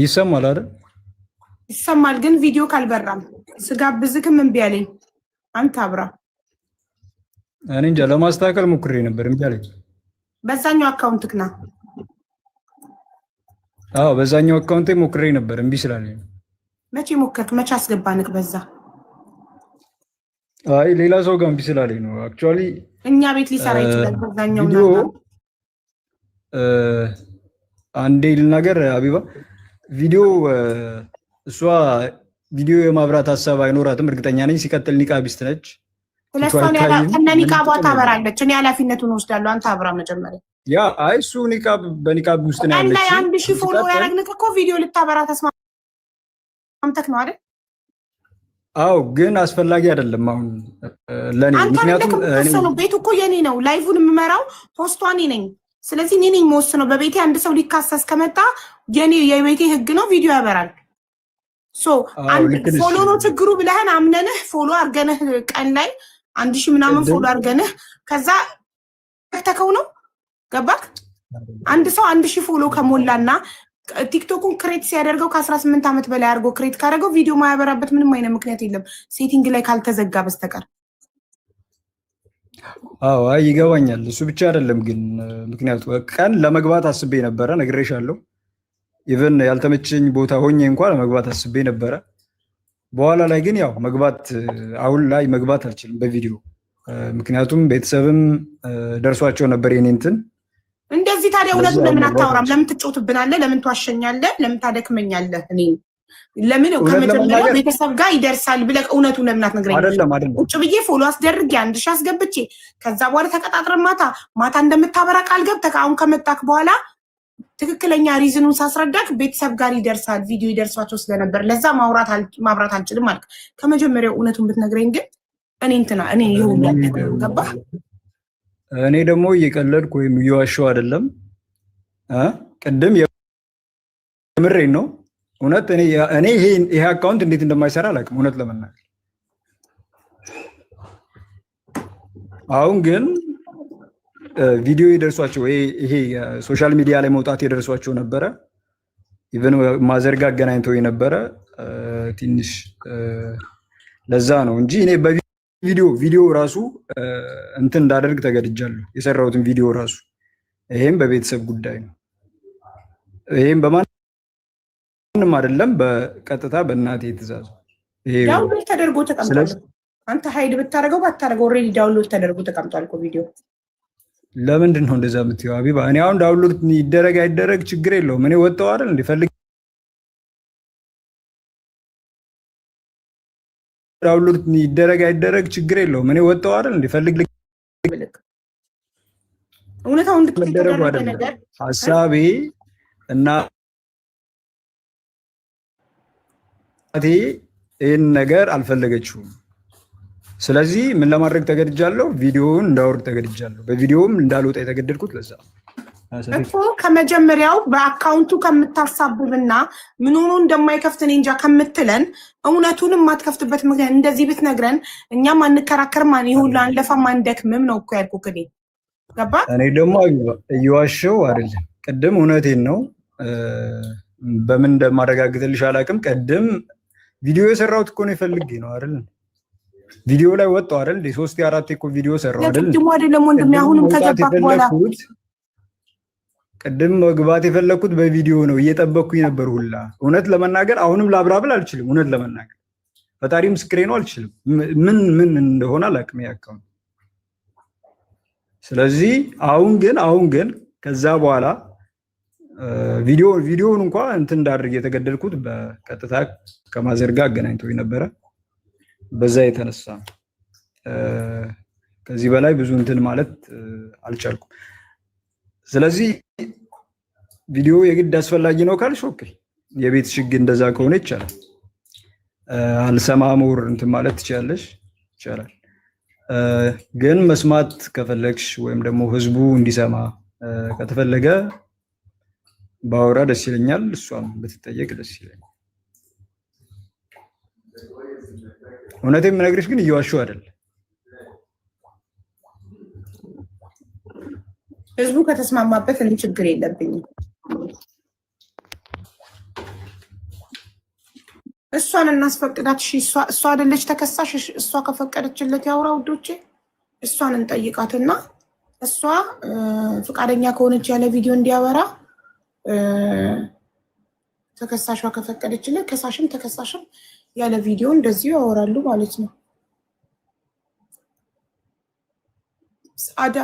ይሰማል አይደል? ይሰማል፣ ግን ቪዲዮ ካልበራም ስጋብዝክም እምቢ አለኝ። አንተ አብራ እኔ እንጃ ለማስተካከል ሞክሬ ነበር እምቢ አለኝ። በዛኛው አካውንትክ ና። አዎ በዛኛው አካውንቴ ሞክሬ ነበር እምቢ ስላለኝ። መቼ ሞከርክ? መቼ አስገባንክ? በዛ አይ ሌላ ሰው ጋር እምቢ ስላለኝ ነው። አክቹአሊ እኛ ቤት ሊሰራ ይችላል። በዛኛው ቪዲዮ አንዴ ልናገር አቢባ ቪዲዮ እሷ ቪዲዮ የማብራት ሀሳብ አይኖራትም እርግጠኛ ነኝ። ሲቀጥል ኒቃቢስት ነች። ስለሷን ከነ ኒቃቧ ታበራለች። እኔ ኃላፊነቱን ወስዳለሁ። አንተ አብራ መጀመሪያ። ያ አይ እሱ ኒቃብ በኒቃብ ውስጥ ነው ያለች። ላይ 1000 ፎሎ ያደረግንክ እኮ ቪዲዮ ልታበራ ተስማምተክ ነው አይደል? አው ግን አስፈላጊ አይደለም አሁን ለኔ። ምክንያቱም ቤቱ እኮ የኔ ነው። ላይቭን የምመራው ፖስቷን ነኝ። ስለዚህ እኔ ነኝ የምወስነው። በቤቴ አንድ ሰው ሊካሰስ ከመጣ የቤቴ ህግ ነው፣ ቪዲዮ ያበራል። ፎሎ ነው ችግሩ ብለህን አምነንህ ፎሎ አርገንህ ቀን ላይ 1000 ምናምን ፎሎ አርገንህ ከዛ ተከው ነው ገባክ? አንድ ሰው 1000 ፎሎ ከሞላና ቲክቶኩን ክሬት ሲያደርገው ከ18 ዓመት በላይ አድርጎ ክሬት ካደረገው ቪዲዮ ማያበራበት ምንም አይነት ምክንያት የለም፣ ሴቲንግ ላይ ካልተዘጋ በስተቀር። አዎ አይ ይገባኛል። እሱ ብቻ አይደለም ግን ምክንያቱ ቀን ለመግባት አስቤ ነበረ፣ ነግሬሻለሁ። ኢቨን ያልተመቸኝ ቦታ ሆኜ እንኳን ለመግባት አስቤ ነበረ። በኋላ ላይ ግን ያው መግባት አሁን ላይ መግባት አልችልም በቪዲዮ ምክንያቱም ቤተሰብም ደርሷቸው ነበር የኔ እንትን። እንደዚህ ታዲያ እውነቱን ለምን አታወራም? ለምን ትጮትብናለህ? ለምን ትዋሸኛለህ? ለምን ታደክመኛለህ? እኔ ለምን ከመጀመሪያው ቤተሰብ ጋር ይደርሳል ብለህ እውነቱን ለምን አትነግረኝ? ቁጭ ብዬ ፎሎ አስደርጌ 1000 አስገብቼ ከዛ በኋላ ተቀጣጥረን ማታ እንደምታበራ ቃል ገብተህ አሁን ከመጣክ በኋላ ትክክለኛ ሪዝኑን ሳስረዳክ ቤተሰብ ጋር ይደርሳል ቪዲዮ ይደርሷቸው ስለነበር ለዛ ማብራት አልችልም ማለት ከመጀመሪያው እውነቱን ብትነግረኝ ግን እኔ ይሁን ገባ። እኔ ደግሞ እየቀለድኩ ወይም እየዋሸሁ አይደለም። ቅድም የምሬን ነው እውነት። እኔ ይሄ አካውንት እንዴት እንደማይሰራ አላውቅም እውነት ለመናገር። አሁን ግን ቪዲዮ ይደርሷቸው ይሄ ሶሻል ሚዲያ ላይ መውጣት የደርሷቸው ነበረ። ኢቨን ማዘርጋ አገናኝተው የነበረ ትንሽ ለዛ ነው እንጂ እኔ ቪዲዮ ራሱ እንትን እንዳደርግ ተገድጃለሁ። የሰራሁትን ቪዲዮ ራሱ ይሄም በቤተሰብ ጉዳይ ነው። ይሄም በማንም አይደለም፣ በቀጥታ በእናቴ ትእዛዝ ዳውንሎድ ተደርጎ ተቀምጧል። አንተ ሀይድ ብታደርገው ባታደርገው ኦልሬዲ ዳውንሎድ ተደርጎ ተቀምጧል እኮ ቪዲዮ። ለምንድን ነው እንደዛ የምትይው አቢባ? እኔ አሁን ዳውንሎድ ይደረግ አይደረግ ችግር የለውም። እኔ ወጣው አይደል እንዲፈልግ ዳውንሎድ ይደረግ አይደረግ ችግር የለውም። እኔ ወጣው አይደል እንዲፈልግ እውነታው እንድትደረጉ አይደለም ሐሳቤ እና ይሄን ነገር አልፈለገችውም። ስለዚህ ምን ለማድረግ ተገድጃለሁ? ቪዲዮውን እንዳወርድ ተገድጃለሁ። በቪዲዮም እንዳልወጣ የተገደድኩት ለዛ እኮ ከመጀመሪያው በአካውንቱ ከምታሳብብና ምን ሆኖ እንደማይከፍት እኔ እንጃ ከምትለን እውነቱን የማትከፍትበት ምክንያት እንደዚህ ብትነግረን እኛም አንከራከርም፣ ይሁን አንለፋም፣ አንደክምም ነው እኮ ያልኩህ። እኔ ገባ። እኔ ደግሞ እየዋሸው አይደለም። ቅድም እውነቴን ነው። በምን እንደማረጋግጥልሽ አላውቅም። ቅድም ቪዲዮ የሰራሁት እኮ ነው የፈልጌ ነው አይደል? ቪዲዮ ላይ ወጣው አይደል? 3-4 እኮ ቪዲዮ ሰራው አይደል? ቅድም አይደለም ወንድሜ፣ አሁንም ከገባክ በኋላ ቅድም መግባት የፈለኩት በቪዲዮ ነው። እየጠበኩኝ ነበር ሁላ። እውነት ለመናገር አሁንም ላብራብል አልችልም። እውነት ለመናገር ፈጣሪ ምስክሬ ነው አልችልም። ምን እንደሆነ አላውቅም ያካው። ስለዚህ አሁን ግን ከዛ በኋላ ቪዲዮውን እንኳን እንትን እንዳደርግ የተገደልኩት በቀጥታ ከማዘርጋ አገናኝቶኝ ነበረ። በዛ የተነሳ ከዚህ በላይ ብዙ እንትን ማለት አልቻልኩም። ስለዚህ ቪዲዮ የግድ አስፈላጊ ነው ካልሽ ኦኬ፣ የቤት ሽግ እንደዛ ከሆነ ይቻላል። አልሰማም ወር እንትን ማለት ትችላለሽ፣ ይቻላል። ግን መስማት ከፈለግሽ ወይም ደግሞ ህዝቡ እንዲሰማ ከተፈለገ ባወራ ደስ ይለኛል። እሷም ብትጠየቅ ደስ ይለኛል። እውነቴን የምነግርሽ ግን እየዋሸሁ አይደለም። ህዝቡ ከተስማማበት እንጂ ችግር የለብኝም። እሷን እናስፈቅዳት። እሷ አይደለች ተከሳሽ። እሷ ከፈቀደችለት ያውራ ውዶቼ። እሷን እንጠይቃትና እሷ ፈቃደኛ ከሆነች ያለ ቪዲዮ እንዲያወራ ተከሳሿ ከፈቀደችለት ከሳሽም ተከሳሽም ያለ ቪዲዮ እንደዚሁ ያወራሉ ማለት ነው። ሳዳ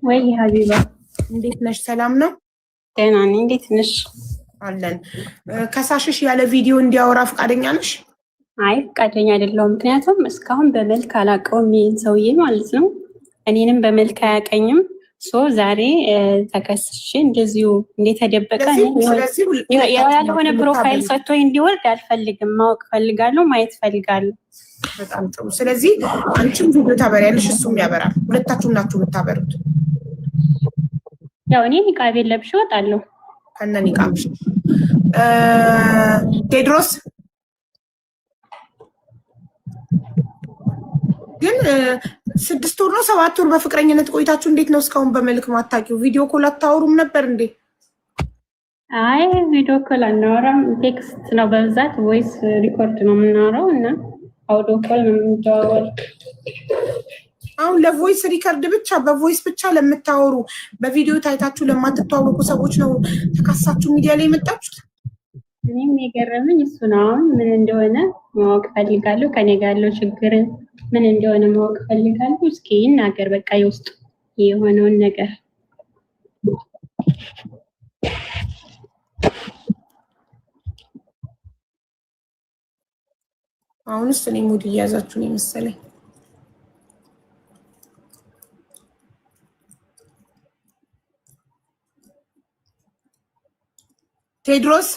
ወይ ሀቢባ እንዴት ነሽ? ሰላም ነው? ደህና ነኝ። እንዴት ነሽ? አለን። ከሳሽሽ ያለ ቪዲዮ እንዲያወራ ፈቃደኛ ነሽ? አይ ፈቃደኛ አይደለሁም። ምክንያቱም እስካሁን በመልክ አላውቀውም ይሄን ሰውዬ ማለት ነው። እኔንም በመልክ አያውቀኝም። ዛሬ ተከስሼ እንደዚሁ እንደተደበቀ ያልሆነ ፕሮፋይል ሰጥቶኝ እንዲወርድ አልፈልግም። ማወቅ ፈልጋለሁ፣ ማየት ፈልጋለሁ። በጣም ጥሩ። ስለዚህ አንቺም ቪዲዮ ታበሪያለሽ፣ እሱም ያበራል። ሁለታችሁም ናችሁ የምታበሩት። ያው እኔ ኒቃቤን ለብሼ እወጣለሁ ከነ ኒቃብሽ። ቴድሮስ ግን 6 ወር ነው 7 ወር በፍቅረኝነት ቆይታችሁ እንዴት ነው እስካሁን በመልክ ማታውቂው? ቪዲዮ ኮል አታወሩም ነበር እንዴ? አይ ቪዲዮ ኮል አናወራም። ቴክስት ነው በብዛት፣ ቮይስ ሪኮርድ ነው የምናወራው እና አውዲዮ ኮል ነው የምንደዋወለው። አሁን ለቮይስ ሪከርድ ብቻ በቮይስ ብቻ ለምታወሩ በቪዲዮ ታይታችሁ ለማትተዋወቁ ሰዎች ነው ተካሳችሁ ሚዲያ ላይ የመጣችሁት? እኔም የገረመኝ እሱ ነው። አሁን ምን እንደሆነ ማወቅ ፈልጋለሁ። ከኔ ጋር ያለው ችግር ምን እንደሆነ ማወቅ ፈልጋለሁ። እስኪ ይናገር በቃ የውስጥ የሆነውን ነገር። አሁንስ እኔ ሙድ እያያዛችሁ ነው መሰለኝ። ቴድሮስ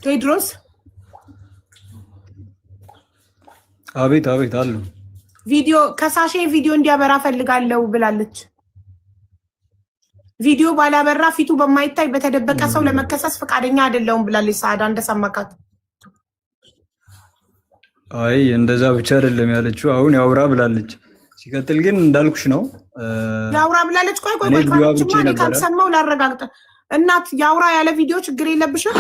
ቴድሮስ አቤት አቤት አሉ። ቪዲዮ ከሳሼ ቪዲዮ እንዲያበራ ፈልጋለሁ ብላለች። ቪዲዮ ባላበራ ፊቱ በማይታይ በተደበቀ ሰው ለመከሰስ ፈቃደኛ አይደለሁም ብላለች። ሳዳ እንደሰማካት? አይ እንደዛ ብቻ አይደለም ያለችው፣ አሁን ያውራ ብላለች። ሲቀጥል ግን እንዳልኩሽ ነው ያውራ ብላለች። ቆይ ካልሰማው ላረጋግጥ። እናት ያውራ ያለ ቪዲዮ ችግር የለብሽም?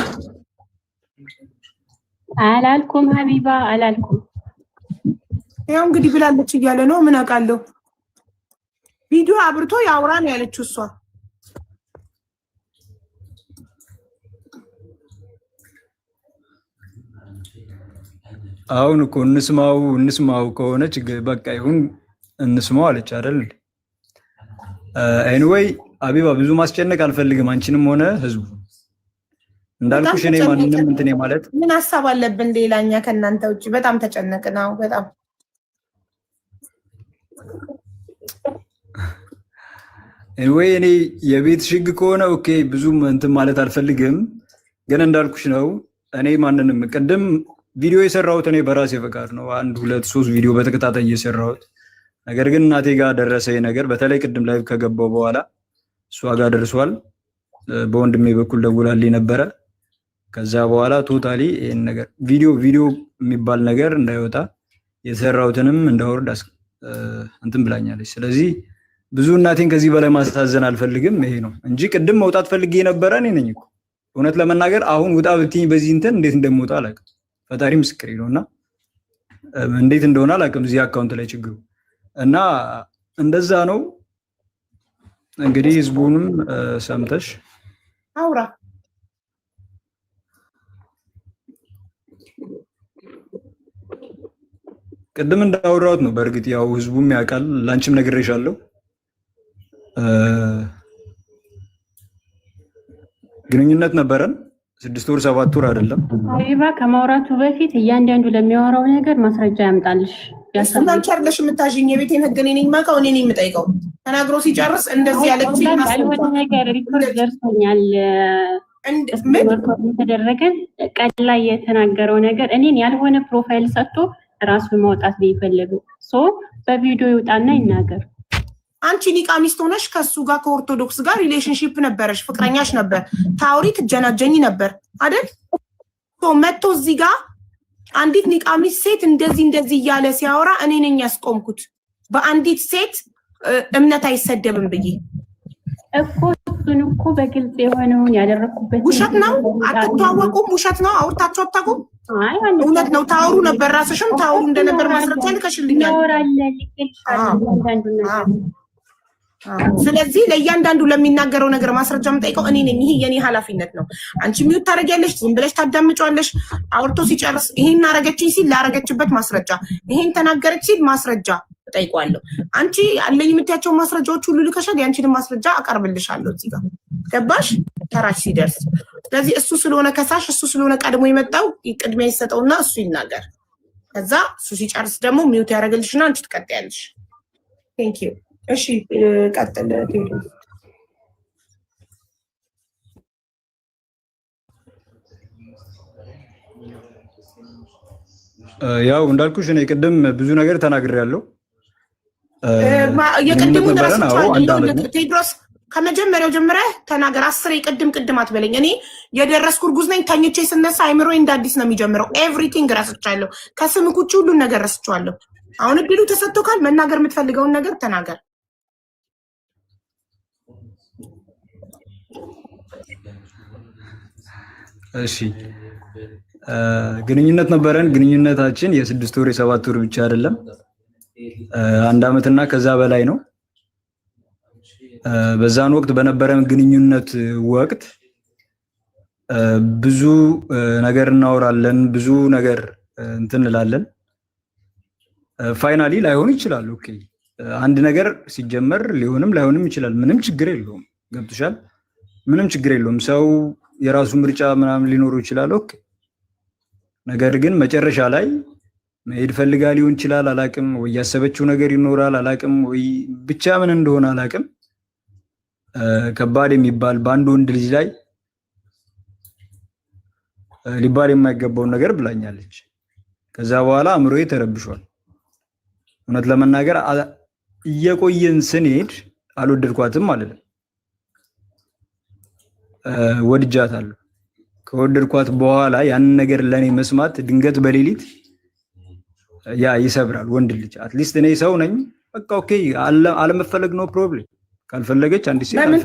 አላልኩም ሀቢባ አላልኩም። ያው እንግዲህ ብላለች እያለ ነው። ምን አውቃለሁ። ቪዲዮ አብርቶ ያውራ ነው ያለችው እሷ። አሁን እኮ እንስማው ከሆነ ችግር በቃ ይሁን እንስማው አለች አይደል? ኤኒዌይ ሀቢባ ብዙ ማስጨነቅ አልፈልግም አንቺንም ሆነ ህዝቡ። እንዳልኩሽ እኔ ማንንም እንትን ማለት ምን ሀሳብ አለብን ሌላኛ ከእናንተ ውጭ? በጣም ተጨነቅን። አዎ በጣም ኤኒዌይ እኔ የቤት ሽግ ከሆነ ኦኬ ብዙም እንትን ማለት አልፈልግም። ግን እንዳልኩሽ ነው እኔ ማንንም ቅድም ቪዲዮ የሰራሁት እኔ በራሴ ፈቃድ ነው። 1 2 3 ቪዲዮ በተከታታይ እየሰራሁት። ነገር ግን እናቴ ጋር ደረሰ ነገር። በተለይ ቅድም ላይ ከገባው በኋላ እሷ ጋር ደርሷል። በወንድሜ በኩል ደውላልኝ ነበረ። ከዛ በኋላ ቶታሊ ይሄን ነገር ቪዲዮ የሚባል ነገር እንዳይወጣ የሰራሁትንም እንዳወርድ እንትን ብላኛለች። ስለዚህ ብዙ እናቴን ከዚህ በላይ ማሳዘን አልፈልግም። ይሄ ነው እንጂ ቅድም መውጣት ፈልጌ ነበረ። እኔ ነኝ እኮ እውነት ለመናገር አሁን ውጣ ብትኝ በዚህ እንትን እንዴት እንደምወጣ አላውቅም። ፈጣሪ ምስክሬ ነውና እንዴት እንደሆነ አላውቅም እዚህ አካውንት ላይ ችግሩ እና እንደዛ ነው። እንግዲህ ህዝቡንም ሰምተሽ አውራ። ቅድም እንዳወራሁት ነው። በእርግጥ ያው ህዝቡም ያውቃል። ላንቺም ነግሬሻለሁ። ግንኙነት ነበረን 6 ወር 7 ወር አይደለም። ሀቢባ ከማውራቱ በፊት እያንዳንዱ ለሚያወራው ነገር ማስረጃ ያምጣልሽ። ያሰማንቻ አይደለሽ የምታዥኝ። የቤቴን ህግ እኔ ነኝ የማውቀው፣ እኔ ነኝ የምጠይቀው። ተናግሮ ሲጨርስ እንደዚህ ያለች ያልሆነ ነገር ሪፖርት ደርሶኛል። የተደረገ ቀን ላይ የተናገረው ነገር እኔን ያልሆነ ፕሮፋይል ሰጥቶ ራሱን ማውጣት ነው የፈለገው። በቪዲዮ ይውጣና ይናገር። አንቺ ኒቃሚስት ሆነሽ ከሱ ጋር ከኦርቶዶክስ ጋር ሪሌሽንሺፕ ነበረሽ፣ ፍቅረኛሽ ነበር፣ ታውሪ ትጀናጀኝ ነበር አይደል? መጥቶ እዚህ ጋር አንዲት ኒቃሚስት ሴት እንደዚህ እያለ ሲያወራ እኔ ነኝ ያስቆምኩት። በአንዲት ሴት እምነት አይሰደብም ብዬ እኮ እሱን እኮ በግልጽ የሆነውን ያደረኩበት ውሸት ነው። አትተዋወቁም? ውሸት ነው። አውርታችሁ አታውቁም? እውነት ነው። ታውሩ ነበር፣ ራስሽም ታውሩ እንደነበር ማስረጃ ልከሽልኛል። ስለዚህ ለእያንዳንዱ ለሚናገረው ነገር ማስረጃ የምጠይቀው እኔ ነኝ። ይሄ የኔ ኃላፊነት ነው። አንቺ ሚውት ታደርጊያለሽ፣ ዝም ብለሽ ታዳምጫለሽ። አውርቶ ሲጨርስ ይሄን አረገችኝ ሲል ላረገችበት ማስረጃ፣ ይሄን ተናገረች ሲል ማስረጃ እጠይቀዋለሁ። አንቺ አለኝ የምትያቸው ማስረጃዎች ሁሉ ልከሻል። ያንቺን ማስረጃ አቀርብልሻለሁ እዚህ ጋር ገባሽ? ተራሽ ሲደርስ። ስለዚህ እሱ ስለሆነ ከሳሽ፣ እሱ ስለሆነ ቀድሞ የመጣው ቅድሚያ ይሰጠውና እሱ ይናገር። ከዛ እሱ ሲጨርስ ደግሞ ሚውት ያደርግልሽና አንቺ ትቀጥያለሽ። ቴንክ ዩ። እሺ ቀጥል። ያው እንዳልኩሽ እኔ ቅድም ብዙ ነገር ተናግሬያለሁ። የቅድሙን ቴድሮስ ከመጀመሪያው ጀምረህ ተናገር። 10 ቅድም አትበለኝ። እኔ የደረስኩ እርጉዝ ነኝ። ተኝቼ ስነሳ አይምሮ እንደ አዲስ ነው የሚጀምረው። ኤቭሪቲንግ ረስቻለሁ። ከስምክ ውጭ ሁሉን ነገር ረስቻለሁ። አሁን እድሉ ተሰጥቶካል። መናገር የምትፈልገውን ነገር ተናገር። እሺ ግንኙነት ነበረን። ግንኙነታችን የ6 ወር የ7 ወር ብቻ አይደለም፣ 1 ዓመትና ከዛ በላይ ነው። በዛን ወቅት በነበረን ግንኙነት ወቅት ብዙ ነገር እናወራለን፣ ብዙ ነገር እንትን እንላለን። ፋይናሊ ላይሆን ይችላል። ኦኬ አንድ ነገር ሲጀመር ሊሆንም ላይሆንም ይችላል። ምንም ችግር የለውም። ገብቶሻል? ምንም ችግር የለውም። ሰው የራሱ ምርጫ ምናምን ሊኖረው ይችላል። ኦኬ ነገር ግን መጨረሻ ላይ መሄድ ፈልጋ ሊሆን ይችላል፣ አላቅም። ወይ ያሰበችው ነገር ይኖራል፣ አላቅም። ወይ ብቻ ምን እንደሆነ አላቅም። ከባድ የሚባል በአንድ ወንድ ልጅ ላይ ሊባል የማይገባውን ነገር ብላኛለች። ከዛ በኋላ አእምሮዬ ተረብሿል። እውነት ለመናገር እየቆየን ስንሄድ አልወደድኳትም ማለት ነው። ወድጃታለሁ። ከወደድኳት በኋላ ያንን ነገር ለኔ መስማት ድንገት በሌሊት ያ ይሰብራል። ወንድ ልጅ አትሊስት እኔ ሰው ነኝ። በቃ ኦኬ አለመፈለግ ነው ፕሮብሌም። ካልፈለገች አንድ ሴት በምን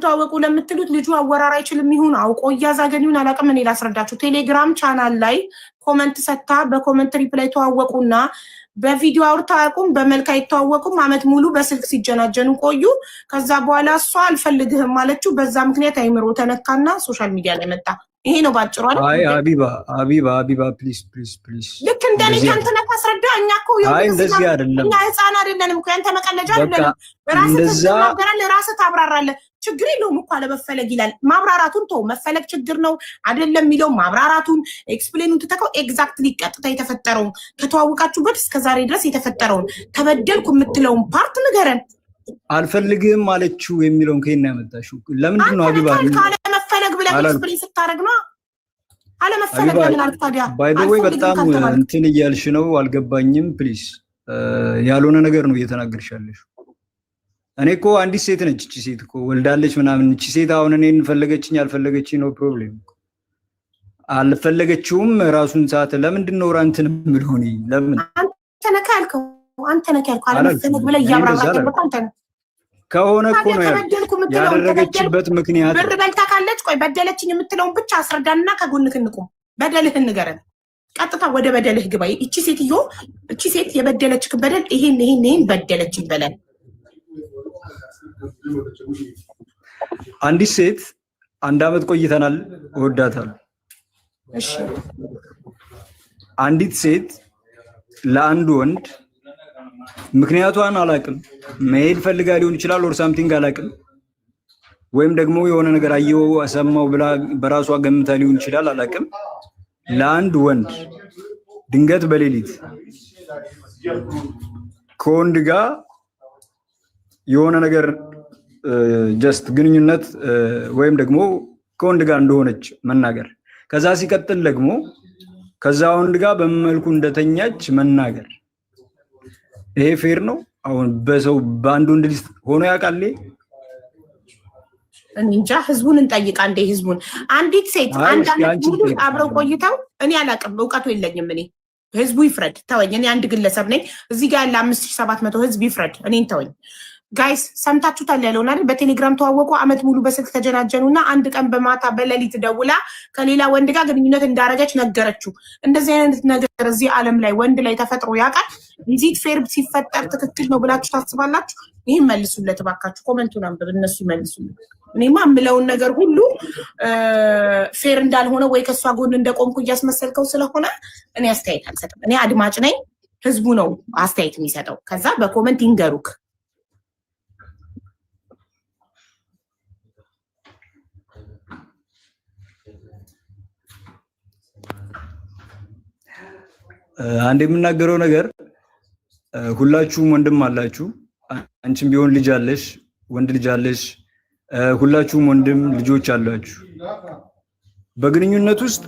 ተዋወቁ ለምትሉት ልጁ አወራር አይችልም ይሁን አውቆ እያዛገን ይሁን አላውቅም። እኔ ላስረዳችሁ። ቴሌግራም ቻናል ላይ ኮመንት ሰታ በኮመንት ሪፕላይ ተዋወቁና በቪዲዮ አውርተው አያውቁም። በመልክ አይተዋወቁም። አመት ሙሉ በስልክ ሲጀናጀኑ ቆዩ። ከዛ በኋላ እሷ አልፈልግህም አለችው። በዛ ምክንያት አይምሮ ተነካና ሶሻል ሚዲያ ላይ መጣ። ይሄ ነው ባጭሩ አይደል? አይ ሀቢባ ፕሊዝ ልክ እንደኔ ካንተና ታስረዳ። እኛ እኮ እንደዚህ አይደለም። እኛ ህፃን አይደለንም እኮ ያንተ መቀለጃ አይደለም። ራስህ ተናገራለህ፣ ራስህ ታብራራለህ። ችግር የለውም እኮ አለመፈለግ ይላል። ማብራራቱን ተው። መፈለግ ችግር ነው አይደለም የሚለው ማብራራቱን ኤክስፕሌኑን ትተከው። ኤግዛክትሊ ቀጥታ የተፈጠረውን ከተዋወቃችሁበት እስከዛሬ ድረስ የተፈጠረውን ተበደልኩ የምትለውን ፓርት ንገረን። አልፈልግህም አለችው የሚለውን ከየት ነው ያመጣሽው? ለምንድን ነው ሀቢባ አለመፈለግ ብለህ ኤክስፕሌን ስታደርግ ነው? አለመፈለግ ለምን አልክ ታዲያ? ባይ ዘ ወይ በጣም እንትን እያልሽ ነው። አልገባኝም። ፕሊዝ ያልሆነ ነገር ነው እየተናገርሽ ያለሽው። እኔ እኮ አንዲት ሴት ነች። እቺ ሴት እኮ ወልዳለች ምናምን። እቺ ሴት አሁን እኔን ፈለገችኝ አልፈለገችኝ ነው ፕሮብሌም። አልፈለገችውም ራሱን ሰዓት ለምንድን ነው ራንትን የምልሆን? ለምን አንተ ነህ ያልከው አለመፈለግ ብለህ እያብራራህ አንተ ነህ ከሆነ እኮ ነው ያደረገችበት ምክንያት። ብር በልታ ካለች ቆይ በደለችኝ የምትለውን ብቻ አስረዳንና ከጎንህ እንቁም። በደልህን ንገረን። ቀጥታ ወደ በደልህ ግባ። እቺ ሴት የበደለችህ በደል ይሄን በደለችኝ በለን። አንዲት ሴት 1 ዓመት ቆይተናል፣ እወዳታለሁ። እሺ አንዲት ሴት ለአንድ ወንድ ምክንያቷን አላቅም፣ መሄድ ፈልጋ ሊሆን ይችላል ኦር ሳምቲንግ አላቅም፣ ወይም ደግሞ የሆነ ነገር አየው አሰማው ብላ በራሷ ገምታ ሊሆን ይችላል አላቅም። ለአንድ ወንድ ድንገት በሌሊት ከወንድ ጋር የሆነ ነገር ጀስት ግንኙነት ወይም ደግሞ ከወንድ ጋር እንደሆነች መናገር፣ ከዛ ሲቀጥል ደግሞ ከዛ ወንድ ጋር በመልኩ እንደተኛች መናገር፣ ይሄ ፌር ነው? አሁን በሰው በአንድ ወንድ ልጅ ሆኖ ያውቃል? እንጃ ህዝቡን እንጠይቅ አንዴ ህዝቡን። አንዲት ሴት አንድ አመት ሙሉ አብረው ቆይተው እኔ አላውቅም፣ እውቀቱ የለኝም እኔ። ህዝቡ ይፍረድ ተወኝ። እኔ አንድ ግለሰብ ነኝ። እዚህ ጋር ያለ 5700 ህዝብ ይፍረድ፣ እኔን ተወኝ። ጋይስ ሰምታችሁታል ያለውን አይደል? በቴሌግራም ተዋወቁ፣ አመት ሙሉ በስልክ ተጀናጀኑና አንድ ቀን በማታ በሌሊት ደውላ ከሌላ ወንድ ጋር ግንኙነት እንዳረገች ነገረችው። እንደዚህ አይነት ነገር እዚህ ዓለም ላይ ወንድ ላይ ተፈጥሮ ያውቃል? ቪዚት ፌር ሲፈጠር ትክክል ነው ብላችሁ ታስባላችሁ? ይህን መልሱለት እባካችሁ፣ ኮመንቱን አንብብ፣ እነሱ ይመልሱለት። እኔማ የምለውን ነገር ሁሉ ፌር እንዳልሆነ ወይ ከእሷ ጎን እንደቆምኩ እያስመሰልከው ስለሆነ እኔ አስተያየት አልሰጥም። እኔ አድማጭ ነኝ፣ ህዝቡ ነው አስተያየት የሚሰጠው። ከዛ በኮመንት ይንገሩክ። አንድ የምናገረው ነገር ሁላችሁም ወንድም አላችሁ፣ አንቺም ቢሆን ልጅ አለሽ፣ ወንድ ልጅ አለሽ፣ ሁላችሁም ወንድም ልጆች አላችሁ። በግንኙነት ውስጥ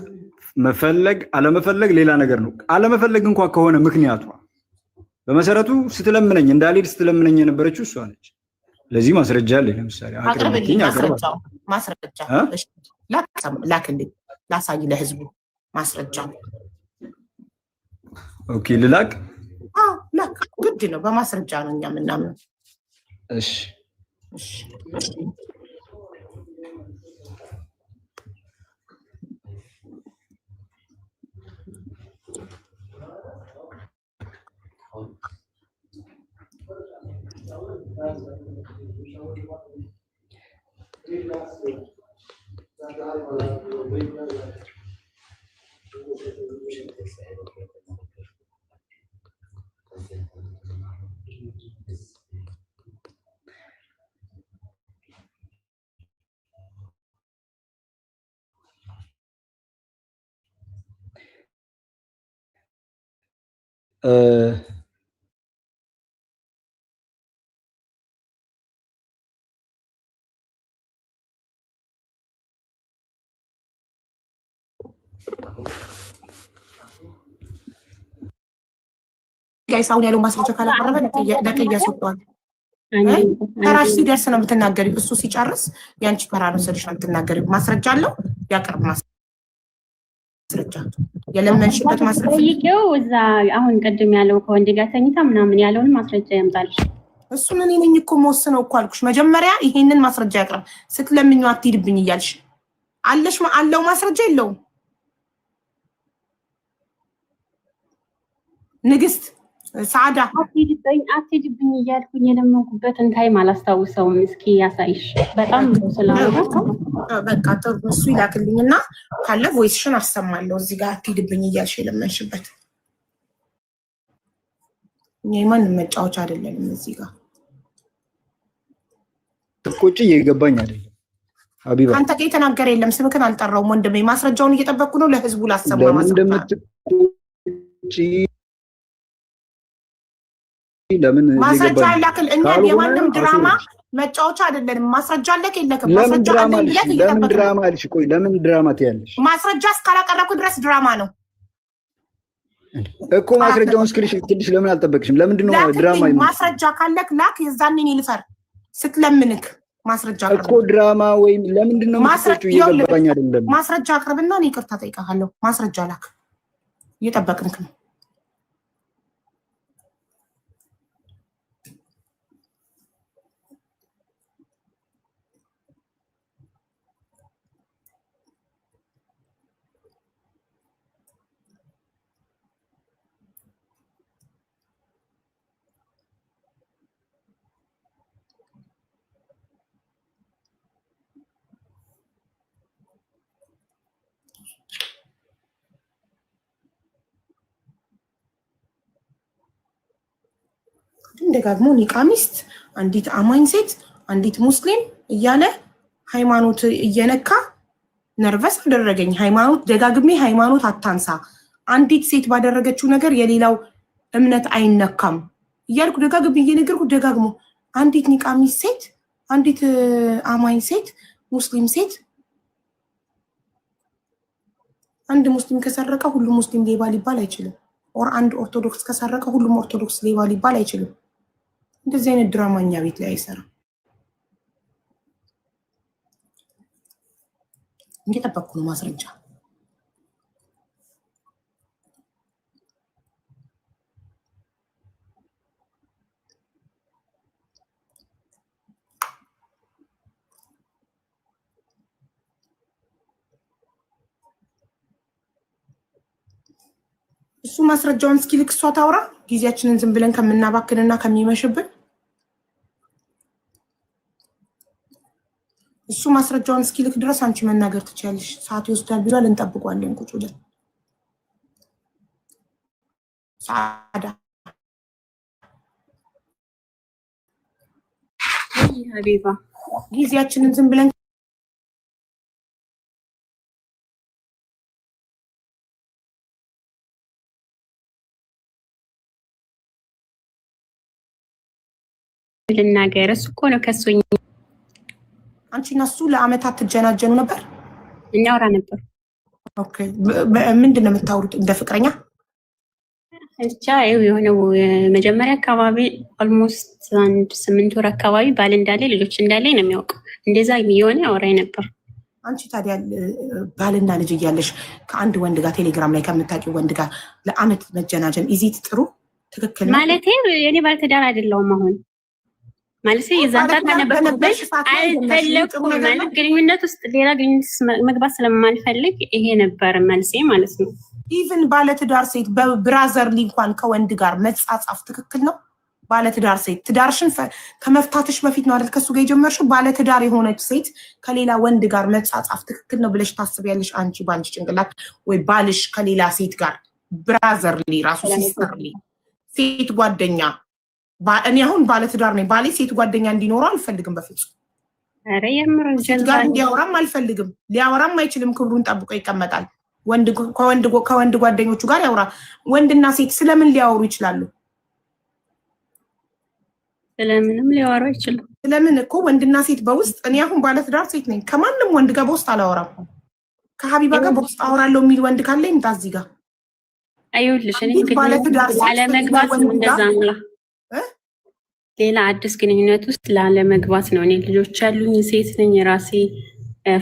መፈለግ አለመፈለግ ሌላ ነገር ነው። አለመፈለግ እንኳን ከሆነ ምክንያቷ በመሰረቱ ስትለምነኝ እንዳልሄድ ስትለምነኝ የነበረችው እሷ ነች። ለዚህ ማስረጃ አለኝ። ለምሳሌ አቅርብልኝ፣ ማስረጃ ላክልኝ፣ ላሳይ ለህዝቡ ማስረጃ። ኦኬ ልላክ? አዎ ላክ፣ ግድ ነው። በማስረጃ ነው እኛ የምናምነው። እሺ ጋይስ አሁን ያለው ማስረጃ ካላቀረበ ለቀያስ ወጥቷል። ተራሽ ሲደርስ ነው የምትናገሪው። እሱ ሲጨርስ ያንቺ ተራ ነው ስልሽ ነው የምትናገሪው። ማስረጃ አለው ያቀርብ። ማስረጃ የለመንሽበት ማስረጃ ጠይቄው እዛ አሁን ቅድም ያለው ከወንድ ጋር ተኝታ ምናምን ያለውን ማስረጃ ያምጣልሽ። እሱን እኔ ነኝ እኮ መወስነው እኮ አልኩሽ። መጀመሪያ ይሄንን ማስረጃ ያቅርብ። ስትለምኙ አትሂድብኝ እያልሽ አለሽ። አለው ማስረጃ የለውም? ንግስት ሳዳ አትሂድብኝ እያልኩኝ የለመንኩበትን ታይም አላስታውሰውም። እስኪ ያሳይሽ። በጣም በቃ ጥሩ። እሱ ይላክልኝና ካለ ቮይስሽን አሰማለሁ። እዚህ ጋር አትሂድብኝ እያልሽ የለመንሽበት የማንም መጫወቻ አይደለም። እዚህ ጋር ቁጭ እየገባኝ አይደለም። ሀቢባ አንተ ጋር የተናገረ የለም። ስምክን አልጠራውም ወንድሜ። ማስረጃውን እየጠበቅኩ ነው ለህዝቡ ላሰማ። ማስረጃ አላክል። እኛ የማንም ድራማ መጫወቻ አይደለንም። ማስረጃ አለክ የለክም? ማስረጃ አለኝ ብለህ ለምን ድራማ አልሽ? ቆይ ለምን ድራማ ትያለሽ? ማስረጃ እስካላቀረብኩ ድረስ ድራማ ነው እኮ። ማስረጃውን እስክልሽ ለምን አልጠበቅሽም? ለምንድን ነው ድራማ? ማስረጃ ካለክ ላክ። የዛኔ እኔ ልፈር ስትለምንክ ማስረጃ እኮ ድራማ ወይም ለምንድን ነው ማስረጃው? እየገባኝ አይደለም። ማስረጃ አቅርብና እኔ ይቅርታ ጠይቃለሁ። ማስረጃ ላክ። እየጠበቅንክ ነው። ደጋግሞ ኒቃሚስት፣ አንዲት አማኝ ሴት፣ አንዲት ሙስሊም እያለ ሃይማኖት እየነካ ነርቨስ አደረገኝ። ሃይማኖት ደጋግሜ ሃይማኖት አታንሳ፣ አንዲት ሴት ባደረገችው ነገር የሌላው እምነት አይነካም እያልኩ ደጋግሜ እየነገርኩ ደጋግሞ አንዲት ኒቃሚስት ሴት፣ አንዲት አማኝ ሴት፣ ሙስሊም ሴት። አንድ ሙስሊም ከሰረቀ ሁሉም ሙስሊም ሌባ ሊባል አይችልም። ኦር አንድ ኦርቶዶክስ ከሰረቀ ሁሉም ኦርቶዶክስ ሌባ ሊባል አይችልም። እንደዚህ አይነት ድራማኛ ቤት ላይ አይሰራም። እየጠበቅኩ ነው ማስረጃ። እሱ ማስረጃውን እስኪልክ እሷ ታውራ፣ ጊዜያችንን ዝም ብለን ከምናባክንና ከሚመሽብን እሱ ማስረጃውን እስኪልክ ድረስ አንቺ መናገር ትችያለሽ። ሰዓት ይወስዳል ብሏል፣ እንጠብቋለን ቁጭ ብለን። ሰዓዳ ሀቢባ ጊዜያችንን ዝም ብለን ልናገር። እሱ እኮ ነው ከሶኝ። አንቺ እና እሱ ለአመታት ትጀናጀኑ ነበር? እናወራ ነበር። ኦኬ። ምንድን ነው የምታወሩት? እንደ ፍቅረኛ ብቻ የሆነው መጀመሪያ አካባቢ ኦልሞስት 8 ወር አካባቢ ባል እንዳለ ልጆች እንዳለ ነው የሚያውቀው። እንደዛ የሆነ አወራኝ ነበር። አንቺ ታዲያ ባልና ልጅ እያለሽ ከአንድ ወንድ ጋር ቴሌግራም ላይ ከምታውቂው ወንድ ጋር ለአመት መጀናጀን ኢዚት ጥሩ ትክክል ነው ማለት? የኔ ባለትዳር አይደለሁም አሁን ማለት የዛን ሰዓት ነበርኩበት አልፈለኩም። ማለት ግንኙነት ውስጥ ሌላ ግንኙነት መግባት ስለማልፈልግ ይሄ ነበር መልሴ ማለት ነው። ኢቭን ባለትዳር ሴት በብራዘርሊ እንኳን ከወንድ ጋር መጻጻፍ ትክክል ነው? ባለትዳር ሴት ትዳርሽን ከመፍታትሽ በፊት ነው አይደል ከሱ ጋር የጀመርሽው? ባለትዳር የሆነች ሴት ከሌላ ወንድ ጋር መጻጻፍ ትክክል ነው ብለሽ ታስቢያለሽ? አንቺ ባንቺ ጭንቅላት ወይ ባልሽ ከሌላ ሴት ጋር ብራዘርሊ ራሱ ሲስተርሊ ሴት ጓደኛ እኔ አሁን ባለትዳር ነኝ። ባሌ ሴት ጓደኛ እንዲኖረው አልፈልግም በፍጹም። አረ የምር ጋር እንዲያወራም አልፈልግም። ሊያወራም አይችልም። ክብሩን ጠብቆ ይቀመጣል። ከወንድ ጓደኞቹ ጋር ያወራ። ወንድና ሴት ስለምን ሊያወሩ ይችላሉ? ስለምንም ሊያወሩ አይችልም። ስለምን እኮ ወንድና ሴት በውስጥ እኔ አሁን ባለትዳር ሴት ነኝ። ከማንም ወንድ ጋር በውስጥ አላወራም። ከሀቢባ ጋር በውስጥ አወራለሁ የሚል ወንድ ካለ ይምጣ እዚህ ጋር። አይውልሽ እኔ አለመግባት እንደዛ ነው። ሌላ አዲስ ግንኙነት ውስጥ ላለመግባት ነው። እኔ ልጆች ያሉኝ ሴት ነኝ። የራሴ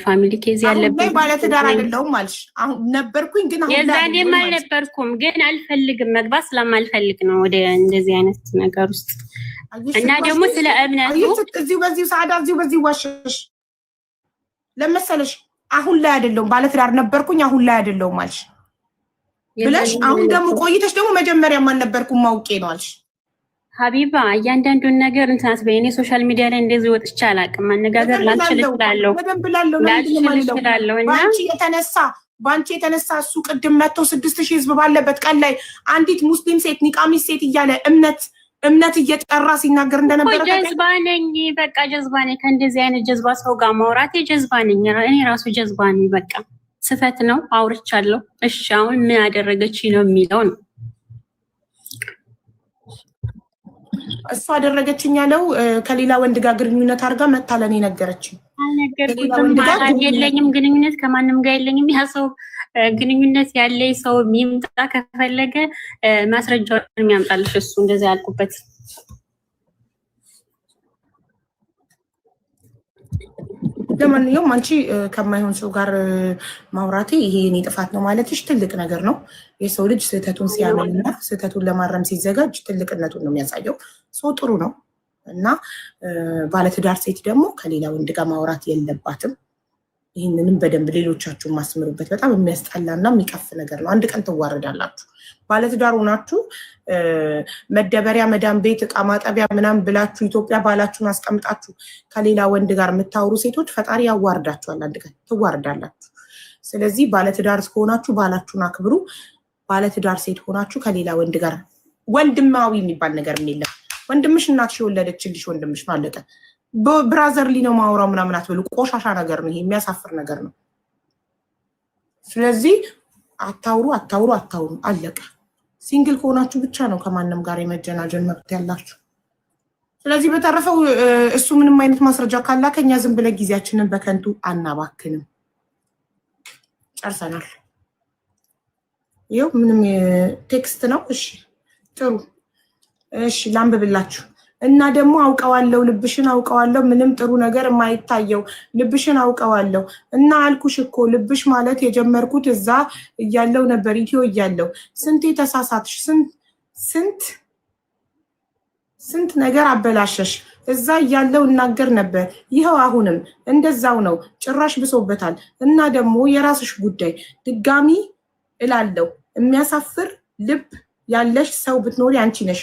ፋሚሊ ኬዝ ያለብኝ ባለትዳር አይደለሁም አልሽ። አሁን ነበርኩኝ ግን አሁን የዛኔም አልነበርኩም፣ ግን አልፈልግም። መግባት ስለማልፈልግ ነው ወደ እንደዚህ አይነት ነገር ውስጥ እና ደግሞ ስለ እምነቱ እዚሁ በዚሁ ሰዓዳ እዚሁ በዚሁ ዋሽሽ ለመሰለሽ አሁን ላይ አይደለሁም ባለትዳር ነበርኩኝ አሁን ላይ አይደለሁም አልሽ ብለሽ አሁን ደግሞ ቆይተሽ ደግሞ መጀመሪያም አልነበርኩም ማውቄ ነው አልሽ። ሀቢባ እያንዳንዱን ነገር እንትናት በእኔ ሶሻል ሚዲያ ላይ እንደዚህ ወጥቼ አላውቅም። ማነጋገር ላልችል እችላለሁ እና በአንቺ የተነሳ እሱ ቅድም መጥቶ 6000 ህዝብ ባለበት ቀን ላይ አንዲት ሙስሊም ሴት ኒቃሚስ ሴት እያለ እምነት እየጠራ ሲናገር እንደነበረ ጀዝባ ነኝ። በቃ ጀዝባ ነኝ። ከእንደዚህ አይነት ጀዝባ ሰው ጋር ማውራቴ ጀዝባ ነኝ። እኔ ራሱ ጀዝባ ነኝ። በቃ ስህተት ነው። አውርቻለሁ። እሺ አሁን ምን ያደረገች ነው የሚለው ነው። እሱ አደረገችኝ ያለው ከሌላ ወንድ ጋር ግንኙነት አድርጋ መታ ለኔ ነገረችኝ። አልነገርኩትም። የለኝም ግንኙነት ከማንም ጋር የለኝም። ያ ሰው ግንኙነት ያለኝ ሰው የሚምጣ ከፈለገ ማስረጃውን የሚያምጣልሽ እሱ እንደዛ ያልኩበት። ለማንኛውም አንቺ ከማይሆን ሰው ጋር ማውራቴ ይሄ የኔ ጥፋት ነው ማለትሽ ትልቅ ነገር ነው። የሰው ልጅ ስህተቱን ሲያመንና ስህተቱን ለማረም ሲዘጋጅ ትልቅነቱን ነው የሚያሳየው። ሰው ጥሩ ነው እና ባለትዳር ሴት ደግሞ ከሌላ ወንድ ጋር ማውራት የለባትም። ይህንንም በደንብ ሌሎቻችሁን ማስምሩበት። በጣም የሚያስጠላና የሚቀፍ ነገር ነው። አንድ ቀን ትዋረዳላችሁ። ባለትዳር ሆናችሁ መደበሪያ መዳም ቤት እቃ ማጠቢያ ምናምን ብላችሁ ኢትዮጵያ ባላችሁን አስቀምጣችሁ ከሌላ ወንድ ጋር የምታወሩ ሴቶች ፈጣሪ ያዋርዳችኋል። አንድ ቀን ትዋርዳላችሁ። ስለዚህ ባለትዳር ከሆናችሁ ባላችሁን አክብሩ። ባለትዳር ሴት ሆናችሁ ከሌላ ወንድ ጋር ወንድማዊ የሚባል ነገር የለም። ወንድምሽ እናትሽ የወለደችልሽ ወንድምሽ ነው፣ አለቀ። ብራዘርሊ ነው ማውራው ምናምን አትበሉ። ቆሻሻ ነገር ነው ይሄ፣ የሚያሳፍር ነገር ነው። ስለዚህ አታውሩ፣ አለቀ። ሲንግል ከሆናችሁ ብቻ ነው ከማንም ጋር የመጀናጀን መብት ያላችሁ። ስለዚህ በተረፈው እሱ ምንም አይነት ማስረጃ ካላከኛ ዝም ብለን ጊዜያችንን በከንቱ አናባክንም። ጨርሰናል። ይኸው ምንም ቴክስት ነው። እሺ ጥሩ። እሺ ላንብብላችሁ። እና ደግሞ አውቀዋለሁ ልብሽን አውቀዋለሁ ምንም ጥሩ ነገር የማይታየው ልብሽን አውቀዋለሁ እና አልኩሽ እኮ ልብሽ ማለት የጀመርኩት እዛ እያለው ነበር ኢትዮ እያለው ስንቴ ተሳሳትሽ ስንት ነገር አበላሸሽ እዛ እያለው እናገር ነበር ይሄው አሁንም እንደዛው ነው ጭራሽ ብሶበታል እና ደግሞ የራስሽ ጉዳይ ድጋሚ እላለሁ የሚያሳፍር ልብ ያለሽ ሰው ብትኖሪ አንቺ ነሽ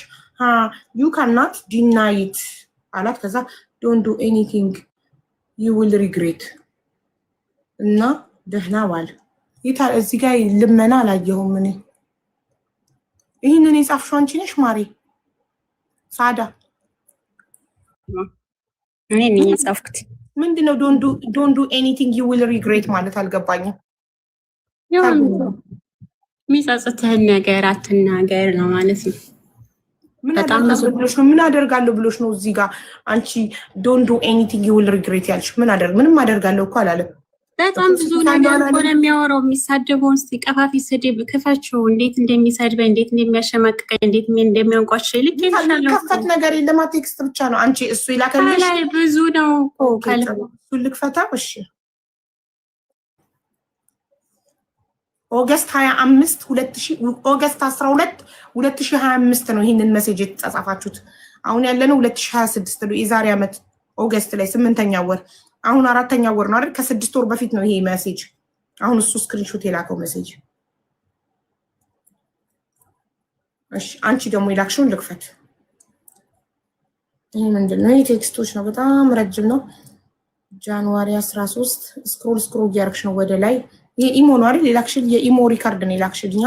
you cannot deny it አላት ከዛ don't do anything you will regret እና ደህና ዋል ይታ እዚህ ጋር ልመና አላየሁም እኔ ይሄንን የጻፍሽው አንቺ ነሽ ማሪ ሳዳ እኔ ነኝ የጻፍኩት ምንድነው don't do anything you will regret ማለት አልገባኝም የሚጸጽትህን ነገር አትናገር ነው ማለት ነው ምን አደርጋለሁ ብሎሽ ነው እዚህ ጋር አንቺ don't do anything you will regret ያልሽ ምንም አደርጋለሁ እኮ አላለም በጣም ብዙ ነገር እኮ ነው የሚያወራው የሚሳደበውን ቀፋፊ ስድብ ክፈችው እንዴት እንደሚሰድበኝ እንዴት እንደሚያሸማቅቀኝ እንዴት እንደሚያንቋሽሽ ልክ ይችላል ከፈት ነገር የለም ቴክስት ብቻ ነው አንቺ እሱ ይላከልሽ ላይ ብዙ ነው እሱ ልክፈታ እሺ ኦገስት 25 ኦገስት 12 2025 ነው ይሄንን ሜሴጅ የተጻጻፋችሁት አሁን ያለነው 2026 ነው የዛሬ አመት ኦገስት ላይ 8ኛ ወር አሁን 4ኛ ወር ነው አይደል ከ6 ወር በፊት ነው ይሄ ሜሴጅ አሁን እሱ ስክሪንሾት የላከው ሜሴጅ እሺ አንቺ ደግሞ የላክሽውን ልክፈት ይሄ ምንድነው የቴክስቶች ነው በጣም ረጅም ነው ጃንዋሪ 13 ስክሮል እያደረግሽ ነው ወደ ላይ የኢሞ ነው አይደል የላክሽል የኢሞ ሪካርድ ነው የላክሽልኛ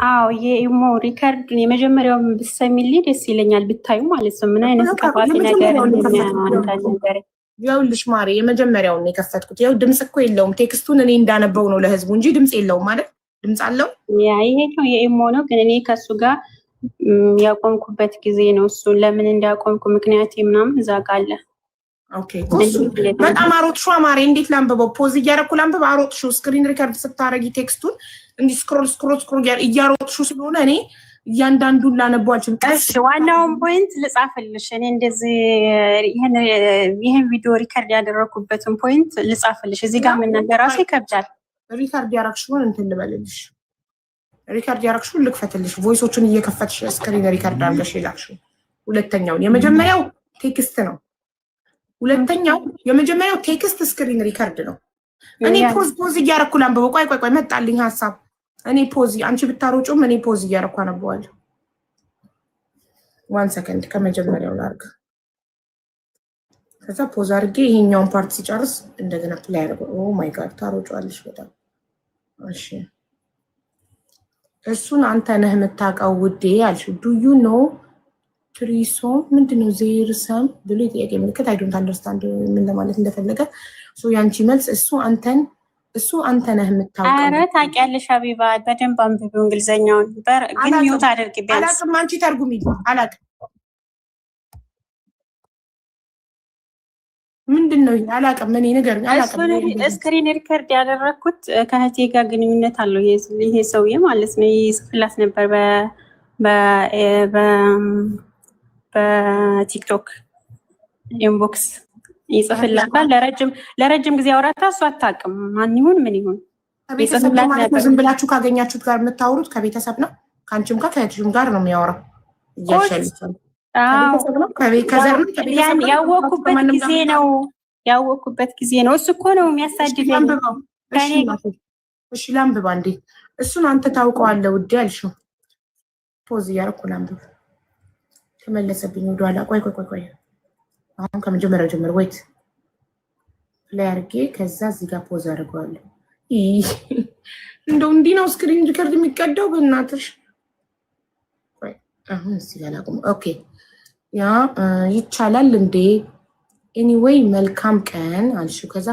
አዎ የኢሞ ሪካርድ የመጀመሪያው ብትሰሚልኝ ደስ ይለኛል ብታዩ ማለት ነው ምን አይነት ቀፋፊ ነገር እንደሚያንታንደረ ያውልሽ ማሪ የመጀመሪያውን የከፈትኩት ያው ድምጽ እኮ የለውም ቴክስቱን እኔ እንዳነበው ነው ለህዝቡ እንጂ ድምጽ የለውም ማለት ድምጽ አለው ያ ይሄ ነው የኢሞ ነው ግን እኔ ከሱ ጋር ያቆምኩበት ጊዜ ነው እሱ ለምን እንዳቆምኩ ምክንያት ምናምን እዛ ጋር አለ ኦኬ በጣም አሮጥሹ ማሪ እንዴት ላንብበው ፖዝ እያደረኩ ላንብብ አሮጥሹ ስክሪን ሪከርድ ስታረጊ ቴክስቱን እንዲ ስክሮል እያሮጥሹ ስለሆነ እኔ እያንዳንዱን ላነቧልችም እሺ ዋናውን ፖይንት ልጻፍልሽ እኔ እንደዚህ ይሄን ቪዲዮ ሪከርድ ያደረኩበትን ፖይንት ልጻፍልሽ እዚህ ጋር መናገር ራሱ ይከብዳል ሪከርድ ያረክሽውን እንትን ልበልልሽ ሪከርድ ያረክሽውን ልክፈትልሽ ቮይሶቹን እየከፈትሽ ስክሪን ሪከርድ አድርገሽ ይላክሽው ሁለተኛውን የመጀመሪያው ቴክስት ነው ሁለተኛው የመጀመሪያው ቴክስት ስክሪን ሪከርድ ነው እኔ ፖዝ እያረኩ ላንብበው ቆይ መጣልኝ ሐሳብ እኔ ፖዝ አንቺ ብታሮጩም እኔ ፖዝ እያረኩ አነበዋለሁ 1 ሰከንድ ከመጀመሪያው ላርግ ከዛ ፖዝ አድርጌ ይሄኛውን ፓርት ሲጨርስ እንደገና ፕሌይ አድርጎ ኦ ማይ ጋድ ታሮጫለሽ በጣም እሺ እሱን አንተ ነህ የምታውቀው ውዴ አልሽ ዱ ዩ ኖ ትሪሶ ምንድነው ዜርሰም ብሎ ጥያቄ ምልክት አይ ዶንት አንደርስታንድ ምን ለማለት እንደፈለገ ሶ ያንቺ መልስ እሱ አንተ ነህ የምታውቀው አረ ታውቂያለሽ ሀቢባ በደንብ አንብቢው እንግሊዘኛውን ግን ሚውት አድርጊ ቢያንስ አላቅም አንቺ ተርጉሚ አላቅም ምንድነው አላቅም እኔ ነገር አላቅም ስክሪን ሪከርድ ያደረኩት ከህቴ ጋር ግንኙነት አለው ይሄ ሰውዬ ማለት ነው ይስፍላት ነበር በቲክቶክ ኢንቦክስ ይጽፍላታል ለረጅም ጊዜ አውራታ እሱ አታውቅም ማን ይሁን ምን ይሁን ይጽፍላት ነበር ዝም ብላችሁ ካገኛችሁት ጋር የምታወሩት ከቤተሰብ ነው ከአንቺም ጋር ከእህትሽም ጋር ነው የሚያወራው እያሻልቻል ያወቅኩበት ጊዜ ነው እሱ እኮ ነው የሚያሳድደኝ እሺ ላንብባ እንዴ እሱን አንተ ታውቀዋለህ ውዴ አልሽው ፖዝ እያደረኩ ላንብብ ተመለሰብኝ ወደኋላ ቆይ አሁን ከመጀመሪያው ጀምር ወይት ፕሌይ አድርጌ ከዛ እዚህ ጋር ፖዝ አድርገዋለሁ እንደው እንዲህ ነው ስክሪን ሪከርድ የሚቀዳው በእናትሽ አሁን እዚህ ጋር ላቁም ኦኬ ያ ይቻላል እንዴ ኤኒዌይ መልካም ቀን አልሽው ከዛ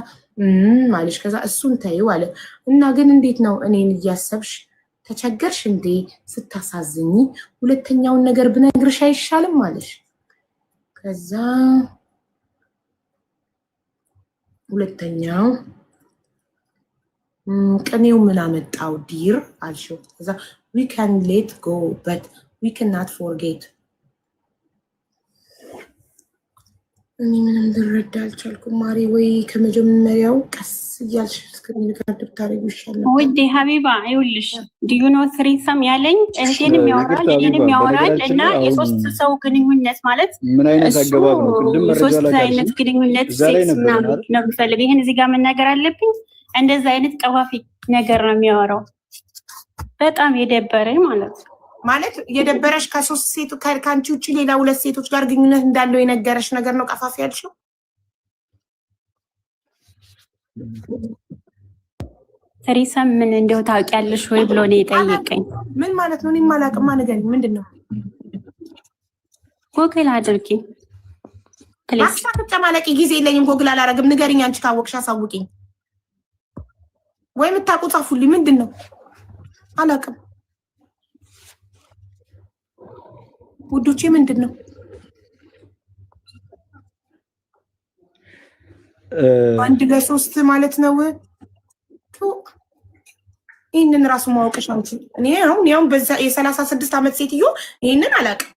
ማለሽ ከዛ እሱን ተይው አለ እና ግን እንዴት ነው እኔን እያሰብሽ ተቸገርሽ እንዴ ስታሳዝኝ ሁለተኛውን ነገር ብነግርሽ አይሻልም ማለሽ ከዛ ሁለተኛው ቅኔው ምን አመጣው ዲር አልሽው ከዛ we can let go but we cannot forget እኔ ምንም ልረዳ አልቻልኩም ማሪ። ወይ ከመጀመሪያው ቀስ እያልሽ እስከሚነጋገር ብታረጊ ይሻላል። ውዴ ሀቢባ ይኸውልሽ ዲዩኖ ትሪሰም ያለኝ እህቴንም ያወራል እኔንም ያወራል እና የሶስት ሰው ግንኙነት ማለት ምን አይነት አገባብ ነው? ቅድም መረጃ ላይ አይነት ግንኙነት ሴክስ ምናምን ነው የምፈልገው። ይሄን እዚህ ጋር መናገር አለብኝ። እንደዛ አይነት ቀፋፊ ነገር ነው የሚያወራው። በጣም የደበረኝ ማለት የደበረሽ ከሶስት ሴት ከአንቺ ውጭ ሌላ ሁለት ሴቶች ጋር ግንኙነት እንዳለው የነገረሽ ነገር ነው ቀፋፊ ያልሽው? ትሪሰም ምን እንደው ታውቂያለሽ ወይ ብሎ ነው የጠየቀኝ። ምን ማለት ነው? እኔም አላውቅም። ንገሪኝ፣ ምንድን ነው? ጎግል አድርጊ ፕሊዝ። አትጨማለቂ፣ ጊዜ የለኝም። ጎግል አላረግም። ንገሪኝ፣ አንቺ ካወቅሽ አሳውቂኝ፣ ወይ የምታውቁ ጻፉልኝ። ምንድን ነው? አላውቅም ውዶቼ። ምንድን ነው? አንድ ለሶስት ማለት ነው። ይሄንን ራሱ ማወቅሽ አንቺ እኔ አሁን በዛ የ36 ዓመት ሴትዮ ይሄንን አላውቅም።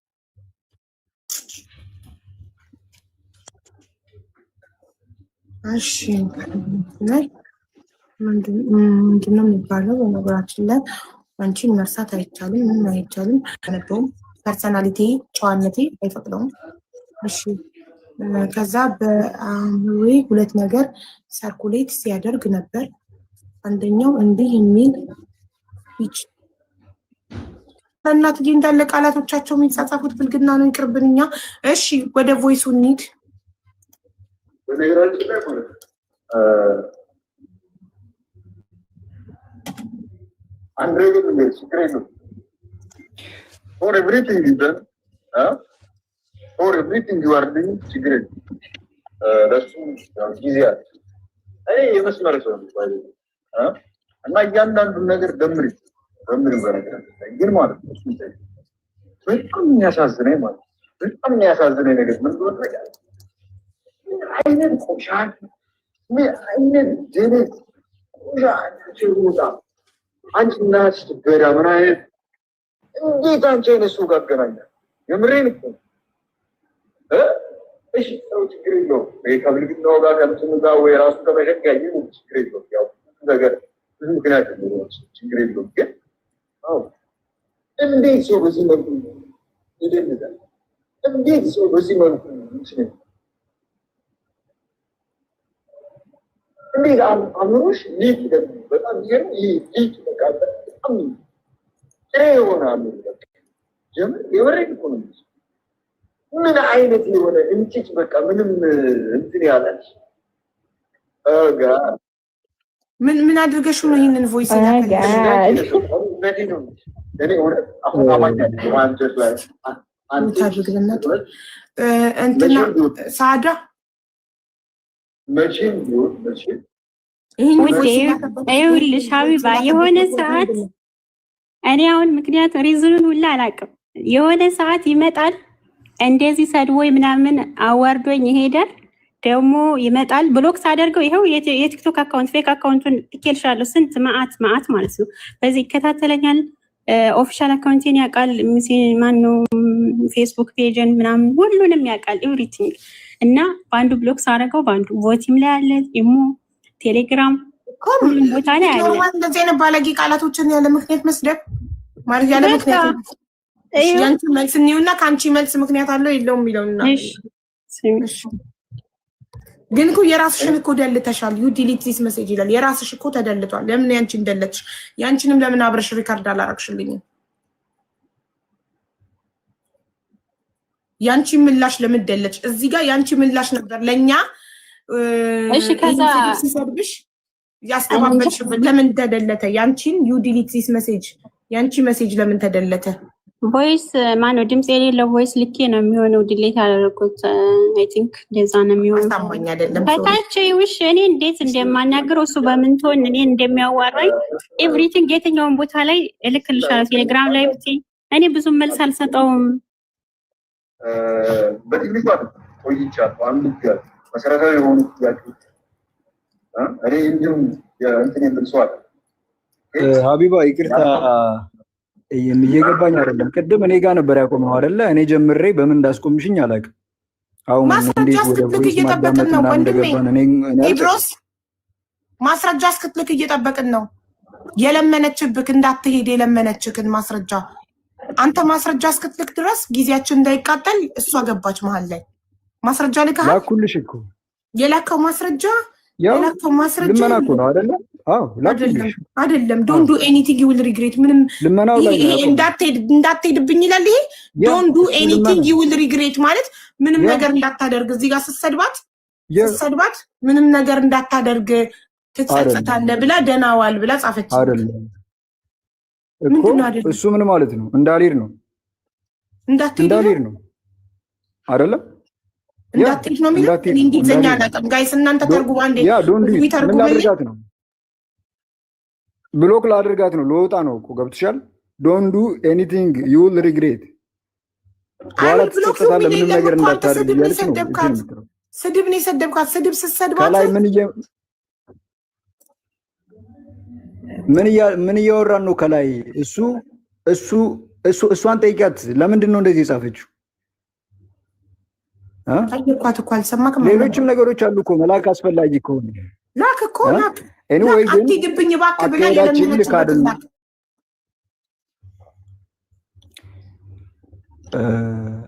እሺ ምንድነው የሚባለው? በነገራችን ላይ አንቺን መርሳት አይቻልም፣ ምን አይቻልም። ከነበውም ፐርሰናሊቲ ጨዋነቴ አይፈቅደውም። እሺ ከዛ በአእምሮዬ ሁለት ነገር ሰርኩሌት ሲያደርግ ነበር። አንደኛው እንዲህ የሚል ፒች እናትዬ እንዳለ ቃላቶቻቸው የሚጻጻፉት ብልግና ነው። ይቅርብንኛ። እሺ ወደ ቮይሱ እንሂድ። በነገራችን ላይ ማለት አንድሬ ግን ችግር የለውም። for everything you done, for everything you are doing, ችግር የለውም። ለሱ ጊዜ አለ። እኔ የመስመር ሰው ነው እና እያንዳንዱን ነገር ደምሪ በነገራችን ላይ ግን ማለት ነው በጣም የሚያሳዝነኝ ነገር ምን እንደሆነ ታውቂያለሽ? አይነት ቆሻሻ አይነት ጀነት ቆሻሻ ችሩታ አንቺ እናትሽ ትበዳ ምን አይነት እንዴት አንቺ አይነት ሰው ጋር አገናኛል? የምሬን እኮ እሺ ሰው ችግር የለውም ወይ ከብልግናው ጋር ከምትኑ ጋር ወይ ራሱ ከመሸጋኝ ችግር የለውም። ያው ነገር ብዙ ምክንያት ነው ችግር የለውም። ግን እንዴት ሰው በዚህ መልኩ ይደንዛል? እንዴት ሰው በዚህ መልኩ ይችላል? እንዴት አምሮሽ ሊቅ ደግሞ በጣም ይገርም። ሊቅ በቃ በጣም ጥሬ የሆነ አምሮ በቃ የበረድ እኮ ነው። ምን አይነት የሆነ እንጭጭ በቃ ምንም እንትን ያለች ምን አድርገሽው ነው ይሄንን ቮይስ እንትና ሳዳ ይኸውልሽ ሀቢባ የሆነ ሰዓት እኔ አሁን ምክንያት ሪዝኑን ሁላ አላውቅም። የሆነ ሰዓት ይመጣል እንደዚህ ሰድቦኝ ምናምን አዋርዶኝ ይሄዳል። ደግሞ ይመጣል ብሎክ ሳደርገው ይኸው የቲክቶክ አካውንት ፌክ አካውንቱን ትኬልሻለሁ። ስንት መዓት ማለት ነው። በዚህ ይከታተለኛል። ኦፊሻል አካውንቴን ያውቃል። ማነው ፌስቡክ ፔጅን ምናምን ሁሉንም ያውቃል። ኤቭሪቲንግ እና በአንዱ ብሎክ ሳደርገው በአንዱ ቮቲም ላይ አለ፣ ኢሞ፣ ቴሌግራም ሁሉም ቦታ ላይ አለ። እንደዚህ አይነት ባለጌ ቃላቶችን ያለ ምክንያት መስደብ ማለት ያለ ምክንያት ያንቺ መልስ እኔውና ከአንቺ መልስ ምክንያት አለው የለውም የሚለውና ግን እኮ የራስሽን እኮ ደልተሻል። ዩ ዲሊት ዚስ ሜሴጅ ይላል። የራስሽ እኮ ተደልቷል። ለምን ያንቺን ደለትሽ? ያንቺንም ለምን አብረሽ ሪካርድ አላረግሽልኝም? ያንቺ ምላሽ ለምን ደለች? እዚህ ጋር ያንቺ ምላሽ ነበር ለኛ። እሺ ከዛ ሲሰድብሽ ያስተባበልሽበት ለምን ተደለተ? ያንቺን ዩ ዲሊት ዚስ ሜሴጅ ያንቺ ሜሴጅ ለምን ተደለተ? ቮይስ ማነው ድምጽ የሌለው ቮይስ ልኬ ነው የሚሆነው። ዲሌት ያደረኩት አይ ቲንክ እንደዛ ነው የሚሆነው። ታማኝ አይደለም በታች ውሽ እኔ እንዴት እንደማናገረው እሱ በምን ትሆን እኔ እንደሚያዋራኝ ኤቭሪቲንግ የትኛውን ቦታ ላይ እልክልሻለሁ። ቴሌግራም ላይ ብትይ እኔ ብዙ መልስ አልሰጠውም። በትንሽ ማለት ቆይቻለሁ። አንድ ጋር መሰረታዊ የሆኑ ጥያቄዎች እኔ እንዲሁም እንትን የምልሰዋል ሀቢባ ይቅርታ እየገባኝ አይደለም። ቅድም እኔ ጋር ነበር ያቆመው አይደለ? እኔ ጀምሬ በምን እንዳስቆምሽኝ አላውቅም። አሁን ማስረጃ እስክትልክ እየጠበቅን ነው ወንድሜ ቴድሮስ። ማስረጃ እስክትልክ እየጠበቅን ነው። የለመነችብክ እንዳትሄድ የለመነችክን ማስረጃ አንተ ማስረጃ እስክትልክ ድረስ ጊዜያችን እንዳይቃጠል እሷ ገባች መሀል ላይ። ማስረጃ ልከሃል? ላኩልሽ እኮ የላከው ማስረጃ የላከው ማስረጃ ልመና እኮ ነው አይደለ? አዎ ላኩልሽ። አይደለም ዶንት ዱ ኤኒቲንግ ዩ ዊል ሪግሬት። ምንም ልመናው ላይ እንዳትሄድብኝ ይላል ይሄ። ዶንት ዱ ኤኒቲንግ ዩ ዊል ሪግሬት ማለት ምንም ነገር እንዳታደርግ እዚህ ጋር ስትሰድባት ምንም ነገር እንዳታደርግ ትጸጸታለህ ብላ ደህና ዋል ብላ ጻፈች። አይደለም እኮ እሱ ምን ማለት ነው? እንዳልሄድ ነው እንዳልሄድ ነው አይደለም? እንዳትሄድ ነው የሚለው። እንግሊዝኛ አላውቅም ጋይስ፣ እናንተ ተርጉሙ አንዴ። ምን ላድርጋት ነው? ብሎክ ላድርጋት ነው? ልወጣ ነው እኮ ገብቶሻል? ዶንት ዱ ኤኒቲንግ ዩ ዊል ሪግሬት። በኋላ ትጸጸታለህ ምንም ነገር እንዳታደርግ እያለች ነው። ስድብ ነው የሰደብካት። ስድብ ስትሰድባት ከላይ ምን እያወራን ነው? ከላይ እሷን ጠይቂያት። ለምንድን ነው እንደዚህ የጻፈችው? ጠይቋት እኮ አልሰማክም። ሌሎችም ነገሮች አሉ እኮ መላክ አስፈላጊ ከሆነ ላክ እኮ ላክ። ኤኒዌይ ግን አትሂድብኝ እባክህ ብላ ልክ አይደለም።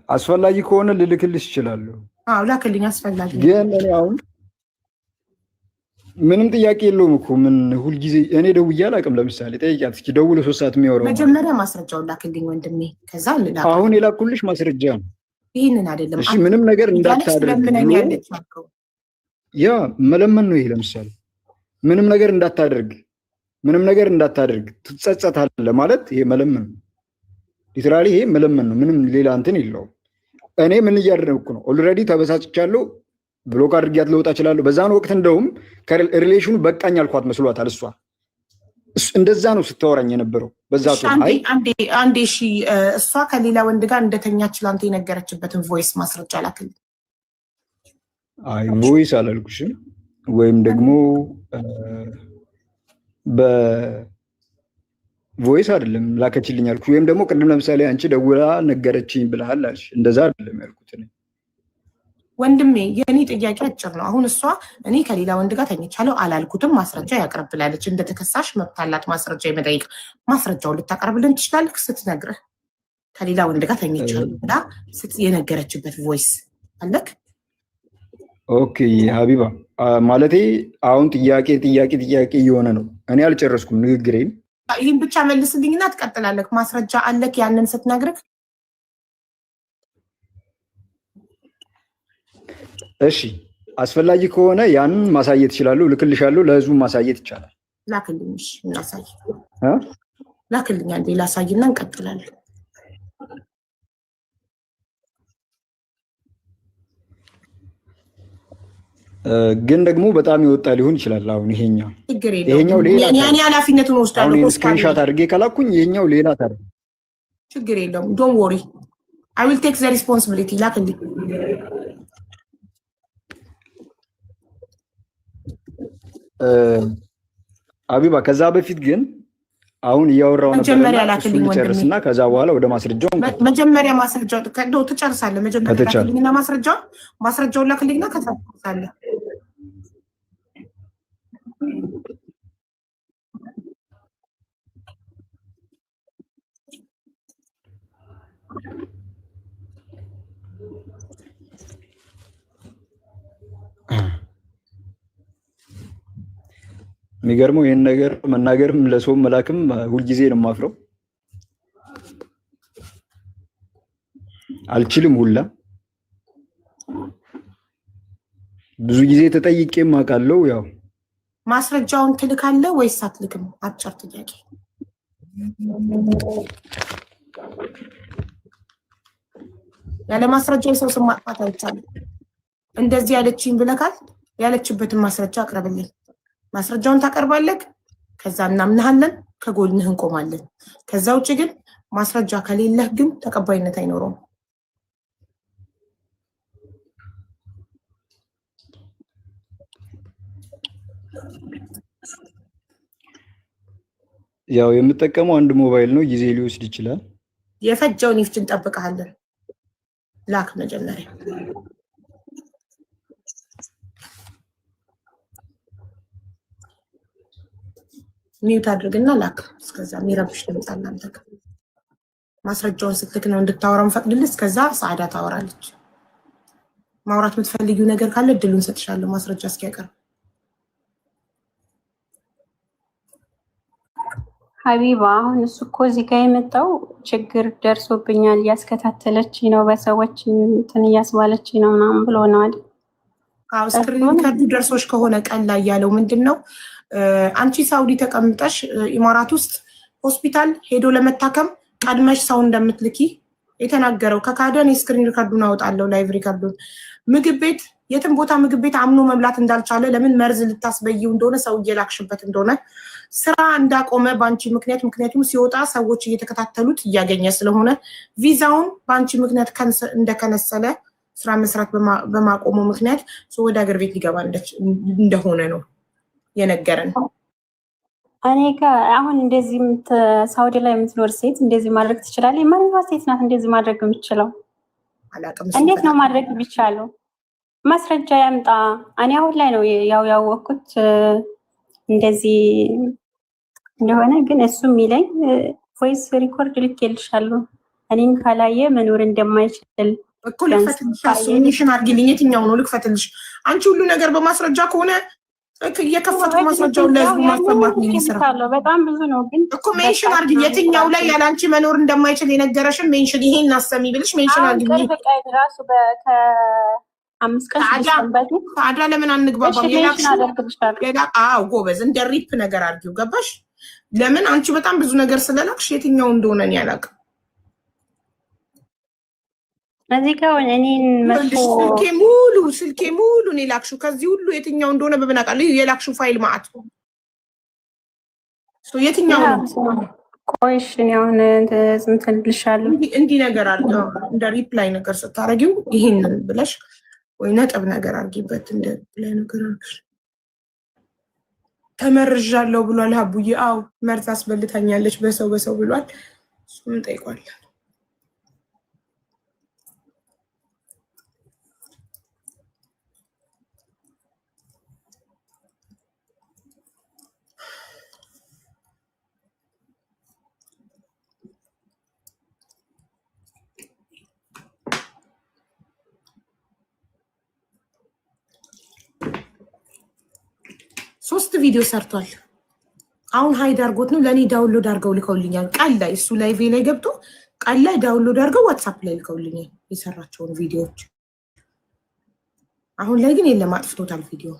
አስፈላጊ ከሆነ ልልክልሽ እችላለሁ። አዎ ላክልኝ። አስፈላጊ ግን እኔ አሁን ምንም ጥያቄ የለውም እኮ ምን ሁልጊዜ እኔ ደውዬ አላውቅም። ለምሳሌ ጠይቂያት እስኪ ደውሎ 3 ሰዓት የሚያወራው መጀመሪያ ማስረጃውን ላክልኝ ወንድሜ። ከዛ ልላክ። አሁን የላኩልሽ ማስረጃ ነው። ይሄንን አይደለም። እሺ ምንም ነገር እንዳታደርግ ያ መለመን ነው። ይሄ ለምሳሌ ምንም ነገር እንዳታደርግ ትጸጸታለህ ማለት ይሄ መለመን ነው። ሊትራሊ ይሄ መለመን ነው። ምንም ሌላ እንትን የለውም። እኔ ምን እያደረግኩ ነው? ኦልሬዲ ተበሳጭቻለሁ። ብሎክ አድርጊያት ልወጣ እችላለሁ። በዛን ወቅት እንደውም ከሪሌሽኑ በቃኝ አልኳት መስሏታል። እሷ እንደዛ ነው ስታወራኝ የነበረው በዛ አንዴ እሺ፣ እሷ ከሌላ ወንድ ጋር እንደተኛች ላንተ የነገረችበትን ቮይስ ማስረጃ ላክልኝ። አይ ቮይስ አላልኩሽም፣ ወይም ደግሞ በቮይስ አይደለም ላከችልኝ አልኩሽ። ወይም ደግሞ ቅድም ለምሳሌ አንቺ ደውላ ነገረችኝ ብለሃል አልሽ። እንደዛ አይደለም ያልኩት እኔ ወንድሜ። የኔ ጥያቄ አጭር ነው። አሁን እሷ እኔ ከሌላ ወንድ ጋር ተኝቻለሁ አላልኩትም ማስረጃ ያቅርብ ብላለች። እንደ ተከሳሽ መብት አላት ማስረጃ የመጠየቅ። ማስረጃውን ልታቀርብልን ትችላለህ ስትነግርህ ከሌላ ወንድ ጋር ተኝቻለሁ ብላ የነገረችበት ቮይስ አለክ? ኦኬ ሀቢባ፣ ማለቴ አሁን ጥያቄ እየሆነ ነው። እኔ አልጨረስኩም ንግግሬን። ይህን ብቻ መልስልኝና ትቀጥላለህ። ማስረጃ አለክ ያንን ስትነግርህ? እሺ አስፈላጊ ከሆነ ያንን ማሳየት ይችላለሁ፣ ልክልሻለሁ። ለህዝቡ ማሳየት ይቻላል። ላክልኝ። እሺ እናሳይ። ላክልኝ አንዴ ላሳይና እንቀጥላለን። ግን ደግሞ በጣም ይወጣ ሊሆን ይችላል። አሁን ይሄኛው ሌላ ያኔ ኃላፊነቱን ወስዳለሁ። አሁን ስክሪንሾት አድርጌ ከላኩኝ ይሄኛው ሌላ ታዲያ ችግር የለውም። ዶንት ወሪ አይ ዊል ቴክ ዘ ሪስፖንሲቢሊቲ። ላክልኝ። አቢባ ከዛ በፊት ግን አሁን እያወራው ነበር ጨርስና ከዛ በኋላ ወደ ማስረጃው መጀመሪያ ማስረጃው ትጨርሳለህ። መጀመሪያ ላክልኝና ማስረጃውን ላክልኝና ከዛ ትጨርሳለህ። የሚገርመው ይህን ነገር መናገርም ለሰው መላክም ሁልጊዜ ነው የማፍረው። አልችልም ሁላ ብዙ ጊዜ ተጠይቄም አውቃለሁ። ያው ማስረጃውን ትልካለህ ወይስ አትልክም? አጭር ጥያቄ። ያለ ማስረጃ የሰው ስም ማጥፋት አይቻልም። እንደዚህ ያለችኝ ብለካል። ያለችበትን ማስረጃ አቅርብልኝ። ማስረጃውን ታቀርባለህ። ከዛ እናምንሃለን፣ ከጎንህ እንቆማለን። ከዛ ውጭ ግን ማስረጃ ከሌለህ ግን ተቀባይነት አይኖረውም። ያው የምጠቀመው አንድ ሞባይል ነው፣ ጊዜ ሊወስድ ይችላል። የፈጀውን ይፍጅ እንጠብቅሃለን። ላክ መጀመሪያ ሚውት አድርግና ላክ። እስከዛ የሚረብሽ ድምፅ እናንተ ማስረጃውን ስትልክ ነው እንድታወራው ፈቅድልህ። እስከዛ ሰዓዳ ታወራለች። ማውራት የምትፈልጊው ነገር ካለ እድሉን ሰጥሻለሁ ማስረጃ እስኪያቀርብ። ሀቢባ አሁን እሱ እኮ እዚህ ጋር የመጣው ችግር ደርሶብኛል እያስከታተለች ነው በሰዎች እንትን እያስባለች ነው ምናምን ብሎ ነው አይደል? አዎ ስክሪን ካርዱ ደርሶሽ ከሆነ ቀን ላይ ያለው ምንድነው? አንቺ ሳውዲ ተቀምጠሽ ኢማራት ውስጥ ሆስፒታል ሄዶ ለመታከም ቀድመሽ ሰው እንደምትልኪ የተናገረው። ከካደን የስክሪን ካርዱን አወጣለሁ ላይቭ ሪካርዱን። ምግብ ቤት የትም ቦታ ምግብ ቤት አምኖ መብላት እንዳልቻለ ለምን መርዝ ልታስበይው እንደሆነ ሰው እየላክሽበት እንደሆነ ስራ እንዳቆመ ባንቺ ምክንያት ምክንያቱም ሲወጣ ሰዎች እየተከታተሉት እያገኘ ስለሆነ ቪዛውን ባንቺ ምክንያት እንደከነሰለ ስራ መስራት በማቆሙ ምክንያት ወደ ሀገር ቤት ሊገባ እንደሆነ ነው የነገረን። እኔ ጋር አሁን እንደዚህ ሳውዲ ላይ የምትኖር ሴት እንደዚህ ማድረግ ትችላለች? ማንኛውም ሴት ናት እንደዚህ ማድረግ የምትችለው? እንዴት ነው ማድረግ የሚቻለው? ማስረጃ ያምጣ። እኔ አሁን ላይ ነው ያወቅኩት እንደዚህ እንደሆነ። ግን እሱ የሚለኝ ቮይስ ሪኮርድ ልኬልሻለሁ እኔም ካላየ መኖር እንደማይችል እኮ ልክፈትልሽ። ሜንሽን አድርጊልኝ። የትኛው ነው ልክፈትልሽ? አንቺ ሁሉ ነገር በማስረጃ ከሆነ እየከፈትኩ ማስረጃውን ለህዝቡ ማስፈማት ነው የሚሰራው። በጣም ብዙ ነው ግን እኮ ሜንሽን አድርጊ። የትኛው ላይ ያላንቺ መኖር እንደማይችል የነገረሽን ሜንሽን ይሄን አሰሚ ብልሽ ሜንሽን አድርጊ። ራሱ ከ5 ቀን በፊት ታዲያ ለምን አንግባባም? አዎ ጎበዝ፣ እንደ ሪፕ ነገር አድርጊው። ገባሽ? ለምን አንቺ በጣም ብዙ ነገር ስለላክሽ የትኛው እንደሆነ እኔ አላውቅም። እዚህ ጋር እኔን ስልኬ ሙሉ ነው የላክሽው። ከዚህ ሁሉ የትኛው እንደሆነ በምን አውቃለሁ? የላክሽው ፋይል ማአት የትኛው ነው? ቆይሽ አሁን እንትን ልሻለሁ። እንዲህ ነገር አድርጊው፣ እንደ ሪፕላይ ነገር ስታረጊው ይሄንን ብለሽ ወይ ነጥብ ነገር አድርጊበት። እንደ ሪፕላይ ነገር አድርጊሽ። ተመርዣለሁ ብሏል ሀቡዬ። አዎ መርዝ አስበልታኛለች በሰው ብሏል። እሱን ጠይቋለን። 3 ቪዲዮ ሰርቷል። አሁን ሃይድ አድርጎት ነው ለኔ ዳውንሎድ አድርገው ልከውልኛል። ቃል ላይ እሱ ላይቭ ላይ ገብቶ ቃል ላይ ዳውንሎድ አድርገው ዋትስአፕ ላይ ልከውልኛል የሰራቸውን ቪዲዮዎች። አሁን ላይ ግን የለም አጥፍቶታል ቪዲዮ።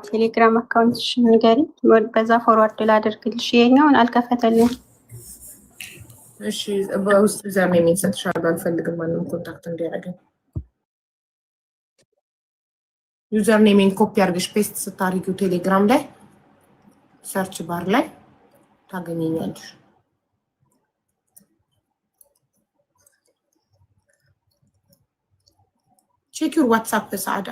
ቴሌግራም አካውንትሽ ንገሪ፣ በዛ ፎርዋርድ ላደርግልሽ። ይሄኛውን አልከፈተልኝም። እሺ በውስጥ ዛሬ ምን ሰጥሻለሁ? አልፈልግም ማንም ኮንታክት እንዲያደርገኝ። ዩዘር ኔሜን ኮፒ አድርገሽ ፔስት ስታደርጊው ቴሌግራም ላይ ሰርች ባር ላይ ታገኘኛለሽ። ቼክ ዩር ዋትስአፕ ሰዓዳ።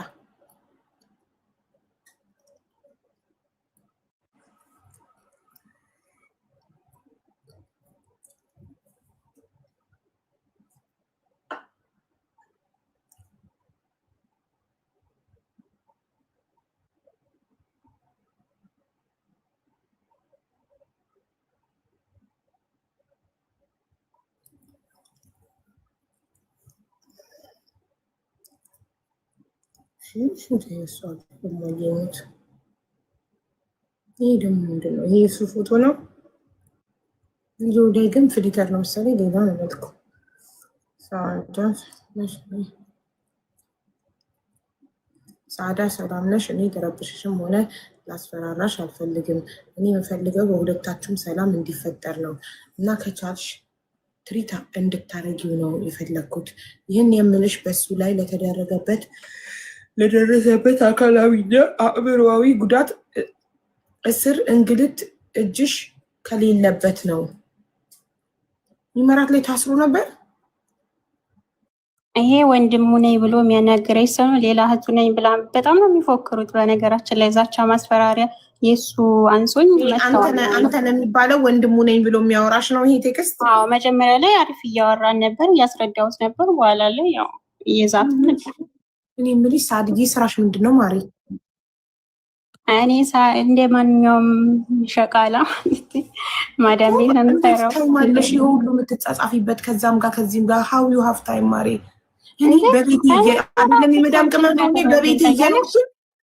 ይሄ ደግሞ ምንድን ነው? ይሄ የሱ ፎቶ ነው። ቪዲዮ ላይ ግን ፍሊተር ነው መሰለኝ፣ ሌላ ነው መልኩ። ሰዓዳ ሰላም ነሽ? እኔ ተረብሽሽም ሆነ ላስፈራራሽ አልፈልግም። እኔ የምፈልገው በሁለታችሁም ሰላም እንዲፈጠር ነው እና ከቻልሽ ትሪታ እንድታረጊው ነው የፈለግኩት። ይህን የምልሽ በሱ ላይ ለደረሰበት አካላዊና አእምሮአዊ ጉዳት፣ እስር፣ እንግልት እጅሽ ከሌለበት ነው። ኢማራት ላይ ታስሮ ነበር። ይሄ ወንድሙ ነኝ ብሎ የሚያናገረኝ ሰው ነው። ሌላ እህቱ ነኝ ብላ በጣም ነው የሚፎክሩት። በነገራችን ላይ ዛቻ፣ ማስፈራሪያ የሱ አንሶኝ አንተ ነው የሚባለው ወንድሙ ነኝ ብሎ የሚያወራሽ ነው ይሄ ቴክስት? አዎ መጀመሪያ ላይ አሪፍ እያወራን ነበር፣ እያስረዳሁት ነበር። በኋላ ላይ ያው እየዛት ነበር። እኔ የምልሽ ሳድዬ ስራሽ ምንድን ነው ማሪ? እኔ እንደ ማንኛውም ሸቃላ ማዳም ቤት ነው የምሰራው። ማለሽ ሁሉ የምትጻጻፊበት ከዛም ጋር ከዚህም ጋር ሀው ዩ ሀፍ ታይም ማሪ። እኔ በቤት ለሚመዳም ቅመም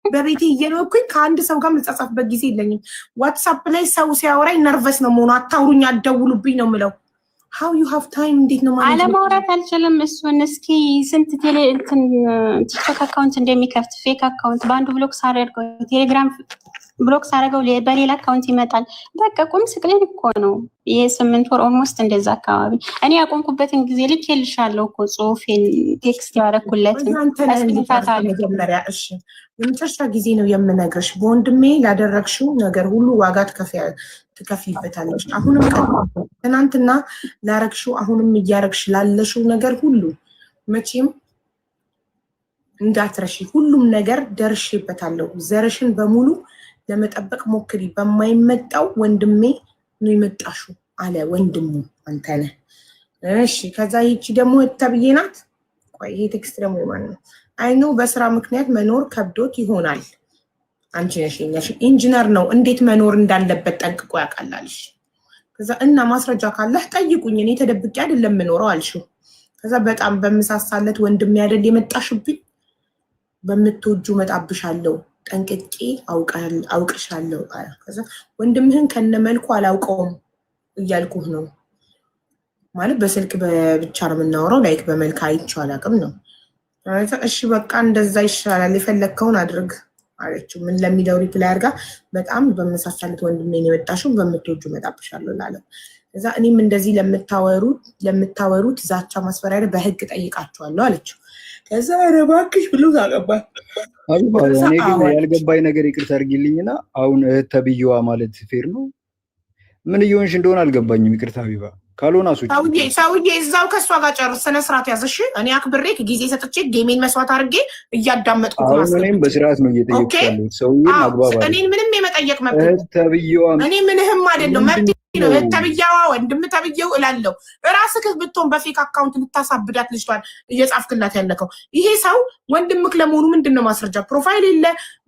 በቤት እየኖርኩኝ ከአንድ ሰው ጋር የምጻጻፍበት ጊዜ የለኝም። ዋትሳፕ ላይ ሰው ሲያወራኝ ነርቨስ ነው መሆኑ። አታውሩኝ፣ አትደውሉብኝ ነው የምለው። ሀው ዩ ሀፍ ታይም እንዴት ነው ማለት? አለማውራት አልችልም። እሱን እስኪ ስንት ቲክቶክ አካውንት እንደሚከፍት ፌክ አካውንት በአንዱ ብሎክ ሳደርገው ቴሌግራም ብሎክ ሳደርገው በሌላ አካውንት ይመጣል። በቃ ቁም ስቅሌን እኮ ነው። የ8 ወር ኦልሞስት እንደዛ አካባቢ እኔ ያቆምኩበትን ጊዜ ልኬልሻለሁ እኮ ጽሁፌን ቴክስት ያደረኩለትን መጀመሪያ። እሺ የመጨረሻ ጊዜ ነው የምነግርሽ፣ በወንድሜ ላደረግሽው ነገር ሁሉ ዋጋ ትከፍይበታለሽ። አሁንም ትናንትና ላረግሽው አሁንም እያረግሽ ላለሽው ነገር ሁሉ መቼም እንዳትረሺ። ሁሉም ነገር ደርሼበታለሁ። ዘርሽን በሙሉ ለመጠበቅ ሞክሪ። በማይመጣው ወንድሜ ነው የመጣሽው አለ ወንድሙ አንተ ነህ። እሺ ከዛ ይቺ ደግሞ ተብዬ ናት። ቆይ ይሄ ቴክስት ደግሞ ማን ነው? አይኖ በስራ ምክንያት መኖር ከብዶት ይሆናል። አንቺ ነሽ ኢንጂነር ነው፣ እንዴት መኖር እንዳለበት ጠንቅቆ ያውቃልሽ። ከዛ እና ማስረጃ ካለህ ጠይቁኝ፣ እኔ ተደብቄ አይደለም የምኖረው አልሽው። ከዛ በጣም በምሳሳለት ወንድሜ አይደል የመጣሽብኝ፣ በምትወጁ መጣብሻለሁ፣ ጠንቅቄ አውቅሻለሁ። ከዛ ወንድምህን ከነመልኩ አላውቀውም እያልኩህ ነው ማለት በስልክ ብቻ ነው የምናወራው፣ ላይክ በመልክ አይቼው አላውቅም ነው። እሺ በቃ እንደዛ ይሻላል፣ የፈለግከውን አድርግ አለችው። ምን ለሚለው ሪፕላይ አድርጋ በጣም በመሳሳለት ወንድሜን የመጣሽው በምትወጁ መጣብሻለሁ ላለው። እዛ እኔም እንደዚህ ለምታወሩት ዛቻ ማስፈራሪያ በህግ ጠይቃቸዋለሁ አለችው። ከዛ ኧረ እባክሽ ብሎ ታቀባል። እኔ ግን ያልገባኝ ነገር ይቅርታ አድርጊልኝና አሁን እህት ተብዬዋ ማለት ፌር ነው? ምን እየሆንሽ እንደሆነ አልገባኝም። ይቅርታ ቢባ ካልሆነ አሱጭ ሰውዬ እዛው ከእሷ ጋር ጨርስ፣ ስነ ስርዓት ያዝሽ። እኔ አክብሬ ጊዜ ሰጥቼ ጌሜን መስዋዕት አድርጌ እያዳመጥኩት ነው። እኔም በስርዓት ነው እየጠየቅኩ ያለሁት። ሰውዬን አግባባ እኔን ምንም የመጠየቅ መብት እህት ተብዬዋ እኔ ምንህም አይደለም መብት ነው። እህት ተብዬዋ ወንድም ተብዬው እላለሁ። ራስህ ብትሆን በፌክ አካውንት ልታሳብዳት ልጅቷን እየጻፍክላት ያለከው ይሄ ሰው ወንድምክ ለመሆኑ ምንድነው ማስረጃ? ፕሮፋይል የለ፣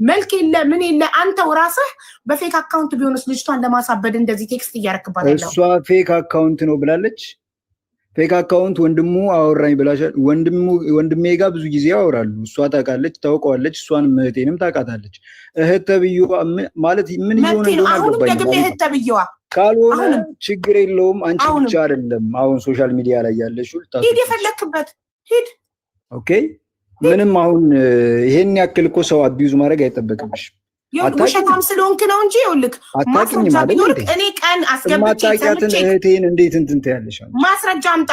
መልክ የለ፣ ምን የለ። አንተው ራስህ በፌክ አካውንት ቢሆንስ ልጅቷን ለማሳበድ እንደዚህ ቴክስት እያረክባት ያለው? እሷ ፌክ አካውንት ነው ብላለች። ፌክ አካውንት ወንድሙ አወራኝ ብላሻል። ወንድሜ ጋር ብዙ ጊዜ ያወራሉ። እሷ ታውቃለች፣ ታውቀዋለች። እሷንም እህቴንም ታውቃታለች። እህት ተብዬዋ ማለት ምን እየሆነ እንደሆነ አልገባኝም። እህት ተብዬዋ ካልሆነ ችግር የለውም። አንቺ ብቻ አይደለም አሁን ሶሻል ሚዲያ ላይ ያለሽው። ሂድ፣ የፈለክበት ሂድ። ኦኬ ምንም አሁን ይሄን ያክል እኮ ሰው አቢዩዝ ማድረግ አይጠበቅብሽ። ውሸታም ስለሆንክ ነው እንጂ ይኸውልህ ማስረጃ ቢኖርክ እኔ ቀን አስገብቼ እህቴን እንዴት እንትን ትያለሽ? ማስረጃ አምጣ።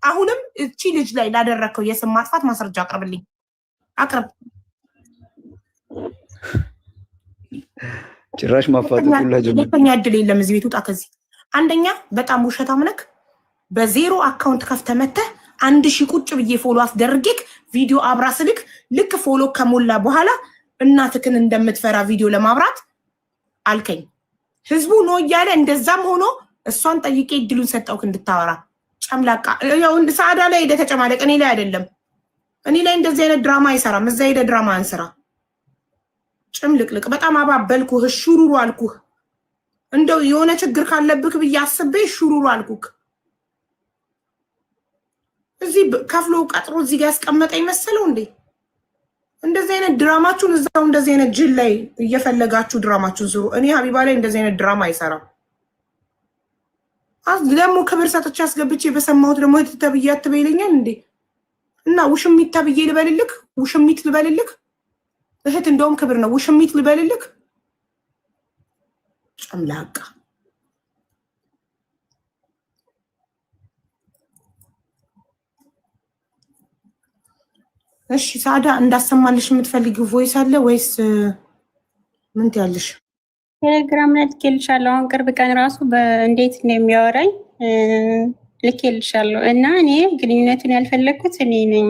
አሁንም እቺ ልጅ ላይ ላደረግከው የስም ማጥፋት ማስረጃ አቅርብልኝ፣ አቅርብ። ጭራሽ ማፋጠጡላ ጀመረ። ሁለተኛ እድል የለም እዚህ ቤት፣ ውጣ ከዚህ። አንደኛ በጣም ውሸታም ነክ። በዜሮ አካውንት ከፍተህ መተህ 1000 ቁጭ ብዬ ፎሎ አስደርጌክ ቪዲዮ አብራ ስልክ ልክ ፎሎ ከሞላ በኋላ እናትክን እንደምትፈራ ቪዲዮ ለማብራት አልከኝ። ህዝቡ ነው እያለ እንደዛም ሆኖ እሷን ጠይቄ እድሉን ሰጠውክ እንድታወራ። ጨምላቃ ያው ሰዓዳ ላይ ሄደ ተጨማለቅ። እኔ ላይ አይደለም፣ እኔ ላይ እንደዚህ አይነት ድራማ አይሰራም። እዛ ሄደ ድራማ አንስራ። ጭምልቅልቅ በጣም አባበልኩህ፣ ሹሩሩ አልኩህ። እንደው የሆነ ችግር ካለብክ ብዬ አስቤ ሹሩሩ አልኩክ። እዚህ ከፍሎ ቀጥሮ እዚህ ጋር ያስቀመጠ ይመስለው እንዴ? እንደዚህ አይነት ድራማችሁን እዛው እንደዚህ አይነት ጅል ላይ እየፈለጋችሁ ድራማችሁን ስሩ። እኔ ሀቢባ ላይ እንደዚህ አይነት ድራማ አይሰራም። ደግሞ ክብር ሰጥቼ አስገብቼ በሰማሁት ደግሞ እህት ተብዬ አትበይ ይለኛል እንዴ? እና ውሽሚት ተብዬ ልበልልክ? ውሽሚት ልበልልክ? እህት እንደውም ክብር ነው። ውሽሚት ልበልልክ? ጨምላቃ እሺ ሳዳ እንዳሰማልሽ የምትፈልጊው ቮይስ አለ ወይስ ምን ትያለሽ? ቴሌግራም ላይ ልኬልሻለሁ። አሁን ቅርብ ቀን ራሱ በእንዴት ነው የሚያወራኝ ልኬልሻለሁ እና እኔ ግንኙነቱን ያልፈለኩት እኔ ነኝ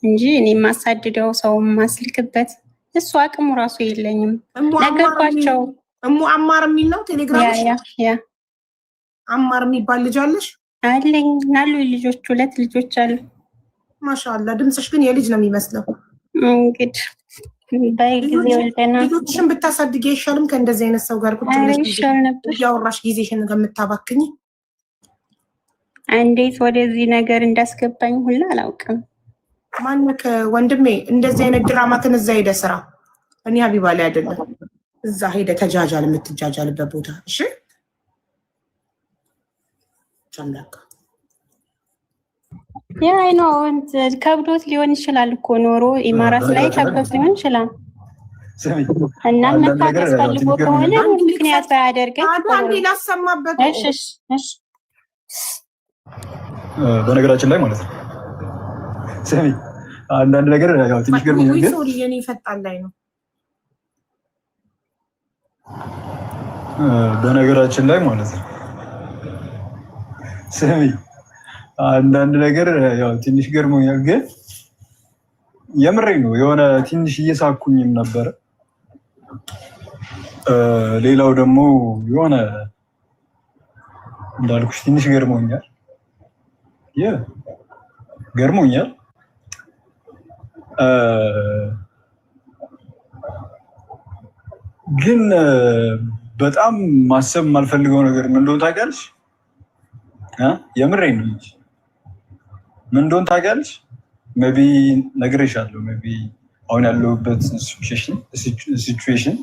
እንጂ እኔ ማሳድደው ሰው ማስልክበት እሱ አቅሙ ራሱ የለኝም። ነገርኳቸው። አማር የሚል ነው ቴሌግራምሽ? ያ አማር የሚባል ልጅ አለሽ? አለኝ አሉ ልጆች፣ 2 ልጆች አሉ። ማሻአላ ድምፅሽ ግን የልጅ ነው የሚመስለው። እንግዲህ በጊዜው ለና ልጆችሽን ብታሳድጊ አይሻልም? ከእንደዚህ አይነት ሰው ጋር ቁጭ ብለሽ ያወራሽ ጊዜሽን ከምታባክኝ። እንዴት ወደዚህ ነገር እንዳስገባኝ ሁላ አላውቅም። ማነክ ወንድሜ? እንደዚህ አይነት ድራማ ከነዛ ሄደ ስራ። እኔ ሀቢባ ላይ አይደለም እዛ ሄደ ተጃጃል፣ የምትጃጃልበት ቦታ። እሺ ቻምላካ ያ ነው ከብዶት ሊሆን ይችላል እኮ ኖሮ ኢማራት ላይ ከብዶት ሊሆን ይችላል። እና መታገስ ፈልጎ ከሆነ ምክንያት ባያደርገኝ አንዴ ላሰማበት። እሺ በነገራችን ላይ ማለት ነው ሰሚ አንዳንድ ነገር ያው ትንሽ ገርሞኛል። ግን ሶሪ የኔ ፈጣን ላይ ነው። በነገራችን ላይ ማለት ነው ሰሚ አንዳንድ ነገር ያው ትንሽ ገርሞኛል። ግን የምሬን ነው የሆነ ትንሽ እየሳኩኝም ነበር። ሌላው ደግሞ የሆነ እንዳልኩሽ ትንሽ ገርሞኛል። ገርሞኛል ግን በጣም ማሰብ የማልፈልገው ነገር ምን እንደሆነ ታውቂያለሽ? የምሬን ነው እንጂ ምን እንደሆነ ታውቂያለሽ? ሜቢ ነግሬሻለሁ። ሜቢ አሁን ያለሁበት ሲቹዌሽን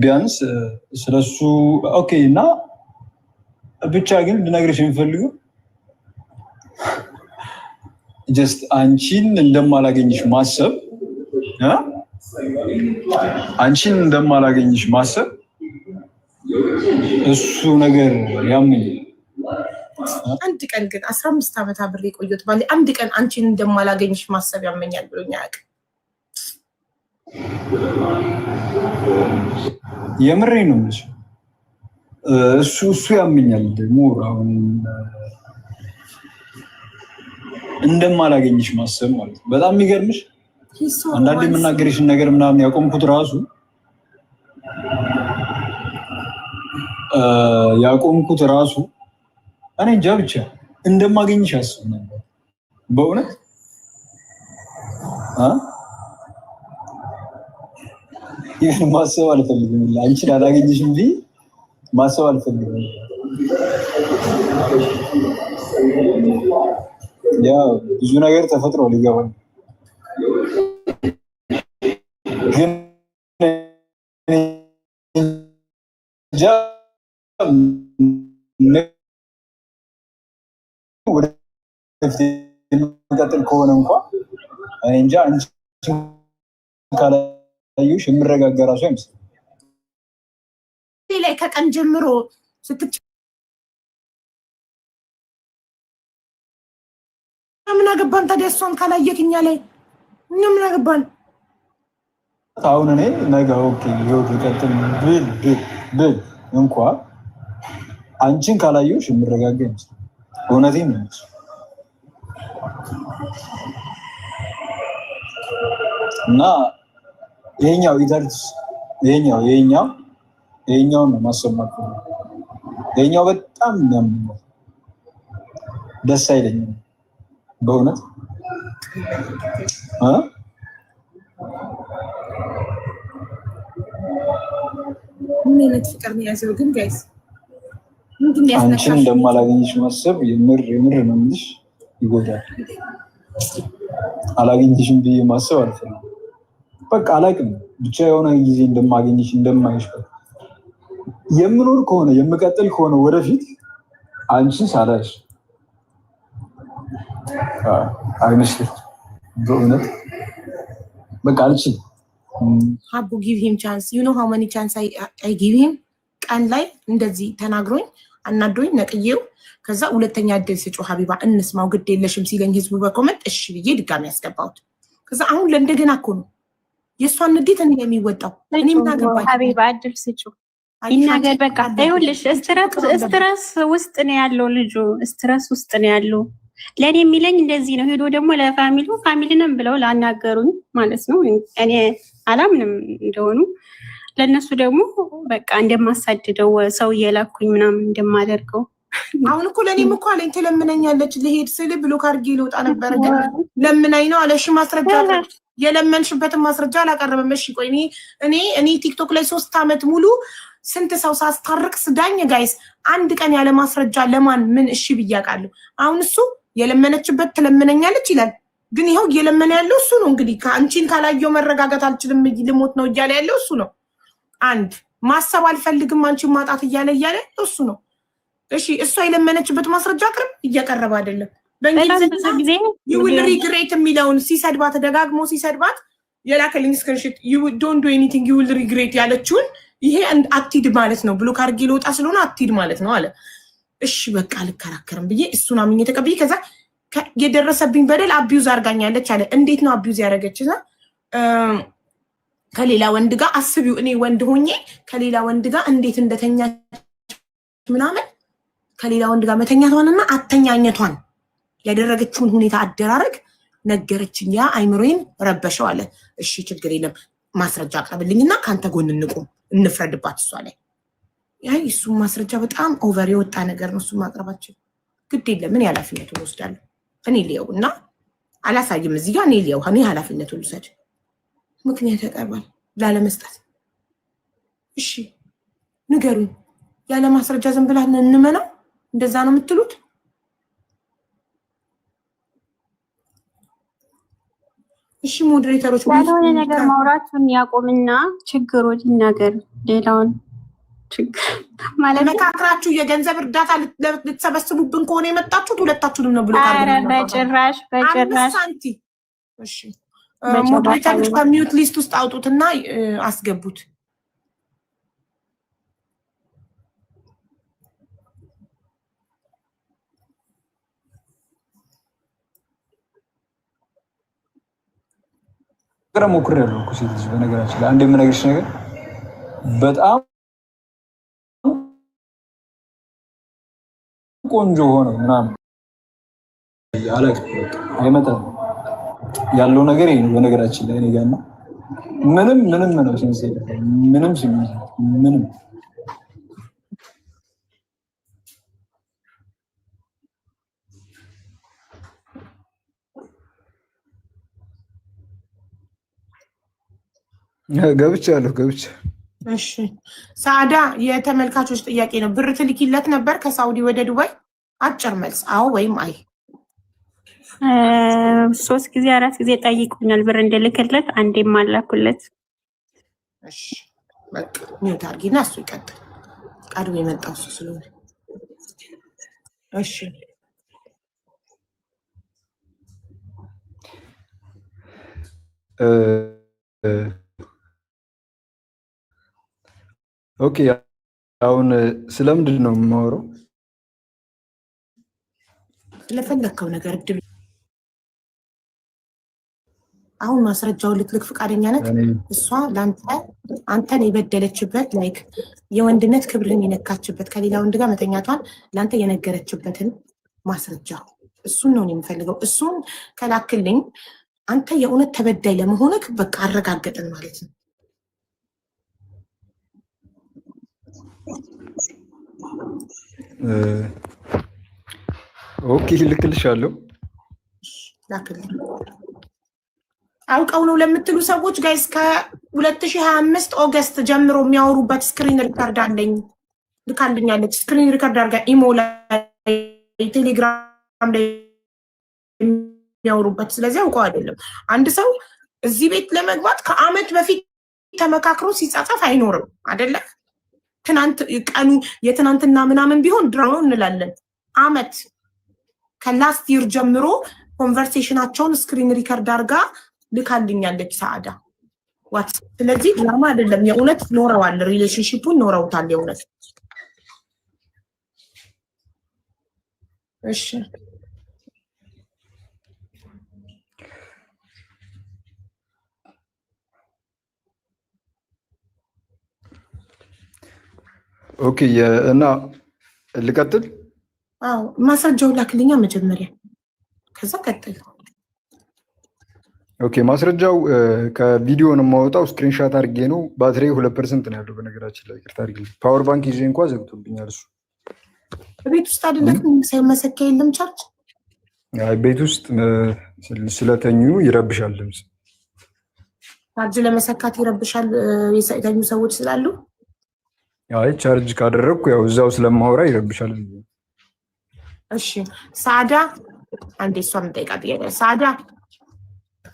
ቢያንስ ስለሱ ኦኬ። እና ብቻ ግን ልነግርሽ የሚፈልገው ጀስት አንቺን እንደማላገኝሽ ማሰብ እሱ ነገር ያምኝ። አንድ ቀን ግን 15 ዓመት አብሬ ቆየሁት ባለ አንድ ቀን አንቺን እንደማላገኝሽ ማሰብ ያመኛል ብሎኛ ያውቅ። የምሬን ነው እንጂ እሱ ያመኛል። ደግሞ አሁን እንደማላገኝሽ ማሰብ ማለት ነው። በጣም የሚገርምሽ አንዳንዴ የምናገርሽን ነገር ምናምን ያቆምኩት ራሱ እኔ እንጃ ብቻ እንደማገኝሽ አስብ ነበር በእውነት ይሄን ማሰብ አልፈልግም። አንቺን አላገኝሽም ብዬ ማሰብ አልፈልግም። ያው ብዙ ነገር ተፈጥሮ ሊገባኝ ግን ወደፊት ከሆነ እንኳን እኔ እንጃ አንቺ ካላየሁሽ የምረጋጋ እራሱ አይመስልም። ላይ ከቀን ጀምሮ ምን አገባን ታዲያ? እሷን ካላየክኛ ላይ ምን አገባን? አሁን እኔ ነገ ኦኬ ህይወት ይቀጥል ብል እንኳን አንቺን ካላየሁሽ የምረጋጋ አይመስልም። እውነቴን ነው። እና ይሄኛው ኢተርስ ይሄኛው ነው ማሰማት ነው። ይሄኛው በጣም ነው ደስ አይለኝም በእውነት ምን አይነት ፍቅር ነው ያዘው ግን ጋይስ? ምንድን ነው አንቺን እንደማላገኝሽ ማሰብ የምር ነው እንጂ ይጎዳል። አላገኝሽም ብዬ ማሰብ አልፈልግም። በቃ አላውቅም ብቻ የሆነ ጊዜ እንደማገኝሽ እንደማይሽ የምኖር ከሆነ የምቀጥል ከሆነ ወደፊት አንቺን ሳላሽ አይመስልም በእውነት በቃ አልችልም። ሀቡ give him chance. You know how many chance I give him? ቀን ላይ እንደዚህ ተናግሮኝ አናዶኝ ነቅዬው ከዛ ሁለተኛ እድል ስጪው ሀቢባ እንስማው ግድ የለሽም ሲለኝ ህዝቡ በኮመንት እሺ ብዬ ድጋሚ ያስገባሁት። ከዛ አሁን ለእንደገና እኮ ነው የእሷን ንዴት እኔ የሚወጣው። እኔ ምን አገባኝ? ሀቢባ እድል ስጪው ይናገር በቃ ይኸውልሽ፣ ስትረስ ውስጥ ነው ያለው ልጁ፣ ስትረስ ውስጥ ነው ያለው። ለኔ የሚለኝ እንደዚህ ነው። ሄዶ ደግሞ ፋሚሊንም ብለው ላናገሩኝ ማለት ነው። እኔ አላምንም እንደሆኑ ለነሱ ደግሞ በቃ እንደማሳድደው ሰው እየላኩኝ ምናምን እንደማደርገው። አሁን እኮ ለኔም እኮ አለኝ ትለምነኛለች። ልሄድ ስል ብሎ ካርጌ ልወጣ ነበር ግን ለምናኝ ነው አለሽ። ማስረጃ የለመንሽበትን ማስረጃ አላቀረበም። እሺ ቆይ እኔ ቲክቶክ ላይ 3 አመት ሙሉ ስንት ሰው ሳስታርቅ ስዳኝ ጋይስ፣ አንድ ቀን ያለ ማስረጃ ለማን ምን እሺ ብያቃለሁ። አሁን እሱ የለመነችበት ትለምነኛለች ይላል። ግን ይኸው እየለመነ ያለው እሱ ነው። እንግዲህ ከአንቺን ካላየው መረጋጋት አልችልም ልሞት ነው እያለ ያለው እሱ ነው። አንድ ማሰብ አልፈልግም አንቺን ማጣት እያለ እሱ ነው። እሺ እሷ የለመነችበት ማስረጃ አቅርብ፣ እያቀረበ አይደለም። በእንግሊዝኛ ዩዊል ሪግሬት የሚለውን ሲሰድባት ደጋግሞ ሲሰድባት የላከልኝ ስክሪንሾት ዶንት ዱ ኤኒቲንግ ዩዊል ሪግሬት ያለችውን ይሄ አትሂድ ማለት ነው ብሎ ካርጌ ልወጣ ስለሆነ አትሂድ ማለት ነው አለ። እሺ በቃ አልከራከርም ብዬ እሱን አምኜ ተቀብዬ ከዛ የደረሰብኝ በደል አቢዩዝ አርጋኛለች አለ። እንዴት ነው አቢዩዝ ያደረገች? ከሌላ ወንድ ጋር አስቢው፣ እኔ ወንድ ሆኜ ከሌላ ወንድ ጋር እንዴት እንደተኛች ምናምን ከሌላ ወንድ ጋር መተኛቷንና አተኛኘቷን ያደረገችውን ሁኔታ አደራረግ ነገረችኝ። ያ አይምሮዬን ረበሸው አለ። እሺ ችግር የለም ማስረጃ አቅርብልኝና ካንተ ጎን እንቁም እንፍረድባት እሷ ላይ። ያይ እሱ ማስረጃ በጣም ኦቨር የወጣ ነገር ነው። እሱ ማቅረባችን ግድ የለም እኔ ኃላፊነቱን ወስዳለሁ። እኔ ሊያው እና አላሳይም እዚህ ጋር እኔ ሊያው እኔ ኃላፊነቱን ልውሰድ። ምክንያት ያቀርባል ላለመስጠት። እሺ ንገሩኝ፣ ያለ ማስረጃ ዝም ብለን እንመናው? እንደዛ ነው የምትሉት? እሺ ሞዴሬተሮች ያልሆነ ነገር ማውራቱን ያቆምና ችግሮች ይናገር። ሌላውን ችግር ማለት መካከራችሁ የገንዘብ እርዳታ ልትሰበስቡብን ከሆነ የመጣችሁት ሁለታችሁንም ነው ብሎ ኧረ በጭራሽ ሳንቲ። እሺ ሞዴሬተሮች ከሚዩት ሊስት ውስጥ አውጡትና አስገቡት። ግራ ሞክሬያለሁ እኮ ሴት ልጅ በነገራችን ላይ አንድ የምነግርሽ ነገር በጣም ቆንጆ ሆነ ምናምን አይመጣም ያለው ነገር ይሄ ነው። በነገራችን ላይ እኔ ጋር ነው ምንም ነው ሴንስ ምንም ሲምል ምንም ገብቻለሁ። እሺ ሳዳ የተመልካቾች ጥያቄ ነው። ብር ትልኪለት ነበር ከሳውዲ ወደ ዱባይ? አጭር መልስ አዎ ወይም አይ። 3 ጊዜ 4 ጊዜ ጠይቁኛል ብር እንደልክለት፣ አንዴም አላኩለት። እሺ በቃ ሚውት አድርጊና እሱ ይቀጥል። ቀድሞ የመጣው እሱ ስለሆነ እሺ ኦኬ አሁን ስለምንድን ነው የማወራው? ስለፈለከው ነገር እድል አሁን ማስረጃውን ልትልክ ፈቃደኛ ነህ? እሷ አንተን የበደለችበት ላይክ የወንድነት ክብርህን የነካችበት ከሌላ ወንድ ጋር መተኛቷን ለአንተ የነገረችበትን ማስረጃ እሱን ነው የምፈልገው። እሱን ከላክልኝ አንተ የእውነት ተበዳይ ለመሆንክ በቃ አረጋገጥን ማለት ነው። ኦኬ ልክልሻለሁ። ላክልኝ። አውቀው ነው ለምትሉ ሰዎች ጋይስ ከ2025 ኦገስት ጀምሮ የሚያወሩበት ስክሪን ሪከርድ አለኝ። ልካልኛለች። ስክሪን ሪከርድ አድርጋ ኢሞ ላይ ቴሌግራም ላይ የሚያወሩበት። ስለዚህ አውቀው አይደለም። አንድ ሰው እዚህ ቤት ለመግባት ከአመት በፊት ተመካክሮ ሲጻጻፍ አይኖርም አይደለ? ትናንት ቀኑ የትናንትና ምናምን ቢሆን ድራው እንላለን። አመት ከላስት ይር ጀምሮ ኮንቨርሴሽናቸውን ስክሪን ሪከርድ አድርጋ ልካልኛለች ሳዳ ዋትስ። ስለዚህ ድራማ አይደለም፣ የእውነት ኖረዋል። ሪሌሽንሺፑን ኖረውታል የእውነት። እሺ ኦኬ እና ልቀጥል? አዎ ማስረጃው ላክልኛ መጀመሪያ ከዛ ቀጥል። ኦኬ ማስረጃው ከቪዲዮ ነው የማወጣው፣ ስክሪንሻት አድርጌ ነው። ባትሪ 2% ነው ያለው በነገራችን ላይ ይቅርታ አድርጌ። ፓወር ባንክ ይዤ እንኳን ዘግቶብኛል እሱ። ቤት ውስጥ አይደለም ሳይመሰከር የለም ቻርጅ። አይ ቤት ውስጥ ስለተኙ ይረብሻል ድምፅ። ቻርጅ ለመሰካት ይረብሻል የተኙ ሰዎች ስላሉ። አይ ቻርጅ ካደረግኩ ያው እዛው ስለማወራ ይረብሻል። እሺ ሳዳ አንዴ እሷን ጠይቃት ይያለ ሳዳ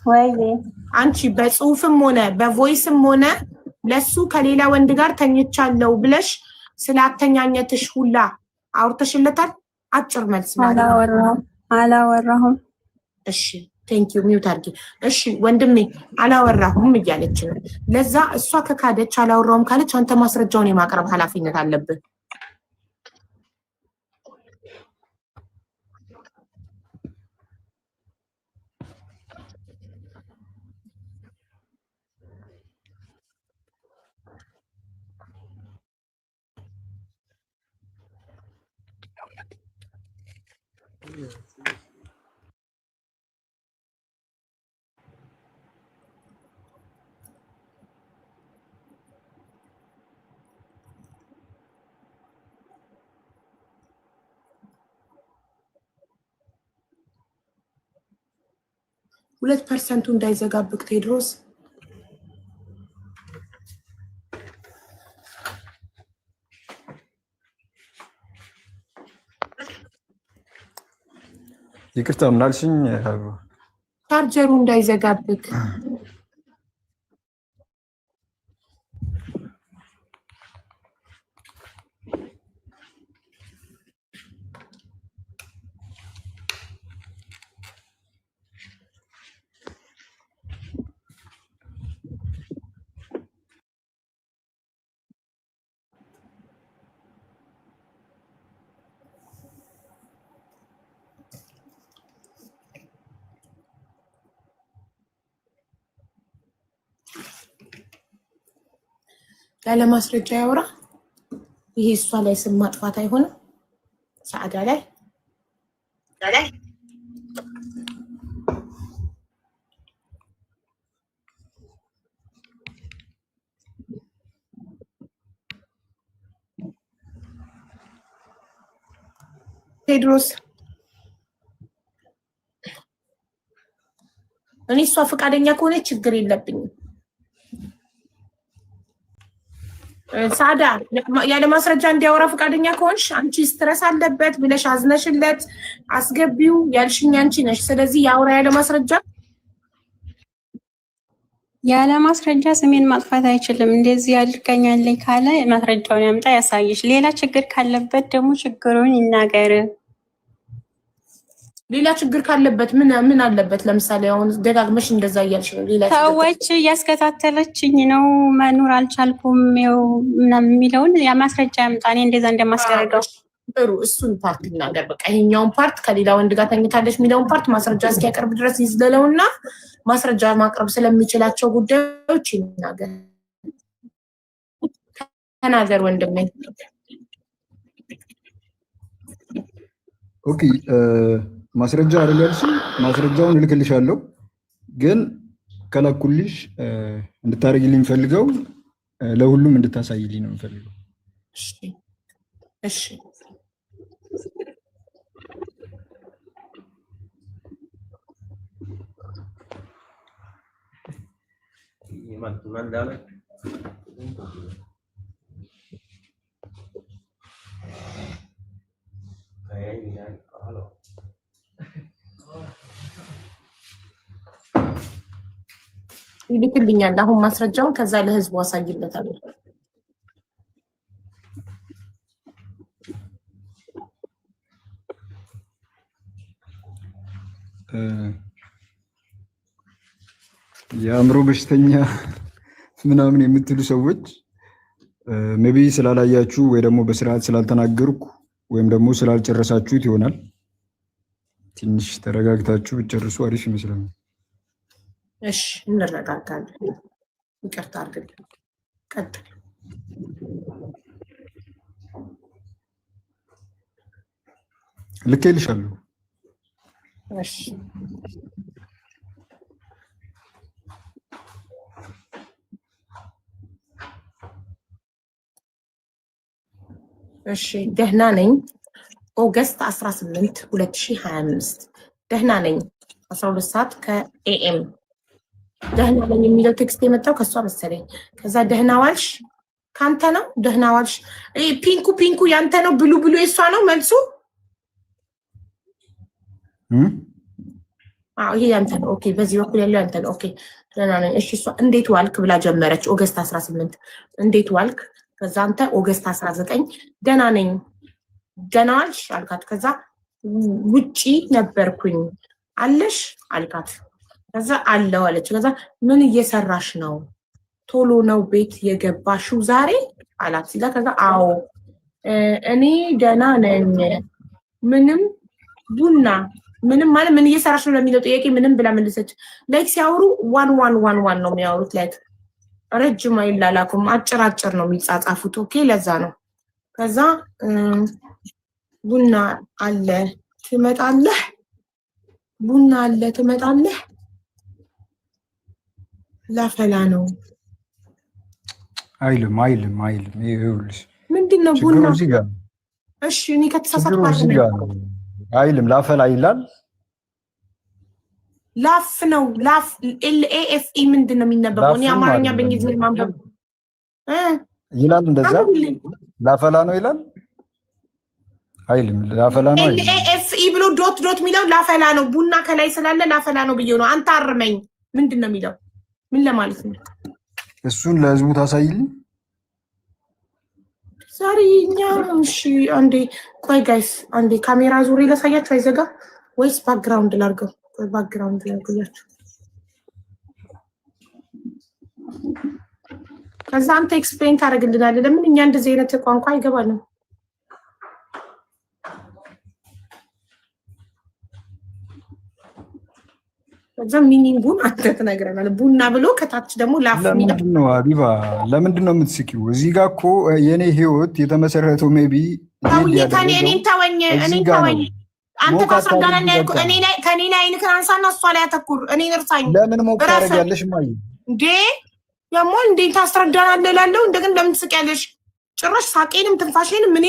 ወይ አንቺ በጽሁፍም ሆነ በቮይስም ሆነ ለሱ ከሌላ ወንድ ጋር ተኝቻለሁ ብለሽ ስላተኛኘትሽ ሁላ አውርተሽለታል? አጭር መልስ ማለት አላወራሁም። እሺ ቴንክ ዩ ሚውት አድርጊ። እሺ ወንድሜ አላወራሁም እያለች ነው። ለዛ እሷ ከካደች አላወራሁም ካለች አንተ ማስረጃውን የማቅረብ ኃላፊነት አለብህ። ሁለት ፐርሰንቱ እንዳይዘጋብክ ቴድሮስ። ይቅርታ ምን አልሽኝ? ቻርጀሩ እንዳይዘጋብክ። ያለ ማስረጃ ያወራ። ይሄ እሷ ላይ ስም ማጥፋት አይሆንም። ሰዓዳ ላይ ቴድሮስ እኔ እሷ ፈቃደኛ ከሆነ ችግር የለብኝም። ሳዳ ያለ ማስረጃ እንዲያወራ ፈቃደኛ ከሆንሽ አንቺ ስትረስ አለበት ብለሽ አዝነሽለት አስገቢው ያልሽኝ አንቺ ነሽ። ስለዚህ ያወራ ያለ ማስረጃ ስሜን ማጥፋት አይችልም። እንደዚህ አድርገኛለኝ ካለ ማስረጃውን ያምጣ ያሳይሽ። ሌላ ችግር ካለበት ደግሞ ችግሩን ይናገር። ሌላ ችግር ካለበት ምን አለበት? ለምሳሌ አሁን ደጋግመሽ እንደዛ እያልሽ ነው። ሌላ ሰዎች እያስከታተለችኝ ነው መኖር አልቻልኩም ምናምን የሚለውን ያ ማስረጃ ያምጣ። እኔ እንደዛ እንደማስደረገው ጥሩ፣ እሱን ፓርት ይናገር። በቃ ይሄኛውን ፓርት ከሌላ ወንድ ጋር ተኝታለች የሚለውን ፓርት ማስረጃ እስኪያቀርብ ድረስ ይዝለለውና ማስረጃ ማቅረብ ስለሚችላቸው ጉዳዮች ይናገር። ተናገር ወንድሜ። ኦኬ ማስረጃ አይደለሽ? ማስረጃውን እልክልሻለሁ፣ ግን ከላኩልሽ እንድታረጊልኝ ፈልገው ለሁሉም እንድታሳይልኝ ነው የምፈልገው። እሺ ይልክልኛል አሁን ማስረጃውን፣ ከዛ ለህዝቡ አሳይለታለሁ። የአእምሮ በሽተኛ ምናምን የምትሉ ሰዎች ሜቢ ስላላያችሁ ወይ ደግሞ በስርዓት ስላልተናገርኩ ወይም ደግሞ ስላልጨረሳችሁት ይሆናል። ትንሽ ተረጋግታችሁ ብትጨርሱ አሪፍ ይመስላል። እሺ እንረጋጋለን። ይቅርታ አድርግልኝ። ቀጥል። ልኬልሻለሁ። እሺ እሺ ደህና ነኝ። ኦገስት 18 2025 ደህና ነኝ 12 ሰዓት ከኤኤም ደህና ነኝ የሚለው ቴክስት የመጣው ከሷ መሰለኝ። ከዛ ደህና ዋልሽ ካንተ ነው። ደህና ዋልሽ ፒንኩ ያንተ ነው። ብሉ የሷ ነው መልሱ። ይሄ ያንተ ነው። ኦኬ በዚህ በኩል ያለው ያንተ ነው። ኦኬ ደህና ነኝ። እሺ እሷ እንዴት ዋልክ ብላ ጀመረች። ኦገስት 18 እንዴት ዋልክ። ከዛ አንተ ኦገስት 19 ደህና ነኝ ደህና ዋልሽ አልካት። ከዛ ውጪ ነበርኩኝ አለሽ አልካት። ከዛ አለው አለች። ከዛ ምን እየሰራሽ ነው? ቶሎ ነው ቤት የገባሽው ዛሬ አላት። ከዛ አዎ እኔ ደህና ነኝ። ምንም ቡና ምንም ማለት ምን እየሰራሽ ነው ለሚለው ጥያቄ ምንም ብላ መለሰች። ላይክ ሲያወሩ ዋን ነው የሚያወሩት። ላይክ ረጅም አይላላኩም፣ አጭር ነው የሚጻጻፉት። ኦኬ ለዛ ነው። ከዛ ቡና አለ ትመጣለህ? ቡና አለ ትመጣለህ? ላፈላ ነው። አይልም። ይኸውልሽ ምንድነው ቡና? እሺ እኔ ከተሳሳትኩ አይልም። ላፈላ ይላል። ላፍ ነው። ላፍ LAFE ምንድነው የሚነበበው? እኔ አማርኛ በእንግሊዝኛ ማንበብ ይላል። እንደዛ ላፈላ ነው ይላል። አይልም። ላፈላ ነው LAFE ብሎ ዶት የሚለው ላፈላ ነው። ቡና ከላይ ስላለ ላፈላ ነው ብዬ ነው። አንተ አርመኝ። ምንድነው የሚለው? ምን ለማለት ነው? እሱን ለህዝቡ ታሳይልኝ ዛሬኛ። እሺ አንዴ ቆይ ጋይስ፣ አንዴ ካሜራ ዙሪ ላሳያችሁ። አይዘጋ ወይስ ባክግራውንድ ላድርገው? ባክግራውንድ ላድርግላችሁ። ከዛ አንተ ኤክስፕሌን ታደርግልናለህ። ለምን እኛ እንደዚህ አይነት ቋንቋ አይገባንም? ከዛ ሚኒንጉን አንተ ትነግረናለህ። ቡና ብሎ ከታች ደግሞ ላፍ የሚለው ለምንድን ነው? አቢባ ለምንድን ነው የምትስቂው? እዚህ ጋር እኮ የኔ ህይወት የተመሰረተው ሜቢ እኔን ተወኝ። አንተ ታስረዳናለህ። ከኔ ላይ አይንክን አንሳና እሷ ላይ አተኩር። እኔን እርሳኝ። ለምን ሞቅ ታደርጊያለሽ? ማይ እንዴ ያሞ እንዴ ታስረዳናለህ እላለሁ። እንደገና ለምን ትስቂያለሽ? ጭራሽ ሳቄንም ትንፋሽንም ምን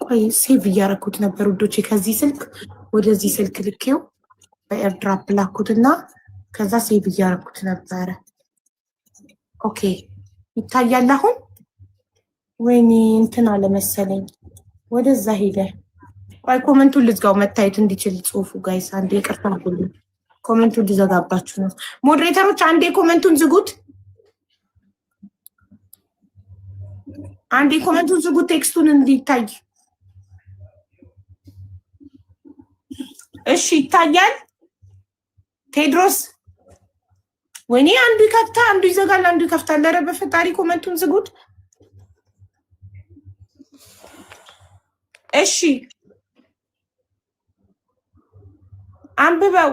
ቆይ ሴቭ እያደረኩት ነበር ውዶቼ። ከዚህ ስልክ ወደዚህ ስልክ ልኬው በኤርድራፕ ላኩትና ከዛ ሴቭ እያደረኩት ነበረ። ኦኬ ይታያል አሁን። ወይኔ እንትን አለ መሰለኝ ወደዛ ሄደ። ቆይ ኮመንቱን ልዝጋው መታየት እንዲችል ጽሁፉ። ጋይስ አንዴ ይቅርታ አድርጉልኝ፣ ኮመንቱን ልዘጋባችሁ ነው። ሞዴሬተሮች አንዴ ኮመንቱን ዝጉት። አንዴ ኮመንቱን ዝጉት፣ ቴክስቱን እንዲታይ። እሺ ይታያል። ቴድሮስ ወይኔ አንዱ ይከፍታል፣ አንዱ ይዘጋል፣ አንዱ ይከፍታል። ኧረ በፈጣሪ ኮመንቱን ዝጉት። እሺ አንብበው።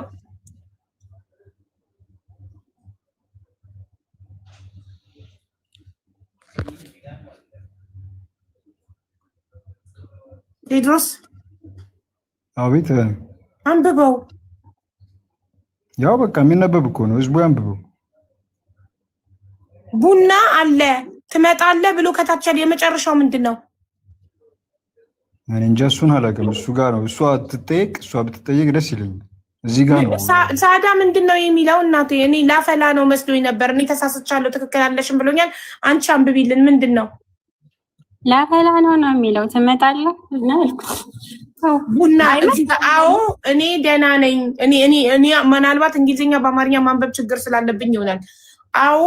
ቴድሮስ አቤት። አንብበው። ያው በቃ የሚነበብ እኮ ነው፣ ህዝቡ ያንብበው። ቡና አለ ትመጣለህ ብሎ ከታች የመጨረሻው ምንድን ነው? እኔ እንጃ፣ እሱን አላውቅም። እሱ ጋር ነው። እሷ ትጠየቅ፣ እሷ ብትጠየቅ ደስ ይለኛል። እዚህ ጋር ነው። ሳዳ ምንድን ነው የሚለው? እናቴ እኔ ላፈላ ነው መስሎኝ ነበር። እኔ ተሳስቻለሁ፣ ትክክል አለሽም ብሎኛል። አንቺ አንብቢልን። ምንድን ነው? ላፈላ ነው የሚለው። ትመጣለህ እና አልኩት ቡና። አዎ እኔ ደህና ነኝ። እኔ ምናልባት እንግሊዝኛ በአማርኛ ማንበብ ችግር ስላለብኝ ይሆናል። አዎ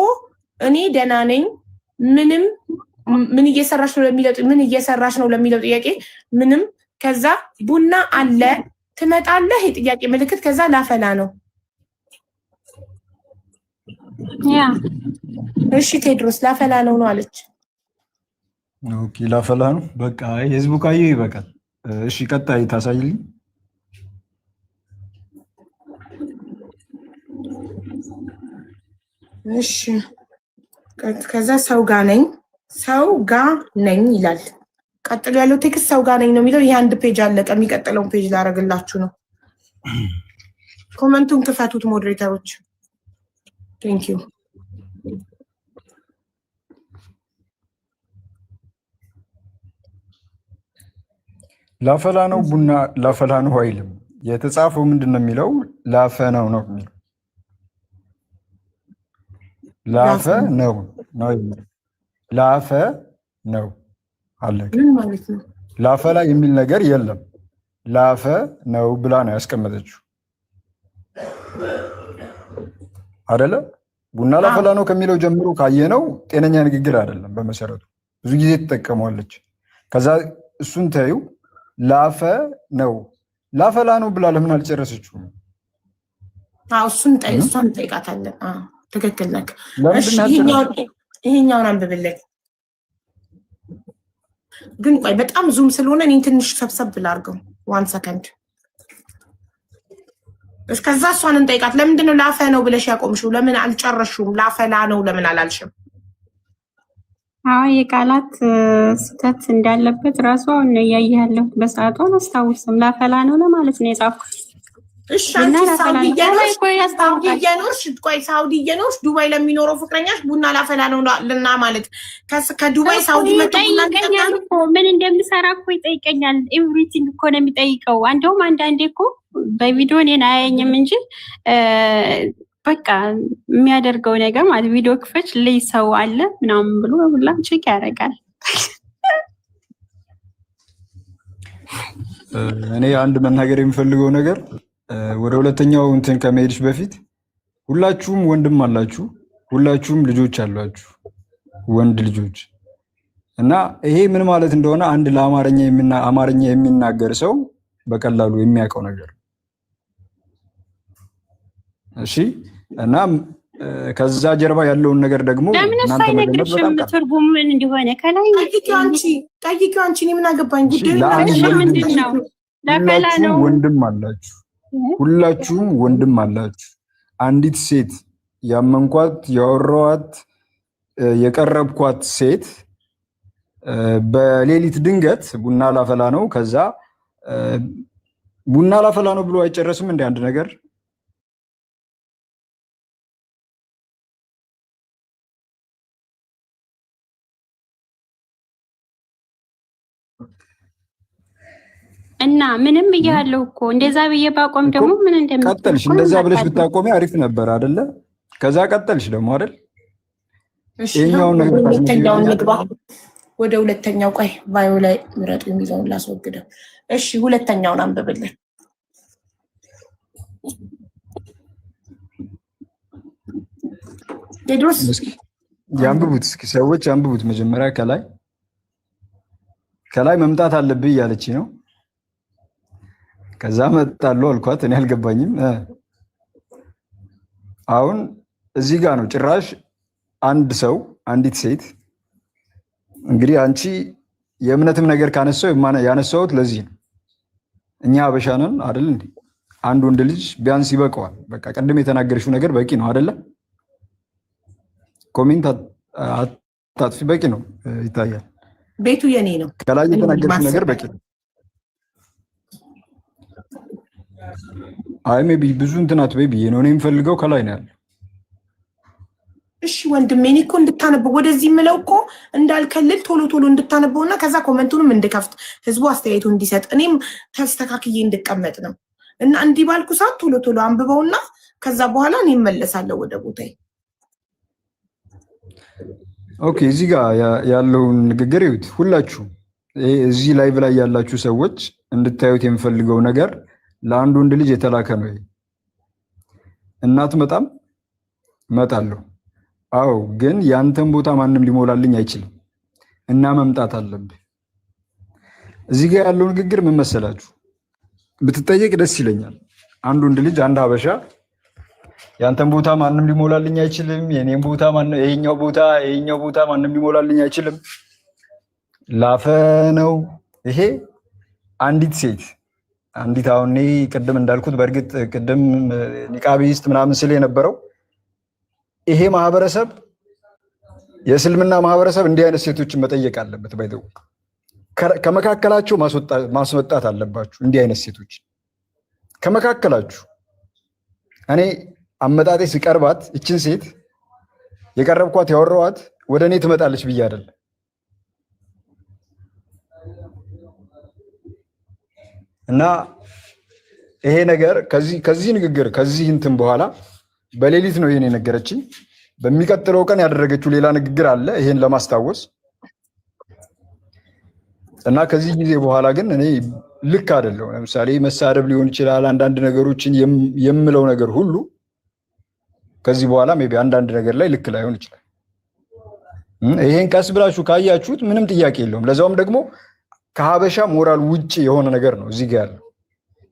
እኔ ደህና ነኝ። ምን እየሰራሽ ነው ለሚለው ጥያቄ ምንም። ከዛ ቡና አለ ትመጣለህ የጥያቄ ምልክት። ከዛ ላፈላ ነው። ያ እሺ ቴድሮስ ላፈላ ነው አለች። ኦኬ ላፈላ ነው በቃ ህዝቡ ካየው ይበቃል። እሺ ቀጣይ ታሳይልኝ። እሺ ከዛ ሰው ጋር ነኝ ይላል። ቀጥሎ ያለው ቴክስት ሰው ጋር ነኝ ነው የሚለው። ይሄ አንድ ፔጅ አለቀ። የሚቀጥለውን ፔጅ ላደርግላችሁ ነው። ኮመንቱን ክፈቱት ሞዴሬተሮች። ቴንክ ዩ። ላፈላ ነው ቡና ላፈላ ነው አይልም። የተጻፈው ምንድን ነው የሚለው? ላፈነው ነው የሚለው። ላፈ ነው የሚለው። ላፈ ነው አለቀ። ምን ማለት ነው? ላፈላ የሚል ነገር የለም። ላፈ ነው ብላ ነው ያስቀመጠችው አይደለ? ቡና ላፈላ ነው ከሚለው ጀምሮ ካየነው ጤነኛ ንግግር አይደለም። በመሰረቱ ብዙ ጊዜ ትጠቀመዋለች። ከዛ እሱን ታዩ ላፈ ነው ላፈላ ነው ብላ ለምን አልጨረሰችውም? እሱን እንጠይቃታለን። ትክክል ነህ። ይሄኛውን አንብብልኝ ግን ቆይ በጣም ዙም ስለሆነ እኔ ትንሽ ሰብሰብ ብላርገው 1 ሰከንድ። እስከዛ እሷን እንጠይቃት። ለምንድን ነው ላፈ ነው ብለሽ ያቆምሽው? ለምን አልጨረሽውም? ላፈላ ነው ለምን አላልሽም? የቃላት ስህተት እንዳለበት ራሱ አሁን እያየህ ያለሁት በሰዓቱ አላስታውስም። ላፈላ ነው ለማለት ነው የጻፍኩት። እሺ ሳውዲ እየኖርሽ ዱባይ ለሚኖረው ፍቅረኛሽ ቡና ላፈላ ነው ልና ማለት ከዱባይ ሳውዲ ይጠይቀኛል እኮ ምን እንደምሰራ እኮ ይጠይቀኛል። ኤቭሪቲንግ እኮ ነው የሚጠይቀው። እንደውም አንዳንዴ እኮ በቪዲዮ እኔን አያየኝም እንጂ በቃ የሚያደርገው ነገር ማለት ቪዲዮ ክፈች ልይ ሰው አለ ምናምን ብሎ ሁላ ቼክ ያደርጋል። እኔ አንድ መናገር የሚፈልገው ነገር ወደ ሁለተኛው እንትን ከመሄድሽ በፊት ሁላችሁም ወንድም አላችሁ፣ ሁላችሁም ልጆች አሏችሁ፣ ወንድ ልጆች እና ይሄ ምን ማለት እንደሆነ አንድ አማርኛ የሚናገር ሰው በቀላሉ የሚያውቀው ነገር እሺ። እና ከዛ ጀርባ ያለውን ነገር ደግሞ እናንተ መገመት በጣም ትርጉሙ ምን እንደሆነ ከላይ ጠይቂው። አንቺ ምን አገባኝ? ምንድን ነው ለፈላ ነው? ወንድም አላችሁ፣ ሁላችሁም ወንድም አላችሁ። አንዲት ሴት ያመንኳት ያወራኋት የቀረብኳት ሴት በሌሊት ድንገት ቡና ላፈላ ነው ከዛ ቡና ላፈላ ነው ብሎ አይጨረስም እንደ አንድ ነገር እና ምንም እያለው እኮ እንደዛ ብዬ ባቆም ደግሞ ምን ቀጠልሽ? እንደዛ ብለሽ ብታቆሚ አሪፍ ነበር አይደለ? ከዛ ቀጠልሽ ደግሞ አይደል? ይሄኛውን ነገር ሁለተኛውን ንግባ። ወደ ሁለተኛው ቆይ ባዮ ላይ ምረጡ የሚለውን ላስወግደው። እሺ ሁለተኛውን አንብብልን። ቴድሮስ ያንብቡት እስኪ ሰዎች ያንብቡት። መጀመሪያ ከላይ መምጣት አለብኝ እያለች ነው። ከዛ መጣሉ አልኳት። እኔ አልገባኝም። አሁን እዚህ ጋር ነው ጭራሽ አንድ ሰው አንዲት ሴት እንግዲህ አንቺ የእምነትም ነገር ካነሳው ያነሳውት ለዚህ ነው። እኛ ሀበሻ ነን አይደል እንዴ? አንድ ወንድ ልጅ ቢያንስ ይበቃዋል። በቃ ቅድም የተናገርሽው ነገር በቂ ነው አይደለ? ኮሜንት አታጥፊ፣ በቂ ነው፣ ይታያል። ቤቱ የኔ ነው። ከላይ የተናገርሽው ነገር በቂ ነው። አይ ሜቢ ብዙ እንትን አትበይ ብዬ ነው። እኔ የምፈልገው ከላይ ነው ያለው። እሺ ወንድሜ፣ እኔ እኮ እንድታነበው ወደዚህ የምለው እኮ እንዳልከልል ቶሎ እንድታነበውና ከዛ ኮመንቱንም እንድከፍት ህዝቡ አስተያየቱ እንዲሰጥ እኔም ተስተካክዬ እንድቀመጥ ነው። እና እንዲህ ባልኩ ሰዓት ቶሎ አንብበውና ከዛ በኋላ እኔ እመለሳለሁ ወደ ቦታዬ። ኦኬ፣ እዚህ ጋር ያለውን ንግግር ይዩት ሁላችሁ። እዚህ ላይቭ ላይ ያላችሁ ሰዎች እንድታዩት የምፈልገው ነገር ለአንድ ወንድ ልጅ የተላከ ነው። እናት መጣም እመጣለሁ። አዎ፣ ግን ያንተን ቦታ ማንም ሊሞላልኝ አይችልም እና መምጣት አለብህ። እዚህ ጋር ያለው ንግግር ምን መሰላችሁ? ብትጠየቅ ደስ ይለኛል። አንድ ወንድ ልጅ አንድ ሀበሻ ያንተን ቦታ ማንም ሊሞላልኝ አይችልም። የኔን ቦታ ማንም ይሄኛው ቦታ ማንም ሊሞላልኝ አይችልም። ላፈ ነው ይሄ። አንዲት አሁን ቅድም እንዳልኩት በእርግጥ ቅድም ኒቃቢስት ምናምን ስለ የነበረው ይሄ ማህበረሰብ የእስልምና ማህበረሰብ እንዲህ አይነት ሴቶችን መጠየቅ አለበት። ባይተው ከመካከላቸው ማስወጣት አለባችሁ። እንዲህ አይነት ሴቶች ከመካከላችሁ እኔ አመጣጤ ሲቀርባት እችን ሴት የቀረብኳት ያወራኋት ወደ እኔ ትመጣለች ብዬ አይደለም። እና ይሄ ነገር ከዚህ ንግግር ከዚህ እንትን በኋላ በሌሊት ነው ይሄን የነገረችኝ። በሚቀጥለው ቀን ያደረገችው ሌላ ንግግር አለ ይሄን ለማስታወስ እና ከዚህ ጊዜ በኋላ ግን እኔ ልክ አይደለም። ለምሳሌ መሳደብ ሊሆን ይችላል፣ አንዳንድ ነገሮችን የምለው ነገር ሁሉ ከዚህ በኋላ ሜቢ አንዳንድ ነገር ላይ ልክ ላይሆን ይችላል። ይሄን ቀስ ብላችሁ ካያችሁት ምንም ጥያቄ የለውም። ለዛውም ደግሞ ከሀበሻ ሞራል ውጪ የሆነ ነገር ነው እዚህ ጋር ያለው።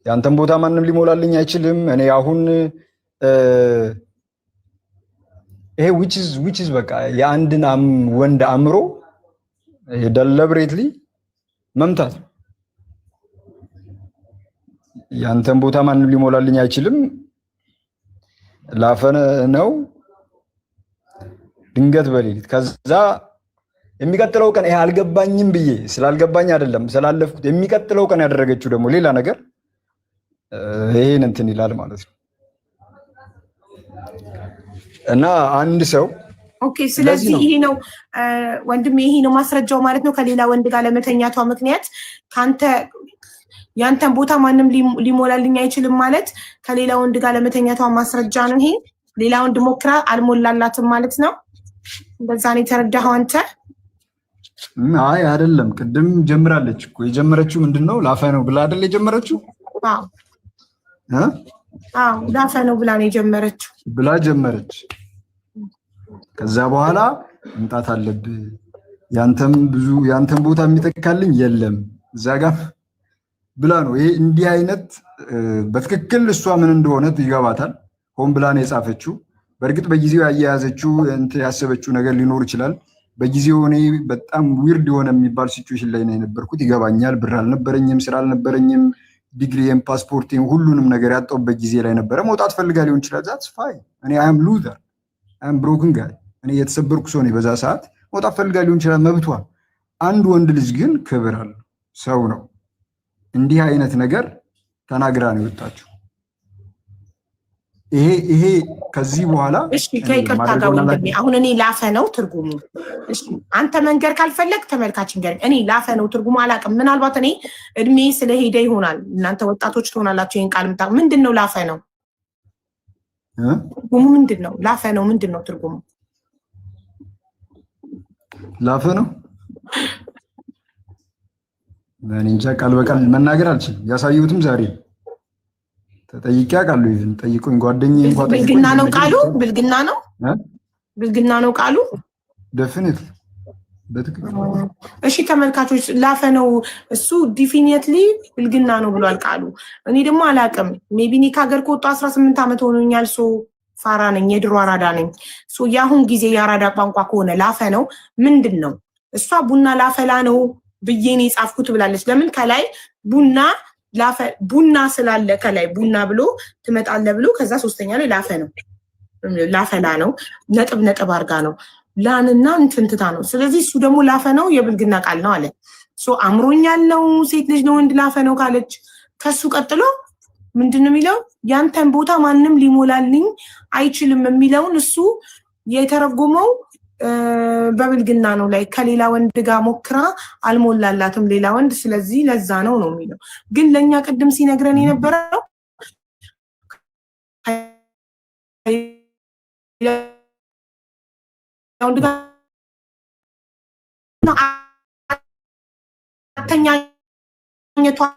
ያንተን ቦታ ማንም ሊሞላልኝ አይችልም። እኔ አሁን ይሄ which is በቃ የአንድን ወንድ አእምሮ ደለብሬትሊ መምታት። ያንተን ቦታ ማንም ሊሞላልኝ አይችልም ላፈነ ነው ድንገት በሌሊት ከዛ የሚቀጥለው ቀን ይሄ አልገባኝም ብዬ ስላልገባኝ አይደለም ስላለፍኩት የሚቀጥለው ቀን ያደረገችው ደግሞ ሌላ ነገር ይሄን እንትን ይላል ማለት ነው። እና አንድ ሰው ኦኬ፣ ስለዚህ ይሄ ነው ወንድሜ፣ ይሄ ነው ማስረጃው ማለት ነው። ከሌላ ወንድ ጋር ለመተኛቷ ምክንያት ያንተን ቦታ ማንም ሊሞላልኝ አይችልም ማለት ከሌላ ወንድ ጋር ለመተኛቷ ማስረጃ ነው። ይሄ ሌላ ወንድ ሞክራ አልሞላላትም ማለት ነው። እንደዛ ነው የተረዳኸው አንተ? አይ አይደለም፣ ቅድም ጀምራለች እኮ። የጀመረችው ምንድነው? ላፈ ነው ብላ አይደል የጀመረችው? ላፈ ነው ብላ ነው የጀመረችው ብላ ጀመረች። ከዛ በኋላ መምጣት አለብህ፣ ያንተም ቦታ የሚተካልኝ የለም እዛ ጋር ብላ ነው። ይሄ እንዲህ አይነት በትክክል እሷ ምን እንደሆነ ይገባታል። ሆን ብላ ነው የጻፈችው። በእርግጥ በጊዜው ያያያዘችው ያሰበችው ነገር ሊኖር ይችላል። በጊዜው እኔ በጣም ዊርድ የሆነ የሚባል ሲቹዌሽን ላይ ነው የነበርኩት። ይገባኛል። ብር አልነበረኝም፣ ስራ አልነበረኝም፣ ዲግሪም ፓስፖርቴም ሁሉንም ነገር ያጣሁበት ጊዜ ላይ ነበረ። መውጣት ፈልጋ ሊሆን ይችላል። ዛትስ ፋይን። እኔ አም ሉዘር አም ብሮክን ጋይ። እኔ የተሰበርኩ ሰው ነኝ። በዛ ሰዓት መውጣት ፈልጋ ሊሆን ይችላል፣ መብቷ። አንድ ወንድ ልጅ ግን ክብር አለው፣ ሰው ነው። እንዲህ አይነት ነገር ተናግራ ነው የወጣችው። ይሄ ከዚህ በኋላ እሺ፣ ከይቅርታ ጋር ወንድሜ፣ አሁን እኔ ላፈ ነው ትርጉሙ። እሺ፣ አንተ መንገር ካልፈለግ ተመልካች ንገር። እኔ ላፈ ነው ትርጉሙ አላውቅም። ምናልባት እኔ እድሜ ስለሄደ ይሆናል። እናንተ ወጣቶች ትሆናላችሁ ይሄን ቃል ምታ። ምንድነው ላፈ ነው ትርጉሙ? ምንድነው ላፈ ነው? ምንድነው ትርጉሙ? ላፈ ነው እኔ እንጃ፣ ቃል በቃል መናገር አልችልም። ያሳየሁትም ዛሬ ተጠይቄ አውቃለሁ። ይሄን ጠይቁኝ፣ ጓደኛዬ እንኳን ጠይቁኝ። ብልግና ነው ቃሉ? ብልግና ነው? ብልግና ነው ቃሉ? ዴፊኒትሊ በትክክል። እሺ ተመልካቾች፣ ላፈ ነው እሱ ዲፊኒትሊ ብልግና ነው ብሏል ቃሉ። እኔ ደግሞ አላውቅም። ሜቢ እኔ ከሀገር ከወጣሁ 18 ዓመት ሆኖኛል። ፋራ ነኝ፣ የድሮ አራዳ ነኝ። የአሁን ጊዜ የአራዳ ቋንቋ ከሆነ ላፈ ነው ምንድን ነው? እሷ ቡና ላፈላ ነው ብዬ ነው የጻፍኩት ብላለች። ለምን ከላይ ቡና ስላለ ከላይ ቡና ብሎ ትመጣለ ብሎ ከዛ ሶስተኛ ላይ ላፈ ነው ላፈላ ነው ነጥብ አርጋ ነው ላንና እንትንትታ ነው። ስለዚህ እሱ ደግሞ ላፈ ነው የብልግና ቃል ነው አለ። አምሮኛል ነው ሴት ልጅ ነው ወንድ ላፈ ነው ካለች ከሱ ቀጥሎ ምንድነው የሚለው? ያንተን ቦታ ማንም ሊሞላልኝ አይችልም የሚለውን እሱ የተረጎመው በብልግና ነው ላይ ከሌላ ወንድ ጋር ሞክራ አልሞላላትም ሌላ ወንድ። ስለዚህ ለዛ ነው የሚለው። ግን ለኛ ቅድም ሲነግረን የነበረው ወንድ ጋር ተኛኘቷን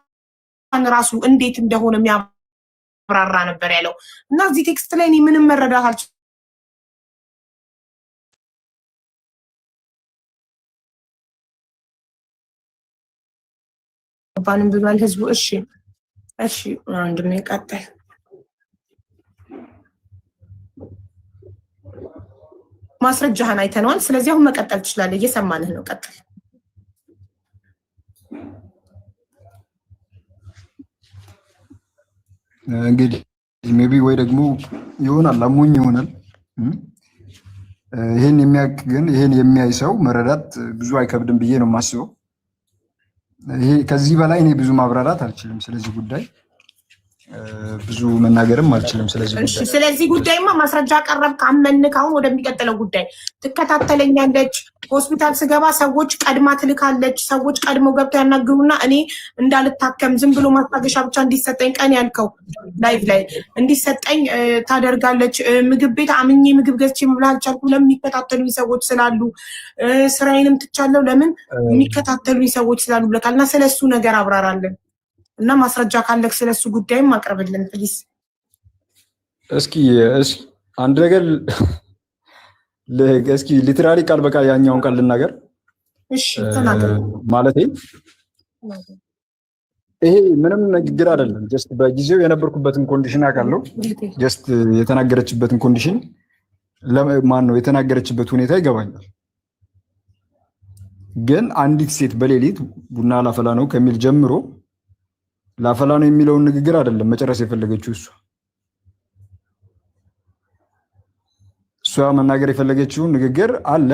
ራሱ እንዴት እንደሆነ የሚያብራራ ነበር ያለው። እና እዚህ ቴክስት ላይ እኔ ምንም መረዳት አልችልም። ባንም ብሏል ህዝቡ። እሺ ወንድሜ ቀጥል። ማስረጃህን አይተነዋል። ስለዚህ አሁን መቀጠል ትችላለህ። እየሰማንህ ነው። ቀጥል። እንግዲህ ሜቢ ወይ ደግሞ ይሆናል አሞኝ ይሆናል። ይሄን የሚያውቅ ግን ይሄን የሚያይ ሰው መረዳት ብዙ አይከብድም ብዬ ነው የማስበው። ይሄ ከዚህ በላይ እኔ ብዙ ማብራራት አልችልም ስለዚህ ጉዳይ ብዙ መናገርም አልችልም ስለዚህ ጉዳይ። እሺ ስለዚህ ጉዳይማ ማስረጃ ቀረብክ አመንክ። አሁን ወደሚቀጥለው ጉዳይ ትከታተለኛለች። ሆስፒታል ስገባ ሰዎች ቀድማ ትልካለች። ሰዎች ቀድመው ገብተው ያናግሩና እኔ እንዳልታከም ዝም ብሎ ማስታገሻ ብቻ እንዲሰጠኝ ቀን ያልከው ላይቭ ላይ እንዲሰጠኝ ታደርጋለች። ምግብ ቤት አምኜ ምግብ ገዝቼ መብላት አልቻልኩም። ለምን የሚከታተሉኝ ሰዎች ስላሉ፣ ስራዬንም ትቻለሁ ለምን የሚከታተሉኝ ሰዎች ስላሉ ብለካል። እና ስለሱ ነገር አብራራለን እና ማስረጃ ካለክ ስለሱ ጉዳይም ማቅረብልን ፕሊዝ። እስኪ አንድ ነገር እስኪ ሊትራሊ ቃል በቃል ያኛውን ቃል ልናገር። እሺ ተናገር። ማለቴ ይሄ ምንም ንግግር አይደለም። ጀስት በጊዜው የነበርኩበትን ኮንዲሽን አውቃለሁ። ጀስት የተናገረችበትን ኮንዲሽን ማን ነው የተናገረችበት ሁኔታ ይገባኛል። ግን አንዲት ሴት በሌሊት ቡና ላፈላ ነው ከሚል ጀምሮ ላፈላ ነው የሚለውን ንግግር አይደለም መጨረስ የፈለገችው እሷ መናገር የፈለገችው ንግግር አለ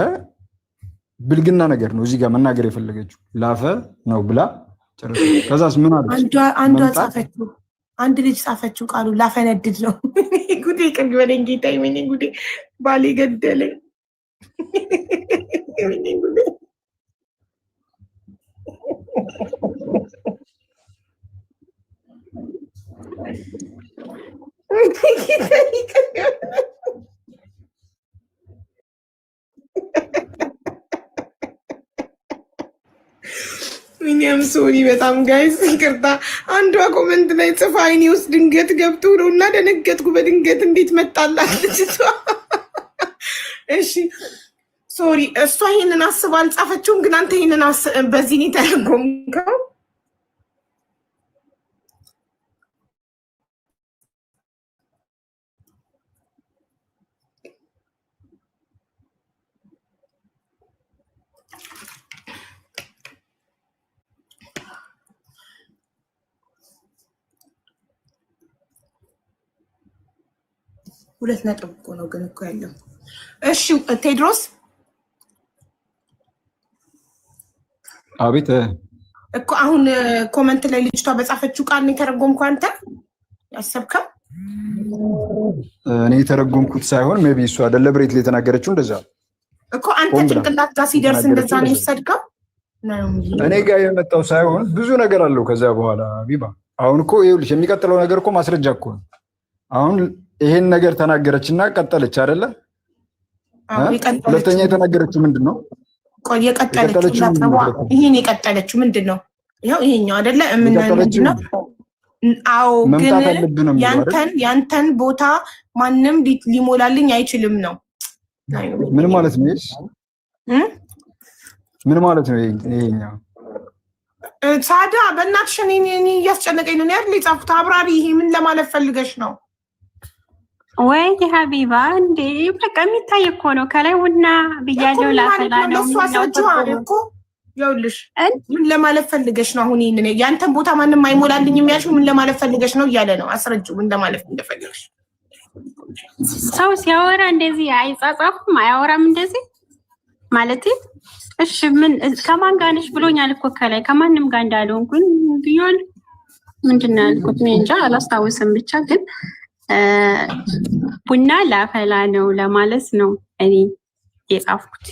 ብልግና ነገር ነው እዚህ ጋር መናገር የፈለገችው ላፈ ነው ብላ ጨረሰ። ከዛስ ምን አለች? አንዷ ጻፈችው፣ አንድ ልጅ ጻፈችው ቃሉ ላፈነድድ ነው። ጉዴ ቀግበለኝ ጌታዬ፣ ምን ጉዴ ባሌ ገደለኝ። ምን ጉዴ ሚኒያም ሶሪ በጣም ጋይስ ይቅርታ። አንዷ ኮመንት ላይ ጽፋ አይኔ ውስጥ ድንገት ገብቶ ነው እና ደነገጥኩ። በድንገት እንዴት መጣላት ልጅቷ። እሺ ሶሪ። እሷ ይሄንን አስባ አልጻፈችውም፣ ግን አንተ ይሄንን በዚህ ነው ተረጎምከው። ሁለት ነጥብ እኮ ነው ግን እኮ ያለው። እሺ ቴድሮስ። አቤት። እኮ አሁን ኮመንት ላይ ልጅቷ በጻፈችው ቃል ነው የተረጎምከው አንተ ያሰብከው? እኔ የተረጎምኩት ሳይሆን ሜቢ እሷ ደለብሬት ላይ የተናገረችው እንደዛ እኮ አንተ ጭንቅላት ጋር ሲደርስ እንደዛ ነው የወሰድከው። እኔ ጋር የመጣው ሳይሆን ብዙ ነገር አለው ከዛ በኋላ ቢባ። አሁን እኮ ይኸውልሽ የሚቀጥለው ነገር እኮ ማስረጃ እኮ ነው። አሁን ይሄን ነገር ተናገረችና ቀጠለች አይደለ? ሁለተኛ የተናገረችው ምንድነው? ቆይ የቀጠለችው ይሄን የቀጠለችው ምንድነው? ይሄው ይሄኛው አይደለ? ምንድነው? አዎ ግን ያንተን ቦታ ማንም ሊሞላልኝ አይችልም ነው። ምን ማለት ነው? ምን ማለት ነው ይሄኛው? ሳዳ በእናትሽ እኔ እያስጨነቀኝ ነው ያለ የጻፍኩት። አብራሪ ይሄ ምን ለማለት ፈልገሽ ነው? ወይ ሀቢባ እንዴ በቃ የሚታይ እኮ ነው። ከላይ ቡና ብያለው ላፈላ ነው እኮ ይኸውልሽ። ምን ለማለት ፈልገሽ ነው? አሁን ይሄን ያንተን ቦታ ማንም አይሞላልኝ የሚያልሽው ምን ለማለት ፈልገሽ ነው እያለ ነው። አስረጅው ምን ለማለት እንደፈለግሽ። ሰው ሲያወራ እንደዚህ አይጻጻፍም፣ አያወራም እንደዚህ ማለት። እሺ ምን ከማን ጋር ነሽ ብሎኛል እኮ ከላይ ከማንም ጋር እንዳልሆንኩኝ ቢሆን ምንድነው ያልኩት? እኔ እንጃ አላስታውስም። ብቻ ግን ቡና ላፈላ ነው ለማለት ነው እኔ የጻፍኩት።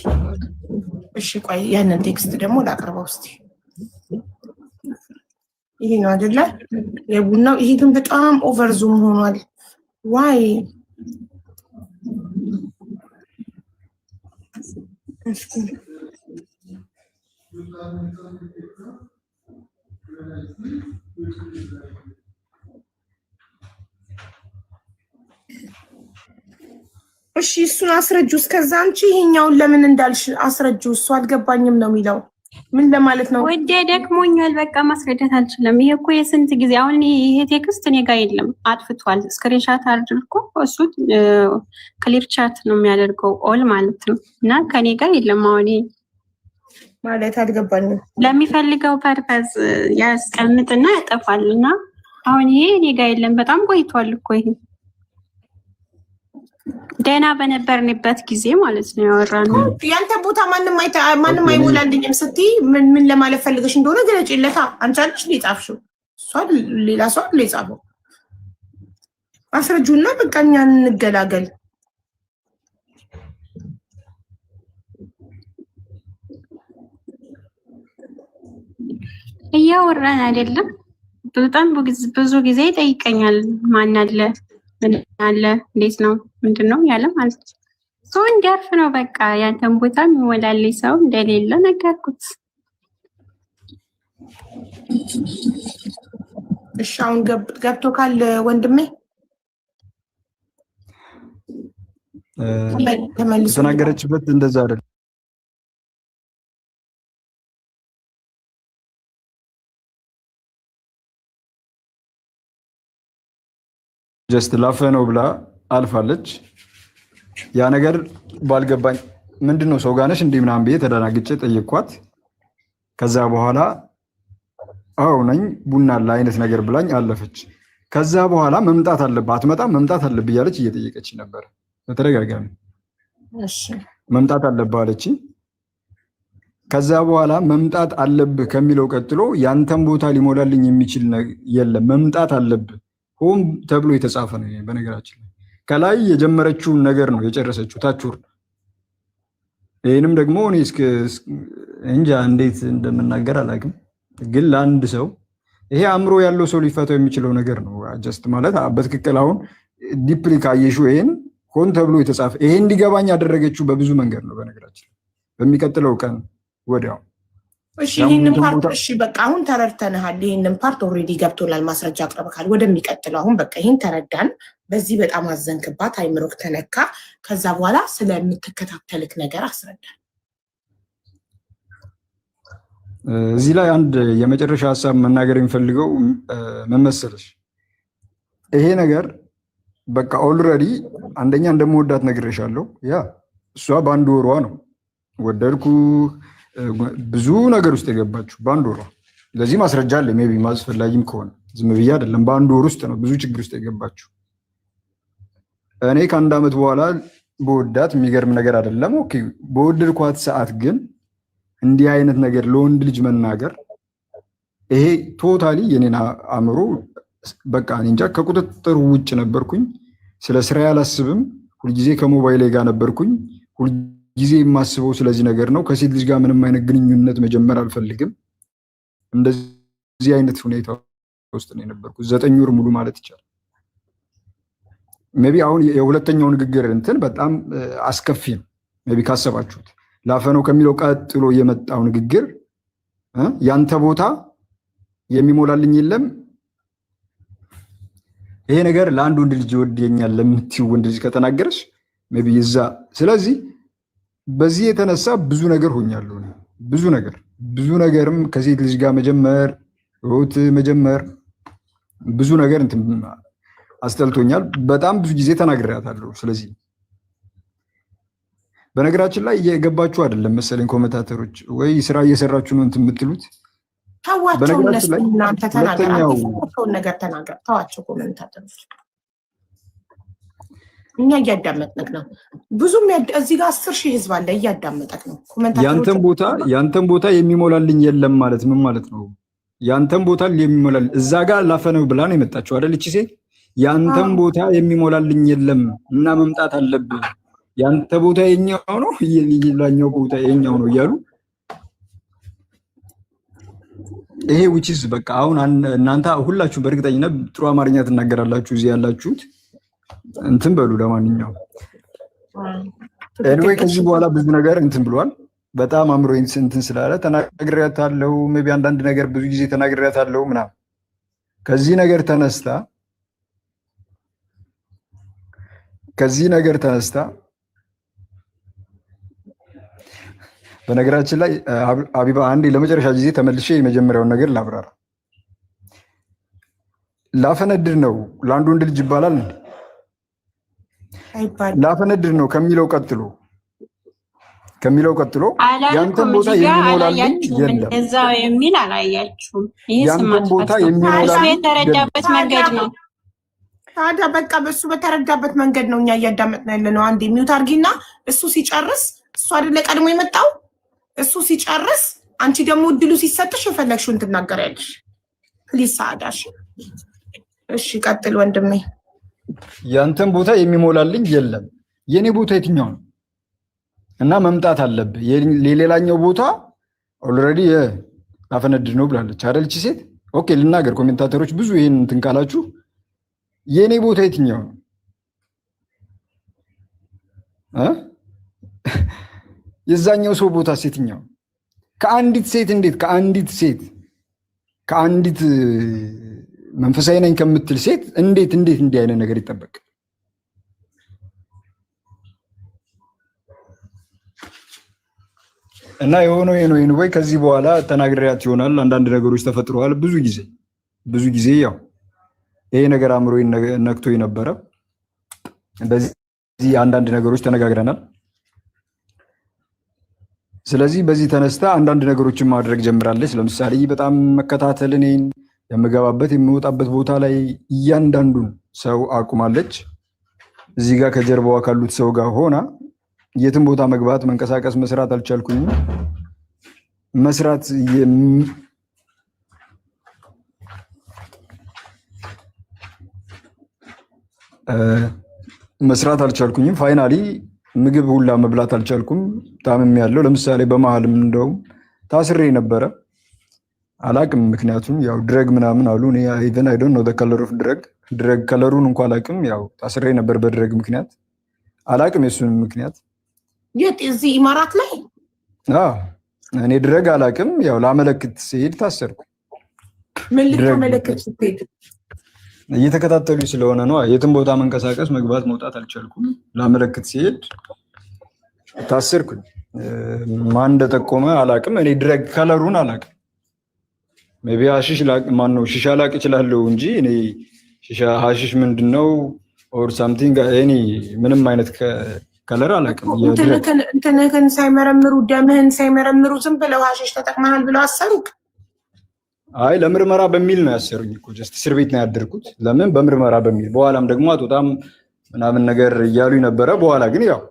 እሺ ቆይ ያንን ቴክስት ደግሞ ላቅርበው እስቲ። ይሄ ነው አይደለ የቡናው? ይሄ ግን በጣም ኦቨር ዙም ሆኗል። ዋይ እሺ እሱን አስረጁ። እስከዛ አንቺ ይሄኛውን ለምን እንዳልሽ አስረጁ። እሱ አልገባኝም ነው የሚለው። ምን ለማለት ነው? ወዴ ደክሞኛል፣ በቃ ማስረዳት አልችልም። ይሄ እኮ የስንት ጊዜ አሁን ይሄ ቴክስት እኔ ጋር የለም፣ አጥፍቷል። ስክሪንሻት አድርጎ እሱ ክሊር ቻት ነው የሚያደርገው ኦል ማለት ነው። እና ከኔ ጋር የለም። አሁን ማለት አልገባኝም። ለሚፈልገው ፐርፐዝ ያስቀምጥና ያጠፋል። እና አሁን ይሄ እኔ ጋር የለም። በጣም ቆይቷል እኮ ይሄ ደህና በነበርንበት ጊዜ ማለት ነው ያወራነው። ያንተ ቦታ ማንም አይሞላልኝም ስትይ ምን ለማለት ፈልገሽ እንደሆነ ገለጪለታ። አንቺ አለሽ ሊጻፍሽው እሷ ሌላ ሰው ሊጻፈው አስረጁና በቃ እኛ እንገላገል። እያወራን አይደለም። በጣም ብዙ ጊዜ ይጠይቀኛል። ማን አለ ምን አለ እንዴት ነው ምንድነው ያለ ማለት ነው። ሰው እንዲያርፍ ነው በቃ። ያንተን ቦታ የሚሞላልኝ ሰው እንደሌለ ነገርኩት። እሺ አሁን ገብቶ ካለ ወንድሜ ተመልሶ ተናገረችበት እንደዛ አይደል? ጀስት ላፈ ነው ብላ አልፋለች። ያ ነገር ባልገባኝ ምንድነው ሰው ጋር ነሽ እንዴ ምናምን ብዬ ተደናግጬ ጠየቅኳት። ከዛ በኋላ አዎ ነኝ ቡና አለ አይነት ነገር ብላኝ አለፈች። ከዛ በኋላ መምጣት አለብህ አትመጣም መምጣት አለብህ እያለች እየጠየቀች ነበር በተደጋጋሚ። እሺ መምጣት አለብህ አለች። ከዛ በኋላ መምጣት አለብህ ከሚለው ቀጥሎ ያንተን ቦታ ሊሞላልኝ የሚችል የለም መምጣት አለብህ ሆም ተብሎ የተጻፈ ነው። በነገራችን ላይ ከላይ የጀመረችውን ነገር ነው የጨረሰችው ታች ወርድ። ይሄንም ደግሞ እኔ እንጃ እንዴት እንደምናገር አላውቅም፣ ግን ለአንድ ሰው ይሄ አእምሮ ያለው ሰው ሊፈታው የሚችለው ነገር ነው። ጀስት ማለት በትክክል አሁን ዲፕሊ ካየሽው ይሄን ሆን ተብሎ የተጻፈ ይሄ እንዲገባኝ ያደረገችው በብዙ መንገድ ነው። በነገራችን በሚቀጥለው ቀን ወዲያው እሺ ይሄንን ፓርት እሺ በቃ አሁን ተረድተናል። ይሄንን ፓርት ኦልሬዲ ገብቶናል። ማስረጃ አቅርበካል። ወደሚቀጥለው አሁን በቃ ይሄን ተረዳን። በዚህ በጣም አዘንክባት፣ አይምሮክ ተነካ። ከዛ በኋላ ስለምትከታተልክ ነገር አስረዳን። እዚህ ላይ አንድ የመጨረሻ ሀሳብ መናገር የሚፈልገው ምን መሰለሽ፣ ይሄ ነገር በቃ ኦልሬዲ አንደኛ እንደምወዳት ነግሬሻለሁ። ያ እሷ በአንድ ወሯ ነው ወደድኩ ብዙ ነገር ውስጥ የገባችሁ በአንድ ወሯ። ለዚህ ማስረጃ አለ። ሜቢ ማስፈላጊም ከሆነ ዝም ብዬ አይደለም። በአንድ ወር ውስጥ ነው ብዙ ችግር ውስጥ የገባችሁ። እኔ ከአንድ ዓመት በኋላ በወዳት የሚገርም ነገር አይደለም። ኦኬ በወደድኳት ሰዓት ግን እንዲህ አይነት ነገር ለወንድ ልጅ መናገር ይሄ ቶታሊ የኔን አእምሮ በቃ እንጃ ከቁጥጥር ውጭ ነበርኩኝ። ስለ ስራ አላስብም። ሁልጊዜ ከሞባይሌ ጋር ነበርኩኝ። ጊዜ የማስበው ስለዚህ ነገር ነው። ከሴት ልጅ ጋር ምንም አይነት ግንኙነት መጀመር አልፈልግም። እንደዚህ አይነት ሁኔታ ውስጥ ነው የነበርኩት 9 ወር ሙሉ ማለት ይቻላል። ሜቢ አሁን የሁለተኛው ንግግር እንትን በጣም አስከፊ ነው። ሜቢ ካሰባችሁት ላፈነው ከሚለው ቀጥሎ የመጣው ንግግር ያንተ ቦታ የሚሞላልኝ የለም። ይሄ ነገር ለአንድ ወንድ ልጅ ይወደኛል ለምትይው ወንድ ልጅ ከተናገረሽ ሜቢ ይዛ ስለዚህ በዚህ የተነሳ ብዙ ነገር ሆኛለሁ። ብዙ ነገርም ከሴት ልጅ ጋር መጀመር ብዙ ነገር እንትን አስጠልቶኛል። በጣም ብዙ ጊዜ ተናግሬያታለሁ። ስለዚህ በነገራችን ላይ እየገባችሁ አይደለም መሰለኝ ኮሜንታተሮች፣ ወይ ስራ እየሰራችሁ ነው እንትን የምትሉት። ተዋቸው እናንተ ተናገራችሁ ነገር ተናገር። ተዋቸው ኮሜንታተሮች፣ እኛ እያዳመጥነክ ነው። ብዙም እዚህ ጋር 10,000 ህዝብ አለ እያዳመጠክ ነው። ያንተን ቦታ የሚሞላልኝ የለም ማለት ምን ማለት ነው? ያንተን ቦታ የሚሞላል እዛ ጋር ላፈነው ብላ ነው የመጣችው አይደል? እቺ ሴት ያንተን ቦታ የሚሞላልኝ የለም እና መምጣት አለብህ። ያንተ ቦታ የኛው ነው የሌላኛው ቦታ የኛው ነው እያሉ ይሄ which በቃ አሁን እናንተ ሁላችሁ በእርግጠኝነት ጥሩ አማርኛ ትናገራላችሁ እዚህ ያላችሁት እንትን በሉ። ለማንኛውም ኤኒዌይ ከዚህ በኋላ ብዙ ነገር እንትን ብሏል። በጣም አምሮኝ እንትን ስላለ ተናግሬያታለሁ። ሜቢ አንዳንድ ነገር ብዙ ጊዜ ተናግሬያታለሁ ምናምን። ከዚህ ነገር ተነስታ በነገራችን ላይ አቢባ አንዴ ለመጨረሻ ጊዜ ተመልሼ የመጀመሪያውን ነገር ላብራራ። ላፈነድድ ነው ለአንድ ወንድ ልጅ ይባላል። ላፈነድድ ነው ከሚለው ቀጥሎ ያንተን ቦታ የሚሞላልኝ የለም። እዛው የሚል አላያችሁም። ይሄ ያንተን ቦታ የሚሞላልኝ የተረዳበት መንገድ ነው። ታዲያ በቃ በሱ በተረዳበት መንገድ ነው እኛ እያዳመጥን ያለ ነው። አንዴ ሚውት አድርጊና እሱ ሲጨርስ፣ እሱ አይደለ ቀድሞ የመጣው እሱ ሲጨርስ፣ አንቺ ደግሞ እድሉ ሲሰጥሽ የፈለግሽውን ትናገሪያለሽ። ፕሊዝ ሳዳሽ። እሺ ቀጥል ወንድሜ። ያንተን ቦታ የሚሞላልኝ የለም። የኔ ቦታ የትኛው ነው? እና መምጣት አለብህ። የሌላኛው ቦታ ኦልሬዲ ላፈነድድ ነው ብላለች አይደል እቺ ሴት? ኦኬ ልናገር፣ ኮሜንታተሮች ብዙ ይሄን እንትን ካላችሁ የኔ ቦታ የትኛው ነው? የዛኛው ሰው ቦታ የትኛው? ከአንዲት ሴት እንዴት ከአንዲት መንፈሳዊ ነኝ ከምትል ሴት እንዴት እንዲህ አይነት ነገር ይጠበቅ? እና የሆነው ወይ ከዚህ በኋላ ተናግሬያት ይሆናል። አንዳንድ ነገሮች ተፈጥረዋል። ብዙ ጊዜ ያው ይሄ ነገር አእምሮዬን ነክቶኝ ነበረ። በዚህ አንዳንድ ነገሮች ተነጋግረናል። ስለዚህ በዚህ ተነስታ አንዳንድ ነገሮችን ማድረግ ጀምራለች። ለምሳሌ በጣም መከታተል፣ እኔን የምገባበት የምወጣበት ቦታ ላይ እያንዳንዱን ሰው አቁማለች። እዚህ ጋር ከጀርባዋ ካሉት ሰው ጋር ሆና የትም ቦታ መግባት፣ መንቀሳቀስ፣ መስራት አልቻልኩኝም። መስራት አልቻልኩኝም። ፋይናሊ ምግብ ሁላ መብላት አልቻልኩም። ታምም ያለው ለምሳሌ በመሀልም እንደውም ታስሬ ነበረ። አላቅም፣ ምክንያቱም ያው ድረግ ምናምን አሉ። እኔ ኢቨን አይ ዶንት ኖ ዘ ከለር ኦፍ ድረግ ከለሩን እንኳን አላቅም። ያው ታስሬ ነበር በድረግ ምክንያት። አላቅም የሱን ምክንያት። የት? እዚህ ኢማራት ላይ? እኔ ድረግ አላቅም። ያው ላመለክት ሲሄድ ታሰርኩ። ምን ልታመለክት ስትሄድ? እየተከታተሉ ስለሆነ ነው። የትም ቦታ መንቀሳቀስ፣ መግባት፣ መውጣት አልቻልኩም። ላመለክት ሲሄድ ታሰርኩኝ። ማን እንደጠቆመ አላቅም። እኔ ድረግ ከለሩን አላቅም። ሜቢ ሀሺሽ ሺሻ ላቅ እችላለሁ እንጂ እኔ ሀሺሽ ምንድነው ኦር ሳምቲንግ እኔ ምንም አይነት ከለር አላቅም። እንትንህን ሳይመረምሩ ደምህን ሳይመረምሩ ዝም ብለው ሀሺሽ ተጠቅመሃል ብለው አሰሩክ? አይ ለምርመራ በሚል ነው ያሰሩኝ እኮ። ጀስት እስር ቤት ነው ያደርኩት። ለምን? በምርመራ በሚል። በኋላም ደግሞ አትወጣም ምናምን ነገር እያሉኝ ነበረ። በኋላ ግን ያው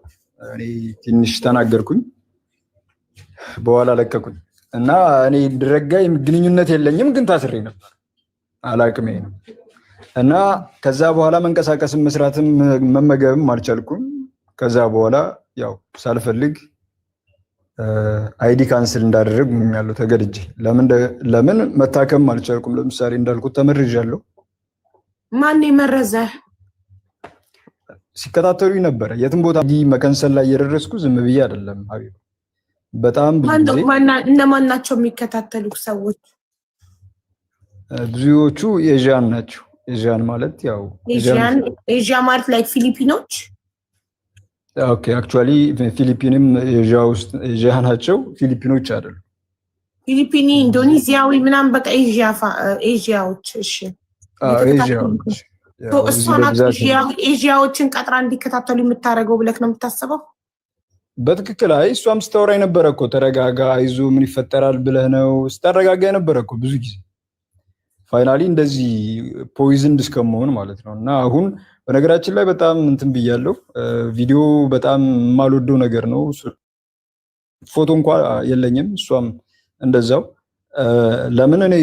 እኔ ትንሽ ተናገርኩኝ፣ በኋላ ለቀቁኝ። እና እኔ ድረጋ ግንኙነት የለኝም፣ ግን ታስሬ ነበር። አላቅም ይሄ ነው። እና ከዛ በኋላ መንቀሳቀስም መስራትም መመገብም አልቻልኩም። ከዛ በኋላ ያው ሳልፈልግ አይዲ ካንስል እንዳደረግ ያለው ተገድጄ። ለምን መታከም አልቻልኩም። ለምሳሌ እንዳልኩት ተመርዣለሁ። ማን የመረዘ? ሲከታተሉኝ ነበረ። የትም ቦታ መከንሰል ላይ እየደረስኩ ዝም ብዬ አይደለም ሀቢብ። በጣም ብዙ ጊዜ እነማን ናቸው የሚከታተሉ ሰዎች? ብዙዎቹ ኤዥያን ናቸው። ኤዥያን ማለት ያው ኤዥያ ማለት ላይ ፊሊፒኖች። ኦኬ አክቹአሊ ፊሊፒንም ኤዥያ ናቸው። ፊሊፒኖች አይደሉም። ፊሊፒኒ፣ ኢንዶኔዚያዊ ምናምን በቃ ኤዥያዎች። እሺ እሷ ናት ኤዥያዎችን ቀጥራ እንዲከታተሉ የምታደርገው ብለህ ነው የምታስበው? በትክክል። አይ እሷም ስታወራ የነበረ እኮ ተረጋጋ፣ አይዞ ምን ይፈጠራል ብለህ ነው ስታረጋጋ የነበረ እኮ ብዙ ጊዜ። ፋይናሊ እንደዚህ ፖይዝንድ እስከመሆን ማለት ነው። እና አሁን በነገራችን ላይ በጣም እንትን ብያለሁ። ቪዲዮ በጣም የማልወደው ነገር ነው። ፎቶ እንኳ የለኝም፣ እሷም እንደዛው። ለምን እኔ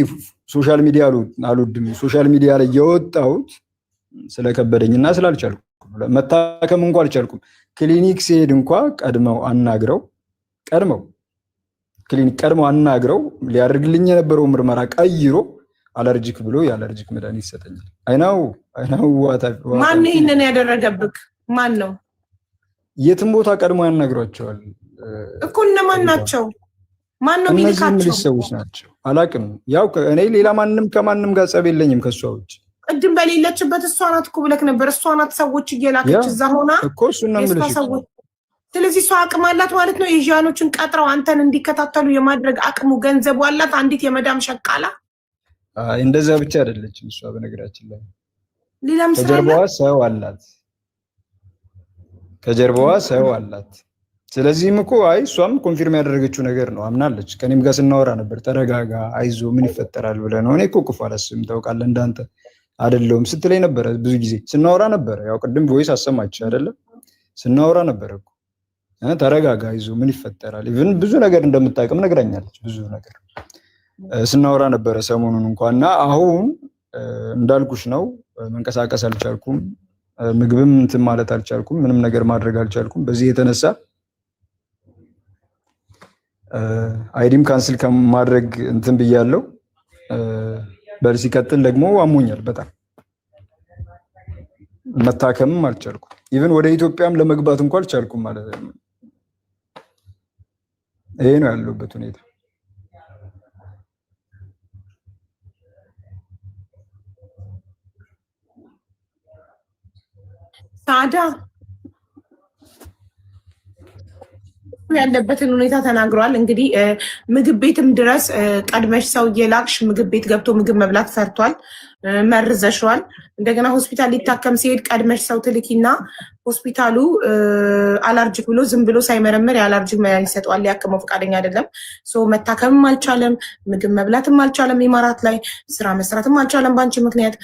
ሶሻል ሚዲያ አልወድም። ሶሻል ሚዲያ ላይ የወጣሁት ስለከበደኝና ስላልቻልኩ መታከም እንኳ አልቻልኩም። ክሊኒክ ሲሄድ እንኳ ቀድመው አናግረው ሊያደርግልኝ የነበረው ምርመራ ቀይሮ አለርጂክ ብሎ የአለርጂክ መድኃኒት ይሰጠኛል። አይናው ማን ይሄንን ያደረገብክ? ማን ነው? የትም ቦታ ቀድሞ ያናግሯቸዋል እኮ። እነማን ናቸው? ማን ነው የሚልካቸው? እነዚህ ሰዎች ናቸው። አላቅም። ያው እኔ ሌላ ከማንም ጋር ጸብ የለኝም ከሷ ውጭ። ቅድም በሌለችበት እሷ ናት እኮ ብለክ ነበር። እሷ ናት ሰዎች እየላከች እዛ ሆና እኮ እሱን ነው የምልሽ። ስለዚህ እሷ አቅም አላት ማለት ነው። ኤዥያኖችን ቀጥረው አንተን እንዲከታተሉ የማድረግ አቅሙ ገንዘቡ አላት። አንዲት የመዳም ሸቃላ እንደዛ ብቻ አይደለችም እሷ። በነገራችን ላይ ሌላም ከጀርባዋ ሰው አላት፣ ከጀርባዋ ሰው አላት። ስለዚህም እኮ እሷም ኮንፊርም ያደረገችው ነገር ነው፣ አምናለች። ከኔም ጋር ስናወራ ነበር። ተረጋጋ፣ አይዞ፣ ምን ይፈጠራል ብለህ ነው። እኔ እኮ ክፉ አላስብም ታውቃለህ፣ እንዳንተ አይደለሁም ስትለኝ ነበረ። ብዙ ጊዜ ስናወራ ነበረ። ያው ቅድም ቮይስ አሰማችሁ አይደለም? ስናወራ ነበረ እኮ ተረጋጋ፣ አይዞ፣ ምን ይፈጠራል። ኢቭን ብዙ ነገር እንደምታውቅም ነግራኛለች። ብዙ ነገር ስናወራ ነበረ ሰሞኑን እንኳን። እና አሁን እንዳልኩሽ ነው፣ መንቀሳቀስ አልቻልኩም፣ ምግብም እንትን ማለት አልቻልኩም፣ ምንም ነገር ማድረግ አልቻልኩም። በዚህ የተነሳ አይዲም ካንስል ከማድረግ እንትን ብያለሁ። በል ሲቀጥል ደግሞ አሞኛል በጣም መታከምም አልቻልኩም። ኢቭን ወደ ኢትዮጵያም ለመግባት እንኳን አልቻልኩም ማለት ነው። ይሄ ነው ያለውበት ሁኔታ። ሳዳ ያለበትን ሁኔታ ተናግሯል። እንግዲህ ምግብ ቤትም ድረስ ቀድመሽ ሰው እየላክሽ ምግብ ቤት ገብቶ ምግብ መብላት ፈርቷል፣ መርዘሽዋል። እንደገና ሆስፒታል ሊታከም ሲሄድ ቀድመሽ ሰው ትልኪና ሆስፒታሉ አላርጂክ ብሎ ዝም ብሎ ሳይመረምር የአላርጂክ መድኃኒት ይሰጠዋል። ሊያክመው ፈቃደኛ አይደለም። መታከምም አልቻለም፣ ምግብ መብላትም አልቻለም፣ ኢማራት ላይ ስራ መስራትም አልቻለም በአንቺ ምክንያት።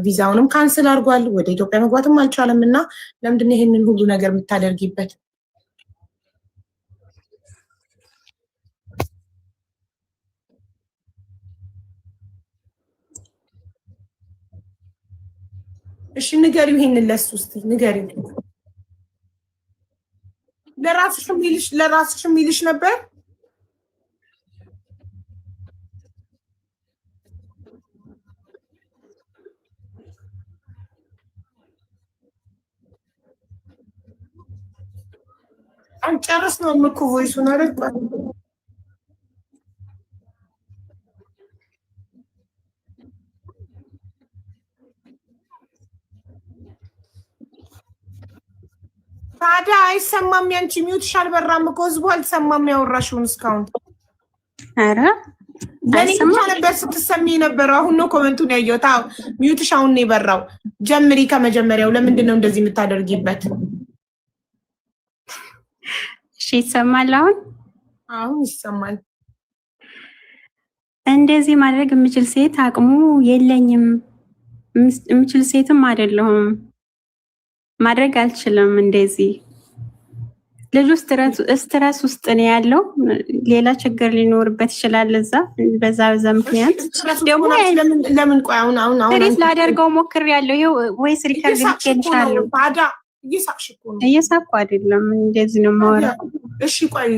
ቪዛውንም ካንስል አድርጓል፣ ወደ ኢትዮጵያ መግባትም አልቻለም። እና ለምንድን ነው ይህንን ሁሉ ነገር የምታደርጊበት? እሺ ንገሪው፣ ይሄንን ለሱ እስቲ ንገሪው። ለራስሽ የሚልሽ ነበር። አንጨርስ ነው እኮ ቮይሱን አይደል? ታዲያ አይሰማም? ያንቺ ሚውትሽ አልበራም እኮ ህዝቡ አልሰማም ያወራሽውን እስካሁን። ኧረ ለኔ ብቻ ነበር ስትሰሚ የነበረው። አሁን ነው ኮመንቱን ያየሁት። አዎ ሚውትሽ አሁን ነው የበራው። ጀምሪ ከመጀመሪያው። ለምንድን ነው እንደዚህ የምታደርጊበት? እሺ ይሰማል አሁን? አሁን ይሰማል። እንደዚህ ማድረግ የምችል ሴት አቅሙ የለኝም። የምችል ሴትም አይደለሁም። ማድረግ አልችልም። እንደዚህ ልጁ ስትረስ ውስጥ ነው ያለው። ሌላ ችግር ሊኖርበት ይችላል። በዛ ምክንያት ደግሞ ለምን ቆይ አሁን ትሪት ላደርገው ሞክሬያለሁ። ይሄው ወይስ ሪከርድ ልኬልሻለሁ? ታዲያ እየሳቅሽ እኮ ነው። እየሳቅኩ አይደለም፣ እንደዚህ ነው የማወራው። እሺ ቆይ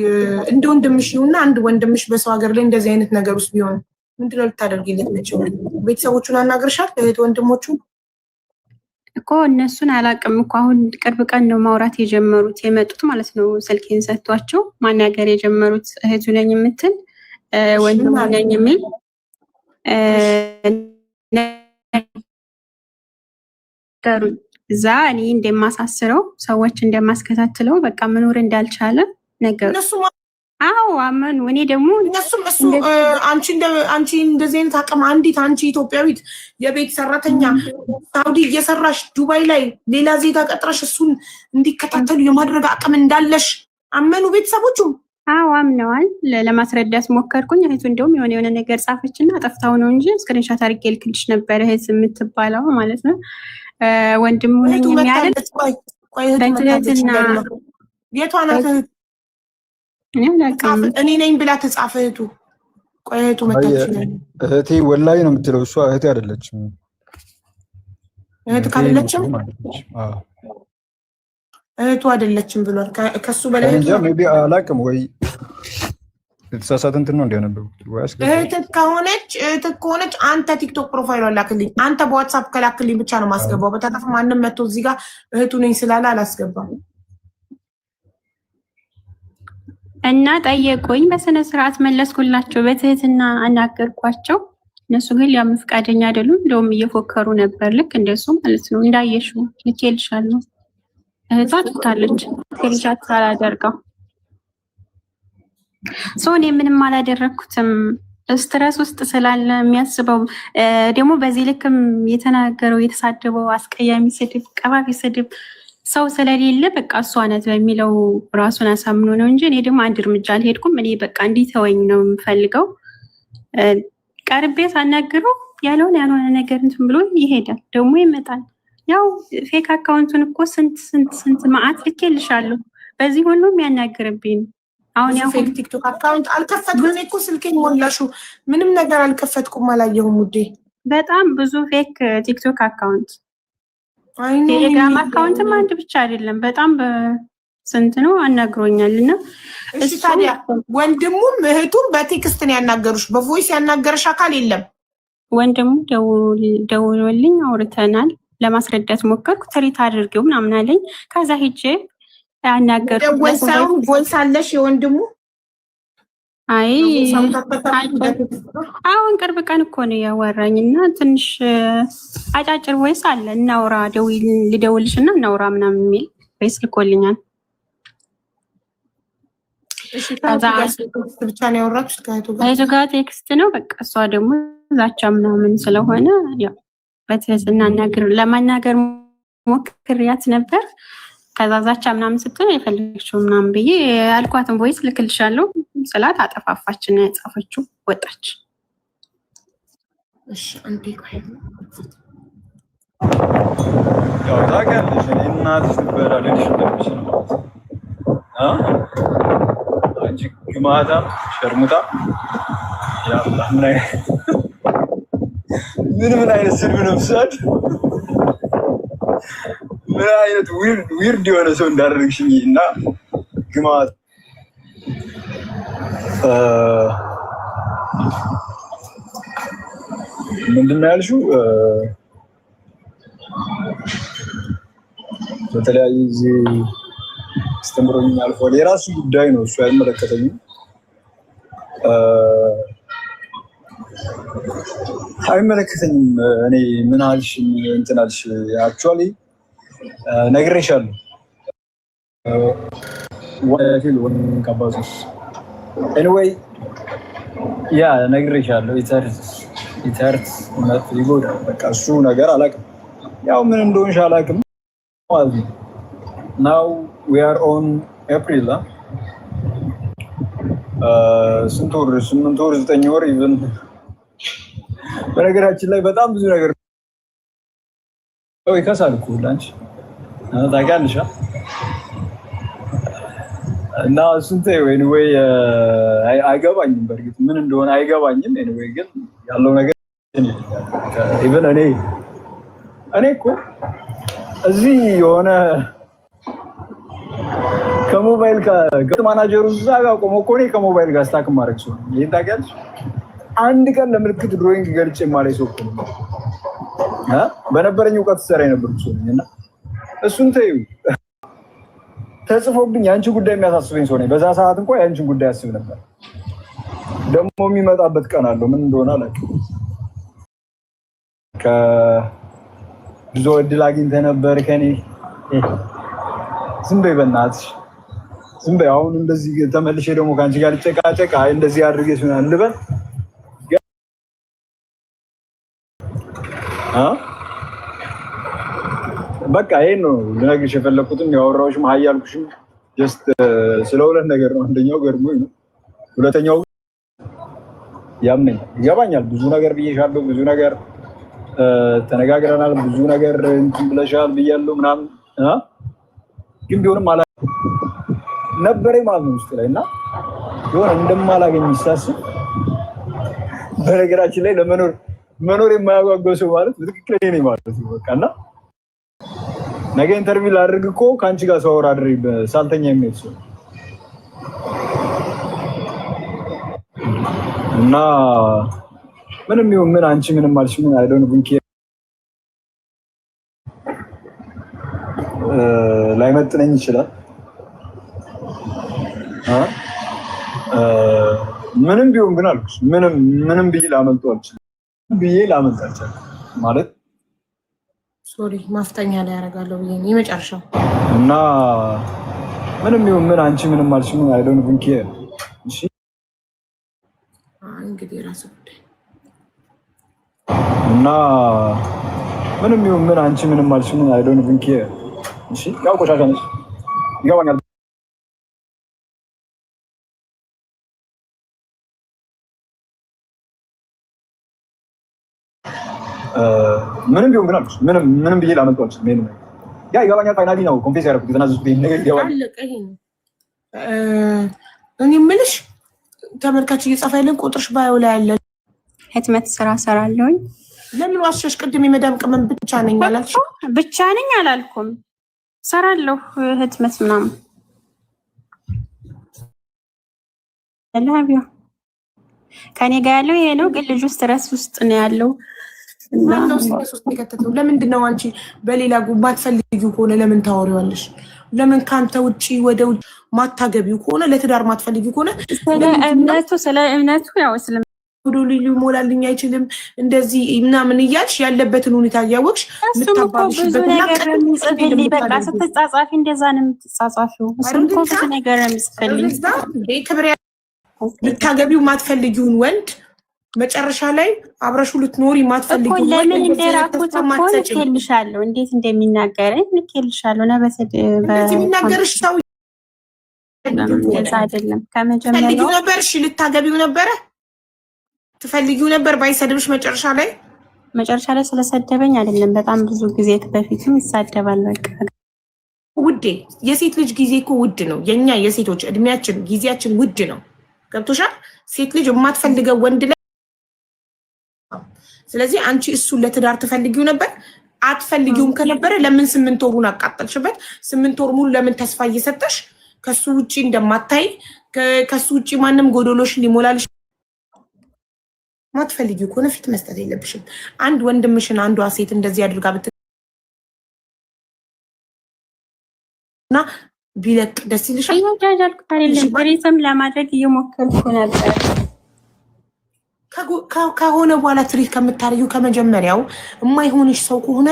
እንደ ወንድምሽ ይሁንና አንድ ወንድምሽ በሰው ሀገር ላይ እንደዚህ አይነት ነገር ውስጥ ቢሆን ምንድነው ልታደርጊለት የምትችይው? ቤተሰቦቹን አናግርሻል? እህት ወንድሞቹ እኮ እነሱን አላውቅም እኮ አሁን ቅርብ ቀን ነው ማውራት የጀመሩት የመጡት ማለት ነው። ስልኬን ሰጥቷቸው ማናገር የጀመሩት እህቱ ነኝ የምትል ወንድሙ ነኝ የሚል ነገሩኝ። እዛ እኔ እንደማሳስረው ሰዎች እንደማስከታትለው በቃ መኖር እንዳልቻለ ነገሩ። አዎ አመኑ። እኔ ደግሞ እነሱም አንቺ እንደዚህ አይነት አቅም አንዲት አንቺ ኢትዮጵያዊት የቤት ሰራተኛ ሳውዲ እየሰራሽ ዱባይ ላይ ሌላ ዜጋ ቀጥረሽ እሱን እንዲከታተሉ የማድረግ አቅም እንዳለሽ አመኑ ቤተሰቦቹ። አዎ አምነዋል። ለማስረዳት ሞከርኩኝ። እህቱ እንደውም የሆነ ነገር ጻፈችና ጠፍታው ነው እንጂ ስክሪንሻት አድርጌ ልክልሽ ነበር። እህት የምትባለው ማለት ነው ወንድሙ ነኝ የሚያደርግ በትህትና የቷ ናት? እኔ ነኝ ብላ ተጻፈ እህቱ። ቆይ እህቱ መጣች። እህቴ ወላሂ ነው የምትለው እሷ እህቴ አይደለችም። እህት ካለችም እህቱ አይደለችም ብሏል። ከሱ በላይ እንጃ ሜቢ አላውቅም ወይ የተሳሳተ እንትን ነው እንዲያነበብኩት ወይስ እህት ከሆነች አንተ ቲክቶክ ፕሮፋይሏን ላክልኝ። አንተ በዋትስአፕ ከላክልኝ ብቻ ነው ማስገባው። በተረፈ ማንም መጥቶ እዚህ ጋር እህቱ ነኝ ስላለ አላስገባም። እና ጠየቁኝ፣ በስነ ስርዓት መለስኩላቸው፣ በትህትና አናገርኳቸው። እነሱ ግን ሊያምኑ ፈቃደኛ አይደሉም። እንደውም እየፎከሩ ነበር፣ ልክ እንደሱ ማለት ነው። እንዳየሽው ልኬልሻለሁ። እህቷ ትታለች ከልጃት ሳላደርገው እኔ ምንም አላደረኩትም። ስትረስ ውስጥ ስላለ የሚያስበው ደግሞ በዚህ ልክም የተናገረው የተሳደበው አስቀያሚ ስድብ፣ ቀባቢ ስድብ ሰው ስለሌለ በቃ እሷ ናት በሚለው ራሱን አሳምኖ ነው እንጂ እኔ ደግሞ አንድ እርምጃ አልሄድኩም። እኔ በቃ እንዲተወኝ ነው የምፈልገው። ቀርቤ ሳናግረው ያልሆነ ነገር እንትን ብሎ ይሄዳል፣ ደግሞ ይመጣል። ያው ፌክ አካውንቱን እኮ ስንት መዓት ልኬልሻለሁ። በዚህ ሁሉም ያናግርብኝ ነው። አሁን ያው ፌክ ቲክቶክ አካውንት አልከፈትኩም እኮ ስልኬን ሞላሹ። ምንም ነገር አልከፈትኩም፣ አላየሁም ውዴ። በጣም ብዙ ፌክ ቲክቶክ አካውንት፣ ቴሌግራም አካውንትም አንድ ብቻ አይደለም፣ በጣም ስንት ነው አናግሮኛል። እና እሺ ታዲያ ወንድሙም እህቱም በቴክስት ነው ያናገሩሽ? በቮይስ ያናገረሽ አካል የለም? ወንድሙ ደውሎልኝ አውርተናል። ለማስረዳት ሞከርኩ። ትሪት አድርጌው ምናምን አለኝ። ከዛ ሄጄ ያናገርኩት ቮይስ አለሽ የወንድሙ? አይ አሁን ቅርብ ቀን እኮ ነው ያወራኝ እና ትንሽ አጫጭር ቮይስ አለ። እናውራ ልደውልሽ እና እናውራ ምናምን የሚል ቮይስ ልኮልኛል። ብቻ ነው ያወራችሁት ከእህቱ ጋር ቴክስት ነው በቃ። እሷ ደግሞ ዛቻ ምናምን ስለሆነ ያው በትህትና ለማናገር ሞክሬያት ነበር። ከዛ ዛቻ ምናምን ስትል የፈለገችው ምናምን ብዬ አልኳትን ቮይስ ልክልሻለሁ ስላት አጠፋፋችን ያጻፈችው ወጣች። እሺ አንዴ ቆይ ያው ታውቂያለሽ እኔ እናትሽ ትበላለሽ እንደምሽ ነው አንቺ ግማታ ሸርሙጣ ያላ ምን አይነት ስድብ ነው ብሳድ ምን አይነት ዊርድ የሆነ ሰው እንዳደረግሽኝ እና ግማት ምንድን ነው ያልሽው? በተለያየ ጊዜ አስተምሮኝ አልፏል። የራሱ ጉዳይ ነው፣ እሱ አይመለከተኝም። አይመለከተኝም። እኔ ምን አልሽ እንትን አልሽ አክቹዋሊ ነግሬሻለሁ። ወይፊል ወንካባሱስ ኤኒዌይ ያ ነግሬሻለሁ። ኢተርት ማለት ይጎዳል። በቃ እሱ ነገር አላውቅም። ያው ምን እንደሆንሽ አላውቅም ማለት ነው። ናው ዊ አር ኦን ኤፕሪል ስንት ወር 8 ወር 9 ወር ኢቭን በነገራችን ላይ በጣም ብዙ ነገር ይከሳል እኮ ላንቺ ታውቂያለሽ። እና እሱን ተይው። ኤኒዌይ አይገባኝም፣ በእርግጥ ምን እንደሆነ አይገባኝም። ኤኒዌይ ግን ያለው ነገር ኢቭን እኔ እኮ እዚህ የሆነ ከሞባይል ከገጥ ማናጀሩ እዛ ጋር ቆሞ እኮ እኔ ከሞባይል ጋር ስታክ ማድረግ ሰው ነው። ይሄን ታውቂያለሽ። አንድ ቀን ለምልክት ድሮይንግ ገልጬ ማለት ሰው እኮ ነው በነበረኝ እውቀት ሰራ የነበርኩ ሰው ነኝ። እና እሱን ተይው። ተጽፎብኝ የአንቺ ጉዳይ የሚያሳስበኝ ሰው ነኝ። በዛ ሰዓት እንኳን የአንቺን ጉዳይ አስብ ነበር። ደግሞ የሚመጣበት ቀን አለው፣ ምን እንደሆነ አላውቅም። ብዙ እድል አግኝተህ ነበር ከኔ። ዝም በይ በእናትሽ ዝም በይ። አሁን እንደዚህ ተመልሼ ደግሞ ከአንቺ ጋር ልጨቃጨቅ እንደዚህ አድርጌ ሲሆን ልበል በቃ ይሄን ነው ልነግርሽ የፈለኩትም ያወራሁሽም ሀያልኩሽም ጀስት ስለ ሁለት ነገር ነው። አንደኛው ገርሞኝ ነው፣ ሁለተኛው ያምነኝ ይገባኛል። ብዙ ነገር ብዬሻለሁ፣ ብዙ ነገር ተነጋግረናል፣ ብዙ ነገር እንትን ብለሻል ብያለሁ ምናምን ግን ቢሆንም ነበረኝ ማለት ነው ውስጥ ላይ እና የሆነ እንደማላገኝ ሳስብ በነገራችን ላይ መኖር የማያጓጓው ሰው ማለት በትክክል እኔ ማለት ነው በቃ። እና ነገ ኢንተርቪው ላድርግ እኮ ከአንቺ ጋር ሰው አወራድሪ ሳልተኛ የሚሄድ ሰው እና ምንም ይሁን ምን አንቺ ምንም አልሽ ምን አይደውን ብንኪ ላይመጥነኝ ይችላል። ምንም ቢሆን ግን አልኩሽ ምንም ብዬ ላመልጠው አልችልም ማለት ሶሪ ማፍጠኛ ላይ ያደርጋለሁ ብዬ ነው የመጨረሻው እና ምንም ይሁን ምን አንቺ ምንም አልሽኝ አይ ዶንት ቲንክ እሺ እንግዲህ ራሱ ጉዳይ እና ምንም ይሁን ምን አንቺ ምንም አልሽኝ አይ ዶንት ቲንክ እሺ ያው ቆሻሻ ነሽ ይገባኛል ምንም ቢሆን ግን አልኩሽ ምንም ብዬ ላመጣዎች ምን ያ ይገባኛል ፋይናሊ ነው ኮንፌስ ያደረኩት የተናዘዝኩት ይሄን ነገር ይገባኛል እኔ የምልሽ ተመልካች እየጻፈ ያለን ቁጥርሽ ባዮ ላይ ያለ ህትመት ስራ ሰራለሁኝ ለምን ዋሸሽ ቅድም የመዳም ቅመም ብቻ ነኝ አላልሽ ብቻ ነኝ አላልኩም ሰራለሁ ህትመት ምናምን ለሀቢያ ከኔ ጋር ያለው ይሄ ነው ግን ልጁ ስትረስ ውስጥ ነው ያለው ለምንድን ነው አንቺ በሌላ ጉባት ፈልጊው ከሆነ ለምን ታወሪዋለሽ? ለምን ካንተ ውጪ ወደ ውጪ ማታገቢው ከሆነ ለትዳር ማትፈልጊው ከሆነ ስለ እምነቱ ያው እስልም ወደ ልዩ ሞላልኝ አይችልም እንደዚህ ምናምን እያልሽ ያለበትን ሁኔታ እያወቅሽ ምታባብሽበትና ቀጥልኝ በቃ ስትጻጻፊ እንደዛ ነው የምትጻጻፊው እሱም እኮ ብዙ ነገር ነው የሚጽፈልኝ ክብር ልታገቢው ማትፈልጊውን ወንድ መጨረሻ ላይ አብረሹ ልትኖሪ ማትፈልጊው ለምን እንደራኩት እኮ ልኬልሻለሁ እንዴት እንደሚናገረኝ ልኬልሻለሁ ነው በዚህ የሚናገርሽ ሰው እንደዛ አይደለም ከመጀመሪያው ነበር እሺ ልታገቢው ነበረ ትፈልጊው ነበር ባይሰድብሽ መጨረሻ ላይ ስለሰደበኝ አይደለም በጣም ብዙ ጊዜ በፊትም ይሳደባል በቃ ውዴ የሴት ልጅ ጊዜ እኮ ውድ ነው የኛ የሴቶች እድሜያችን ጊዜያችን ውድ ነው ገብቶሻል ሴት ልጅ የማትፈልገው ወንድ ላይ ስለዚህ አንቺ እሱን ለትዳር ትፈልጊው ነበር አትፈልጊውም ከነበረ ለምን 8 ወሩን አቃጠልሽበት 8 ወር ሙሉ ለምን ተስፋ እየሰጠሽ ከሱ ውጪ እንደማታይ ከሱ ውጪ ማንም ጎዶሎሽ ሊሞላልሽ ማትፈልጊው ከሆነ ፊት መስጠት የለብሽም አንድ ወንድምሽን አንዷ ሴት እንደዚህ አድርጋ እና ቢለቅ ደስ ይልሻል ይወዳጃልኩ አይደለም ትሪትም ለማድረግ እየሞከርኩ ነበር ከሆነ በኋላ ትሪት ከምታረጊው ከመጀመሪያው የማይሆንሽ ሰው ከሆነ